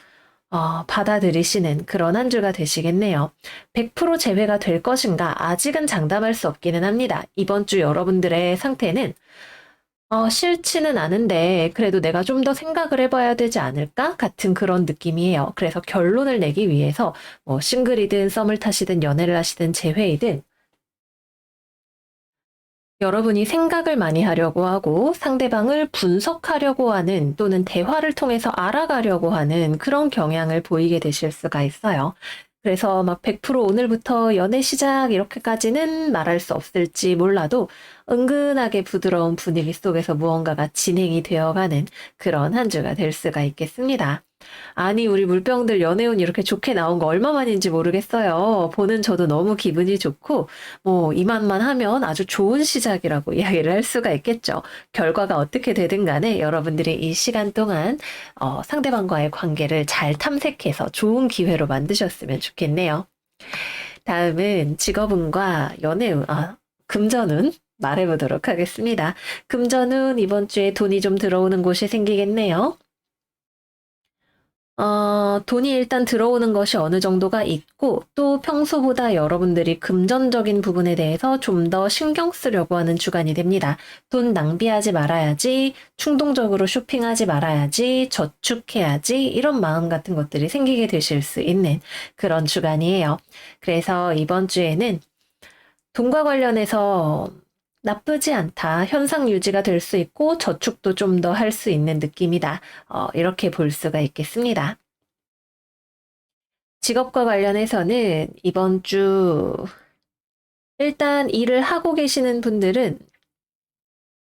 받아들이시는 그런 한 주가 되시겠네요. 100% 재회가 될 것인가? 아직은 장담할 수 없기는 합니다. 이번 주 여러분들의 상태는 싫지는 않은데 그래도 내가 좀 더 생각을 해봐야 되지 않을까? 같은 그런 느낌이에요. 그래서 결론을 내기 위해서 뭐 싱글이든 썸을 타시든 연애를 하시든 재회이든 여러분이 생각을 많이 하려고 하고 상대방을 분석하려고 하는 또는 대화를 통해서 알아가려고 하는 그런 경향을 보이게 되실 수가 있어요. 그래서 막 100% 오늘부터 연애 시작 이렇게까지는 말할 수 없을지 몰라도 은근하게 부드러운 분위기 속에서 무언가가 진행이 되어가는 그런 한 주가 될 수가 있겠습니다. 아니, 우리 물병들 연애운 이렇게 좋게 나온 거 얼마만인지 모르겠어요. 보는 저도 너무 기분이 좋고, 뭐, 이만만 하면 아주 좋은 시작이라고 이야기를 할 수가 있겠죠. 결과가 어떻게 되든 간에 여러분들이 이 시간 동안, 상대방과의 관계를 잘 탐색해서 좋은 기회로 만드셨으면 좋겠네요. 다음은 직업운과 연애운, 금전운 말해보도록 하겠습니다. 금전운 이번 주에 돈이 좀 들어오는 곳이 생기겠네요. 돈이 일단 들어오는 것이 어느 정도가 있고, 또 평소보다 여러분들이 금전적인 부분에 대해서 좀 더 신경 쓰려고 하는 주간이 됩니다. 돈 낭비하지 말아야지, 충동적으로 쇼핑하지 말아야지, 저축해야지, 이런 마음 같은 것들이 생기게 되실 수 있는 그런 주간이에요. 그래서 이번 주에는 돈과 관련해서 나쁘지 않다. 현상 유지가 될 수 있고 저축도 좀 더 할 수 있는 느낌이다. 이렇게 볼 수가 있겠습니다. 직업과 관련해서는 이번 주 일단 일을 하고 계시는 분들은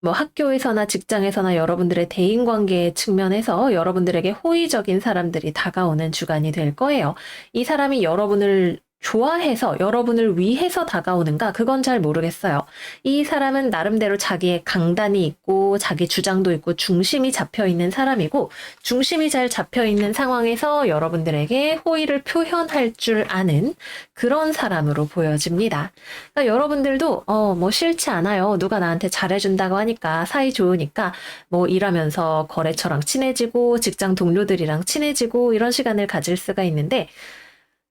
뭐 학교에서나 직장에서나 여러분들의 대인관계 측면에서 여러분들에게 호의적인 사람들이 다가오는 주간이 될 거예요. 이 사람이 여러분을 좋아해서 여러분을 위해서 다가오는가? 그건 잘 모르겠어요. 이 사람은 나름대로 자기의 강단이 있고 자기 주장도 있고 중심이 잡혀 있는 사람이고 중심이 잘 잡혀 있는 상황에서 여러분들에게 호의를 표현할 줄 아는 그런 사람으로 보여집니다. 그러니까 여러분들도 뭐 싫지 않아요. 누가 나한테 잘해준다고 하니까 사이 좋으니까 뭐 일하면서 거래처랑 친해지고 직장 동료들이랑 친해지고 이런 시간을 가질 수가 있는데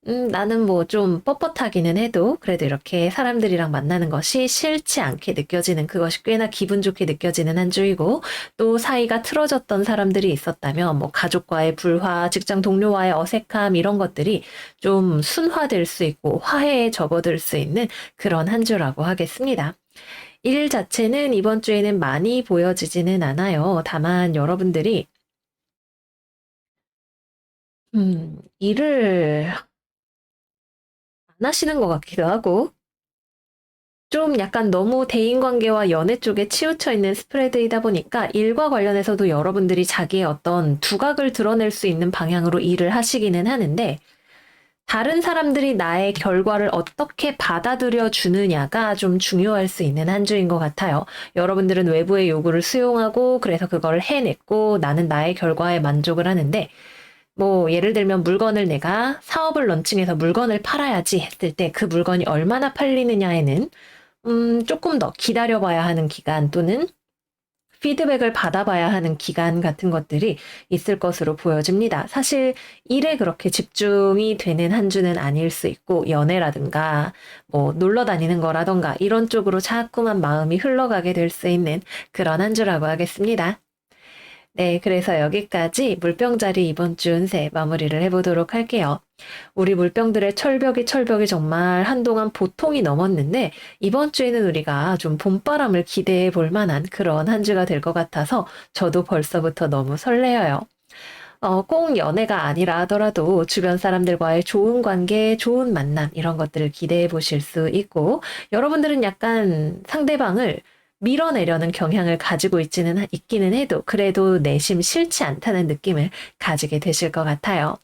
나는 뭐 좀 뻣뻣하기는 해도 그래도 이렇게 사람들이랑 만나는 것이 싫지 않게 느껴지는 그것이 꽤나 기분 좋게 느껴지는 한 주이고 또 사이가 틀어졌던 사람들이 있었다면 뭐 가족과의 불화, 직장 동료와의 어색함 이런 것들이 좀 순화될 수 있고 화해에 접어들 수 있는 그런 한 주라고 하겠습니다. 일 자체는 이번 주에는 많이 보여지지는 않아요. 다만 여러분들이 일을 안 하시는 것 같기도 하고, 좀 약간 너무 대인관계와 연애 쪽에 치우쳐 있는 스프레드이다 보니까 일과 관련해서도 여러분들이 자기의 어떤 두각을 드러낼 수 있는 방향으로 일을 하시기는 하는데, 다른 사람들이 나의 결과를 어떻게 받아들여 주느냐가 좀 중요할 수 있는 한 주인 것 같아요. 여러분들은 외부의 요구를 수용하고, 그래서 그걸 해냈고, 나는 나의 결과에 만족을 하는데, 뭐 예를 들면 물건을 내가 사업을 런칭해서 물건을 팔아야지 했을 때 그 물건이 얼마나 팔리느냐에는 조금 더 기다려봐야 하는 기간 또는 피드백을 받아봐야 하는 기간 같은 것들이 있을 것으로 보여집니다. 사실 일에 그렇게 집중이 되는 한 주는 아닐 수 있고 연애라든가 뭐 놀러 다니는 거라던가 이런 쪽으로 자꾸만 마음이 흘러가게 될 수 있는 그런 한 주라고 하겠습니다. 네, 그래서 여기까지 물병자리 이번 주 운세 마무리를 해보도록 할게요. 우리 물병들의 철벽이 정말 한동안 보통이 넘었는데 이번 주에는 우리가 좀 봄바람을 기대해 볼 만한 그런 한 주가 될 것 같아서 저도 벌써부터 너무 설레어요. 꼭 연애가 아니라 하더라도 주변 사람들과의 좋은 관계, 좋은 만남 이런 것들을 기대해 보실 수 있고 여러분들은 약간 상대방을 밀어내려는 경향을 가지고 있기는 해도 그래도 내심 싫지 않다는 느낌을 가지게 되실 것 같아요.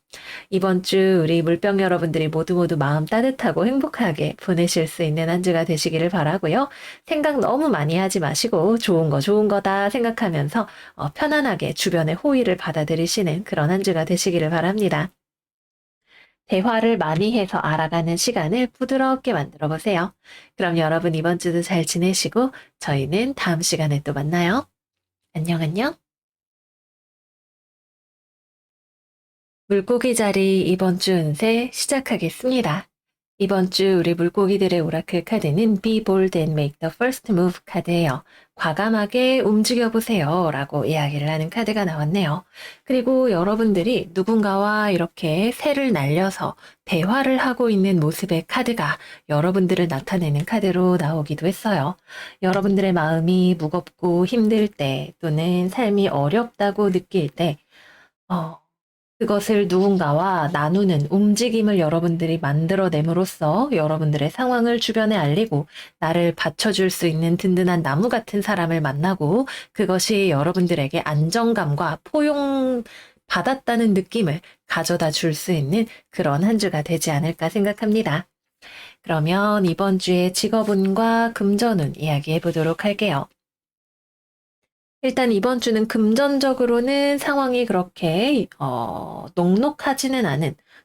이번 주 우리 물병 여러분들이 모두 마음 따뜻하고 행복하게 보내실 수 있는 한 주가 되시기를 바라고요. 생각 너무 많이 하지 마시고 좋은 거 좋은 거다 생각하면서 편안하게 주변의 호의를 받아들이시는 그런 한 주가 되시기를 바랍니다. 대화를 많이 해서 알아가는 시간을 부드럽게 만들어 보세요. 그럼 여러분 이번 주도 잘 지내시고 저희는 다음 시간에 또 만나요. 안녕, 안녕. 물고기 자리 이번 주 운세 시작하겠습니다. 이번 주 우리 물고기들의 오라클 카드는 Be bold and make the first move 카드예요. 과감하게 움직여 보세요 라고 이야기를 하는 카드가 나왔네요. 그리고 여러분들이 누군가와 이렇게 새를 날려서 대화를 하고 있는 모습의 카드가 여러분들을 나타내는 카드로 나오기도 했어요. 여러분들의 마음이 무겁고 힘들 때 또는 삶이 어렵다고 느낄 때 그것을 누군가와 나누는 움직임을 여러분들이 만들어냄으로써 여러분들의 상황을 주변에 알리고 나를 받쳐줄 수 있는 든든한 나무 같은 사람을 만나고 그것이 여러분들에게 안정감과 포용받았다는 느낌을 가져다 줄 수 있는 그런 한 주가 되지 않을까 생각합니다. 그러면 이번 주의 직업운과 금전운 이야기해 보도록 할게요. 일단 이번 주는 금전적으로는 상황이 그렇게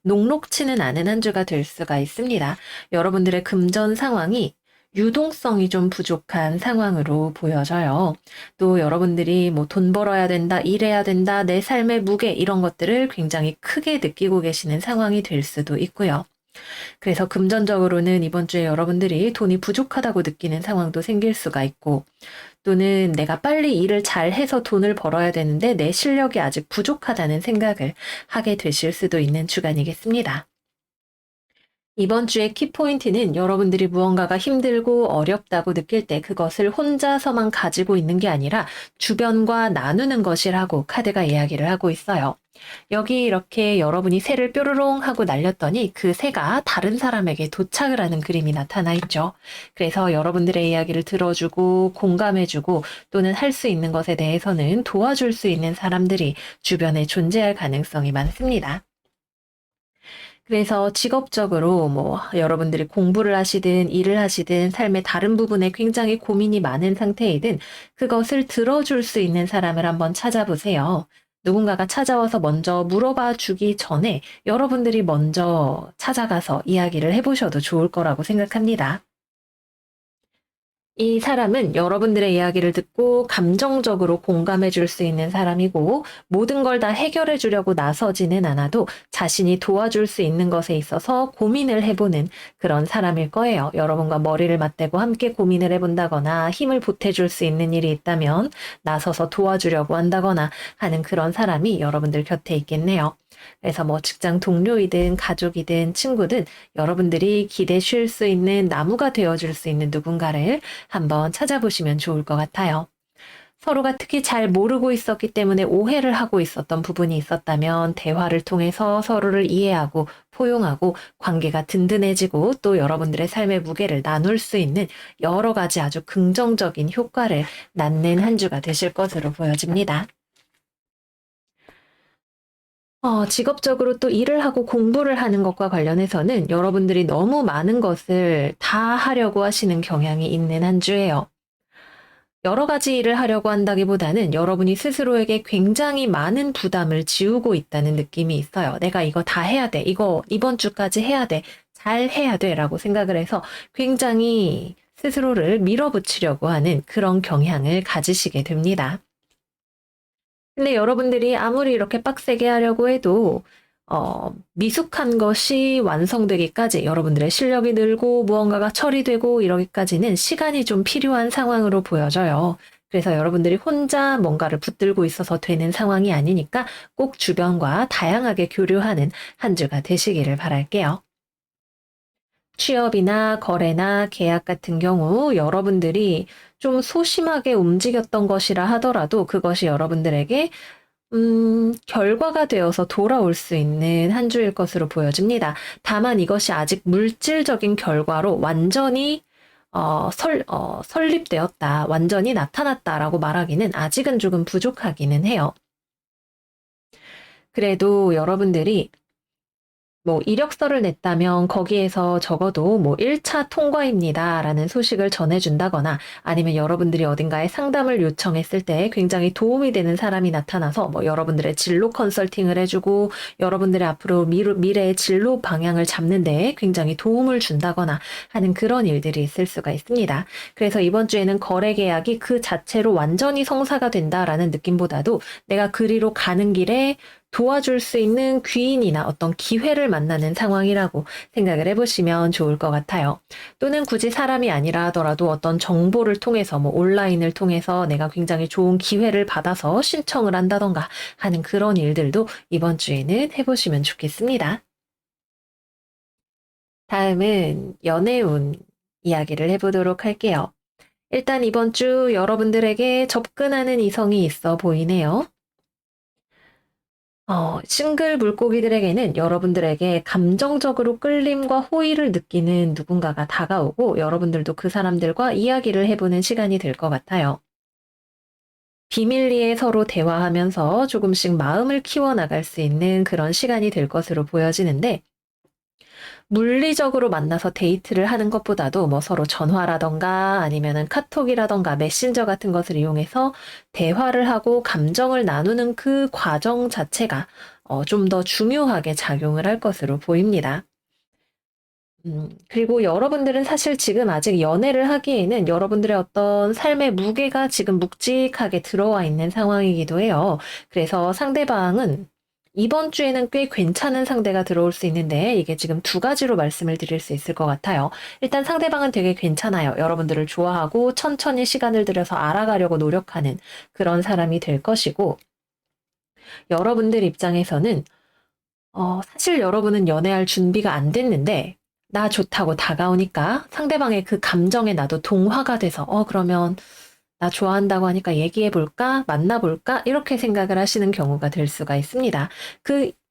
녹록치는 않은 한 주가 될 수가 있습니다. 여러분들의 금전 상황이 유동성이 좀 부족한 상황으로 보여져요. 또 여러분들이 뭐 돈 벌어야 된다, 일해야 된다, 내 삶의 무게 이런 것들을 굉장히 크게 느끼고 계시는 상황이 될 수도 있고요. 그래서 금전적으로는 이번 주에 여러분들이 돈이 부족하다고 느끼는 상황도 생길 수가 있고 또는 내가 빨리 일을 잘 해서 돈을 벌어야 되는데 내 실력이 아직 부족하다는 생각을 하게 되실 수도 있는 주간이겠습니다. 이번 주의 키포인트는 여러분들이 무언가가 힘들고 어렵다고 느낄 때 그것을 혼자서만 가지고 있는 게 아니라 주변과 나누는 것이라고 카드가 이야기를 하고 있어요. 여기 이렇게 여러분이 새를 뾰로롱 하고 날렸더니 그 새가 다른 사람에게 도착을 하는 그림이 나타나 있죠. 그래서 여러분들의 이야기를 들어주고 공감해주고 또는 할 수 있는 것에 대해서는 도와줄 수 있는 사람들이 주변에 존재할 가능성이 많습니다. 그래서 직업적으로 뭐 여러분들이 공부를 하시든 일을 하시든 삶의 다른 부분에 굉장히 고민이 많은 상태이든 그것을 들어줄 수 있는 사람을 한번 찾아보세요. 누군가가 찾아와서 먼저 물어봐 주기 전에 여러분들이 먼저 찾아가서 이야기를 해보셔도 좋을 거라고 생각합니다. 이 사람은 여러분들의 이야기를 듣고 감정적으로 공감해 줄 수 있는 사람이고 모든 걸 다 해결해 주려고 나서지는 않아도 자신이 도와줄 수 있는 것에 있어서 고민을 해보는 그런 사람일 거예요. 여러분과 머리를 맞대고 함께 고민을 해본다거나 힘을 보태줄 수 있는 일이 있다면 나서서 도와주려고 한다거나 하는 그런 사람이 여러분들 곁에 있겠네요. 그래서 뭐 직장 동료이든 가족이든 친구든 여러분들이 기대 쉴 수 있는 나무가 되어줄 수 있는 누군가를 한번 찾아보시면 좋을 것 같아요. 서로가 특히 잘 모르고 있었기 때문에 오해를 하고 있었던 부분이 있었다면 대화를 통해서 서로를 이해하고 포용하고 관계가 든든해지고 또 여러분들의 삶의 무게를 나눌 수 있는 여러 가지 아주 긍정적인 효과를 낳는 한 주가 되실 것으로 보여집니다. 직업적으로 또 일을 하고 공부를 하는 것과 관련해서는 여러분들이 너무 많은 것을 다 하려고 하시는 경향이 있는 한 주예요. 여러 가지 일을 하려고 한다기보다는 여러분이 스스로에게 굉장히 많은 부담을 지우고 있다는 느낌이 있어요. 내가 이거 다 해야 돼. 이거 이번 주까지 해야 돼. 잘 해야 돼. 라고 생각을 해서 굉장히 스스로를 밀어붙이려고 하는 그런 경향을 가지시게 됩니다. 근데 여러분들이 아무리 이렇게 빡세게 하려고 해도 미숙한 것이 완성되기까지 여러분들의 실력이 늘고 무언가가 처리되고 이러기까지는 시간이 좀 필요한 상황으로 보여져요. 그래서 여러분들이 혼자 뭔가를 붙들고 있어서 되는 상황이 아니니까 꼭 주변과 다양하게 교류하는 한 주가 되시기를 바랄게요. 취업이나 거래나 계약 같은 경우 여러분들이 좀 소심하게 움직였던 것이라 하더라도 그것이 여러분들에게 결과가 되어서 돌아올 수 있는 한 주일 것으로 보여집니다. 다만 이것이 아직 물질적인 결과로 완전히 설립되었다, 완전히 나타났다라고 말하기는 아직은 조금 부족하기는 해요. 그래도 여러분들이 뭐 이력서를 냈다면 거기에서 적어도 뭐 1차 통과입니다 라는 소식을 전해준다거나 아니면 여러분들이 어딘가에 상담을 요청했을 때 굉장히 도움이 되는 사람이 나타나서 뭐 여러분들의 진로 컨설팅을 해주고 여러분들의 앞으로 미래의 진로 방향을 잡는 데 굉장히 도움을 준다거나 하는 그런 일들이 있을 수가 있습니다. 그래서 이번 주에는 거래 계약이 그 자체로 완전히 성사가 된다라는 느낌보다도 내가 그리로 가는 길에 도와줄 수 있는 귀인이나 어떤 기회를 만나는 상황이라고 생각을 해보시면 좋을 것 같아요. 또는 굳이 사람이 아니라 하더라도 어떤 정보를 통해서 뭐 온라인을 통해서 내가 굉장히 좋은 기회를 받아서 신청을 한다던가 하는 그런 일들도 이번 주에는 해보시면 좋겠습니다. 다음은 연애운 이야기를 해보도록 할게요. 일단 이번 주 여러분들에게 접근하는 이성이 있어 보이네요. 싱글 물고기들에게는 여러분들에게 감정적으로 끌림과 호의를 느끼는 누군가가 다가오고 여러분들도 그 사람들과 이야기를 해보는 시간이 될 것 같아요. 비밀리에 서로 대화하면서 조금씩 마음을 키워나갈 수 있는 그런 시간이 될 것으로 보여지는데 물리적으로 만나서 데이트를 하는 것보다도 뭐 서로 전화라던가 아니면은 카톡이라던가 메신저 같은 것을 이용해서 대화를 하고 감정을 나누는 그 과정 자체가 좀 더 중요하게 작용을 할 것으로 보입니다. 그리고 여러분들은 사실 지금 아직 연애를 하기에는 여러분들의 어떤 삶의 무게가 지금 묵직하게 들어와 있는 상황이기도 해요. 그래서 상대방은 이번 주에는 꽤 괜찮은 상대가 들어올 수 있는데 이게 지금 두 가지로 말씀을 드릴 수 있을 것 같아요. 일단 상대방은 되게 괜찮아요. 여러분들을 좋아하고 천천히 시간을 들여서 알아가려고 노력하는 그런 사람이 될 것이고 여러분들 입장에서는 사실 여러분은 연애할 준비가 안 됐는데 나 좋다고 다가오니까 상대방의 그 감정에 나도 동화가 돼서 그러면 나 좋아한다고 하니까 얘기해볼까? 만나볼까? 이렇게 생각을 하시는 경우가 될 수가 있습니다.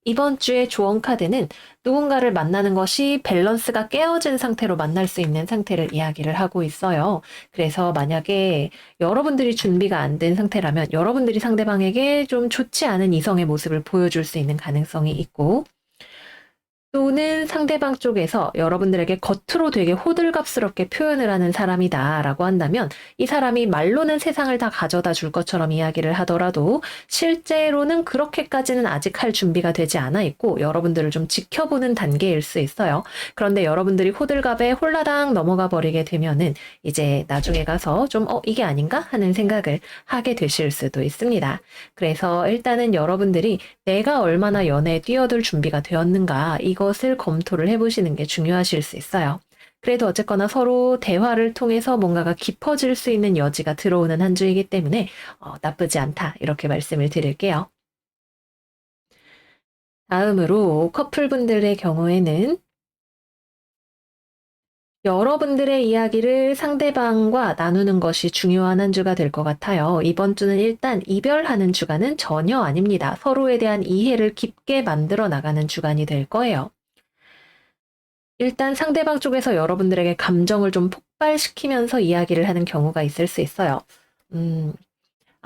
이번 주의 조언 카드는 누군가를 만나는 것이 밸런스가 깨어진 상태로 만날 수 있는 상태를 이야기를 하고 있어요. 그래서 만약에 여러분들이 준비가 안 된 상태라면 여러분들이 상대방에게 좀 좋지 않은 이성의 모습을 보여줄 수 있는 가능성이 있고 또는 상대방 쪽에서 여러분들에게 겉으로 되게 호들갑스럽게 표현을 하는 사람이다라고 한다면 이 사람이 말로는 세상을 다 가져다 줄 것처럼 이야기를 하더라도 실제로는 그렇게까지는 아직 할 준비가 되지 않아 있고 여러분들을 좀 지켜보는 단계일 수 있어요. 그런데 여러분들이 호들갑에 홀라당 넘어가 버리게 되면은 이제 나중에 가서 좀 이게 아닌가 하는 생각을 하게 되실 수도 있습니다. 그래서 일단은 여러분들이 내가 얼마나 연애에 뛰어들 준비가 되었는가 이것을 검토를 해보시는 게 중요하실 수 있어요. 그래도 어쨌거나 서로 대화를 통해서 뭔가가 깊어질 수 있는 여지가 들어오는 한 주이기 때문에 나쁘지 않다 이렇게 말씀을 드릴게요. 다음으로 커플분들의 경우에는 여러분들의 이야기를 상대방과 나누는 것이 중요한 한 주가 될 것 같아요. 이번 주는 일단 이별하는 주간은 전혀 아닙니다. 서로에 대한 이해를 깊게 만들어 나가는 주간이 될 거예요. 일단 상대방 쪽에서 여러분들에게 감정을 좀 폭발시키면서 이야기를 하는 경우가 있을 수 있어요.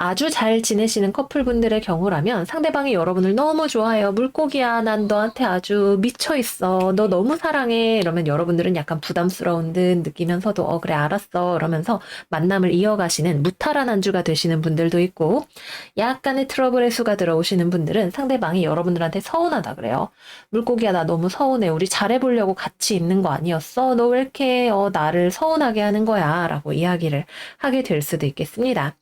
아주 잘 지내시는 커플분들의 경우라면 상대방이 여러분을 너무 좋아해요. 물고기야, 난 너한테 아주 미쳐있어. 너 너무 사랑해. 이러면 여러분들은 약간 부담스러운 듯 느끼면서도 그래 알았어. 이러면서 만남을 이어가시는 무탈한 안주가 되시는 분들도 있고 약간의 트러블의 수가 들어오시는 분들은 상대방이 여러분들한테 서운하다 그래요. 물고기야, 나 너무 서운해. 우리 잘해보려고 같이 있는 거 아니었어? 너 왜 이렇게 나를 서운하게 하는 거야? 라고 이야기를 하게 될 수도 있겠습니다.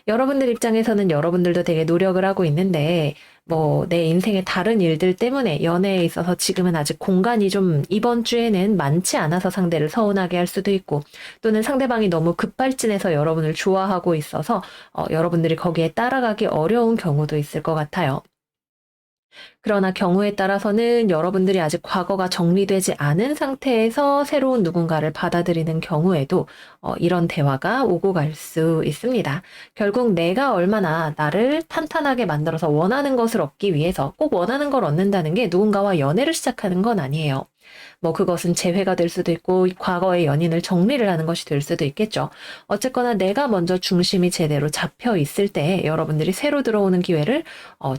여러분들 여러분들 입장에서는 여러분들도 되게 노력을 하고 있는데, 뭐, 내 인생의 다른 일들 때문에 연애에 있어서 지금은 아직 공간이 좀 이번 주에는 많지 않아서 상대를 서운하게 할 수도 있고, 또는 상대방이 너무 급발진해서 여러분을 좋아하고 있어서, 여러분들이 거기에 따라가기 어려운 경우도 있을 것 같아요. 그러나 경우에 따라서는 여러분들이 아직 과거가 정리되지 않은 상태에서 새로운 누군가를 받아들이는 경우에도 이런 대화가 오고 갈 수 있습니다. 결국 내가 얼마나 나를 탄탄하게 만들어서 원하는 것을 얻기 위해서 꼭 원하는 걸 얻는다는 게 누군가와 연애를 시작하는 건 아니에요. 뭐 그것은 재회가 될 수도 있고 과거의 연인을 정리를 하는 것이 될 수도 있겠죠. 어쨌거나 내가 먼저 중심이 제대로 잡혀 있을 때 여러분들이 새로 들어오는 기회를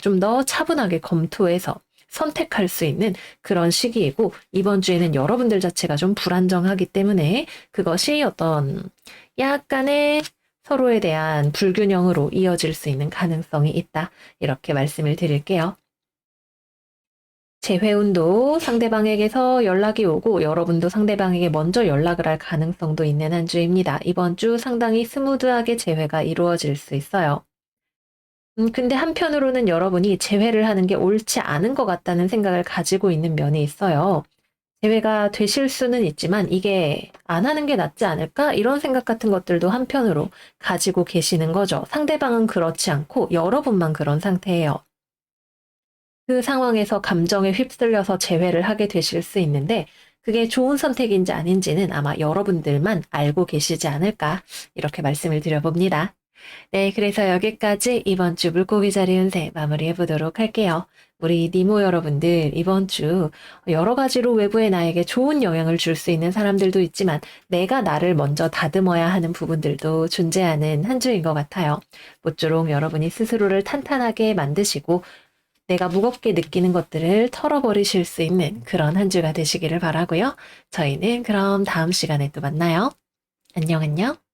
좀 더 차분하게 검토해서 선택할 수 있는 그런 시기이고, 이번 주에는 여러분들 자체가 좀 불안정하기 때문에 그것이 어떤 약간의 서로에 대한 불균형으로 이어질 수 있는 가능성이 있다. 이렇게 말씀을 드릴게요. 재회운도 상대방에게서 연락이 오고 여러분도 상대방에게 먼저 연락을 할 가능성도 있는 한 주입니다. 이번 주 상당히 스무드하게 재회가 이루어질 수 있어요. 근데 한편으로는 여러분이 재회를 하는 게 옳지 않은 것 같다는 생각을 가지고 있는 면이 있어요. 재회가 되실 수는 있지만 이게 안 하는 게 낫지 않을까? 이런 생각 같은 것들도 한편으로 가지고 계시는 거죠. 상대방은 그렇지 않고 여러분만 그런 상태예요. 그 상황에서 감정에 휩쓸려서 재회를 하게 되실 수 있는데 그게 좋은 선택인지 아닌지는 아마 여러분들만 알고 계시지 않을까 이렇게 말씀을 드려봅니다. 네, 그래서 여기까지 이번 주 물고기 자리 운세 마무리해 보도록 할게요. 우리 니모 여러분들, 이번 주 여러 가지로 외부의 나에게 좋은 영향을 줄 수 있는 사람들도 있지만 내가 나를 먼저 다듬어야 하는 부분들도 존재하는 한 주인 것 같아요. 모쪼록 여러분이 스스로를 탄탄하게 만드시고 내가 무겁게 느끼는 것들을 털어버리실 수 있는 그런 한 주가 되시기를 바라고요. 저희는 그럼 다음 시간에 또 만나요. 안녕, 안녕.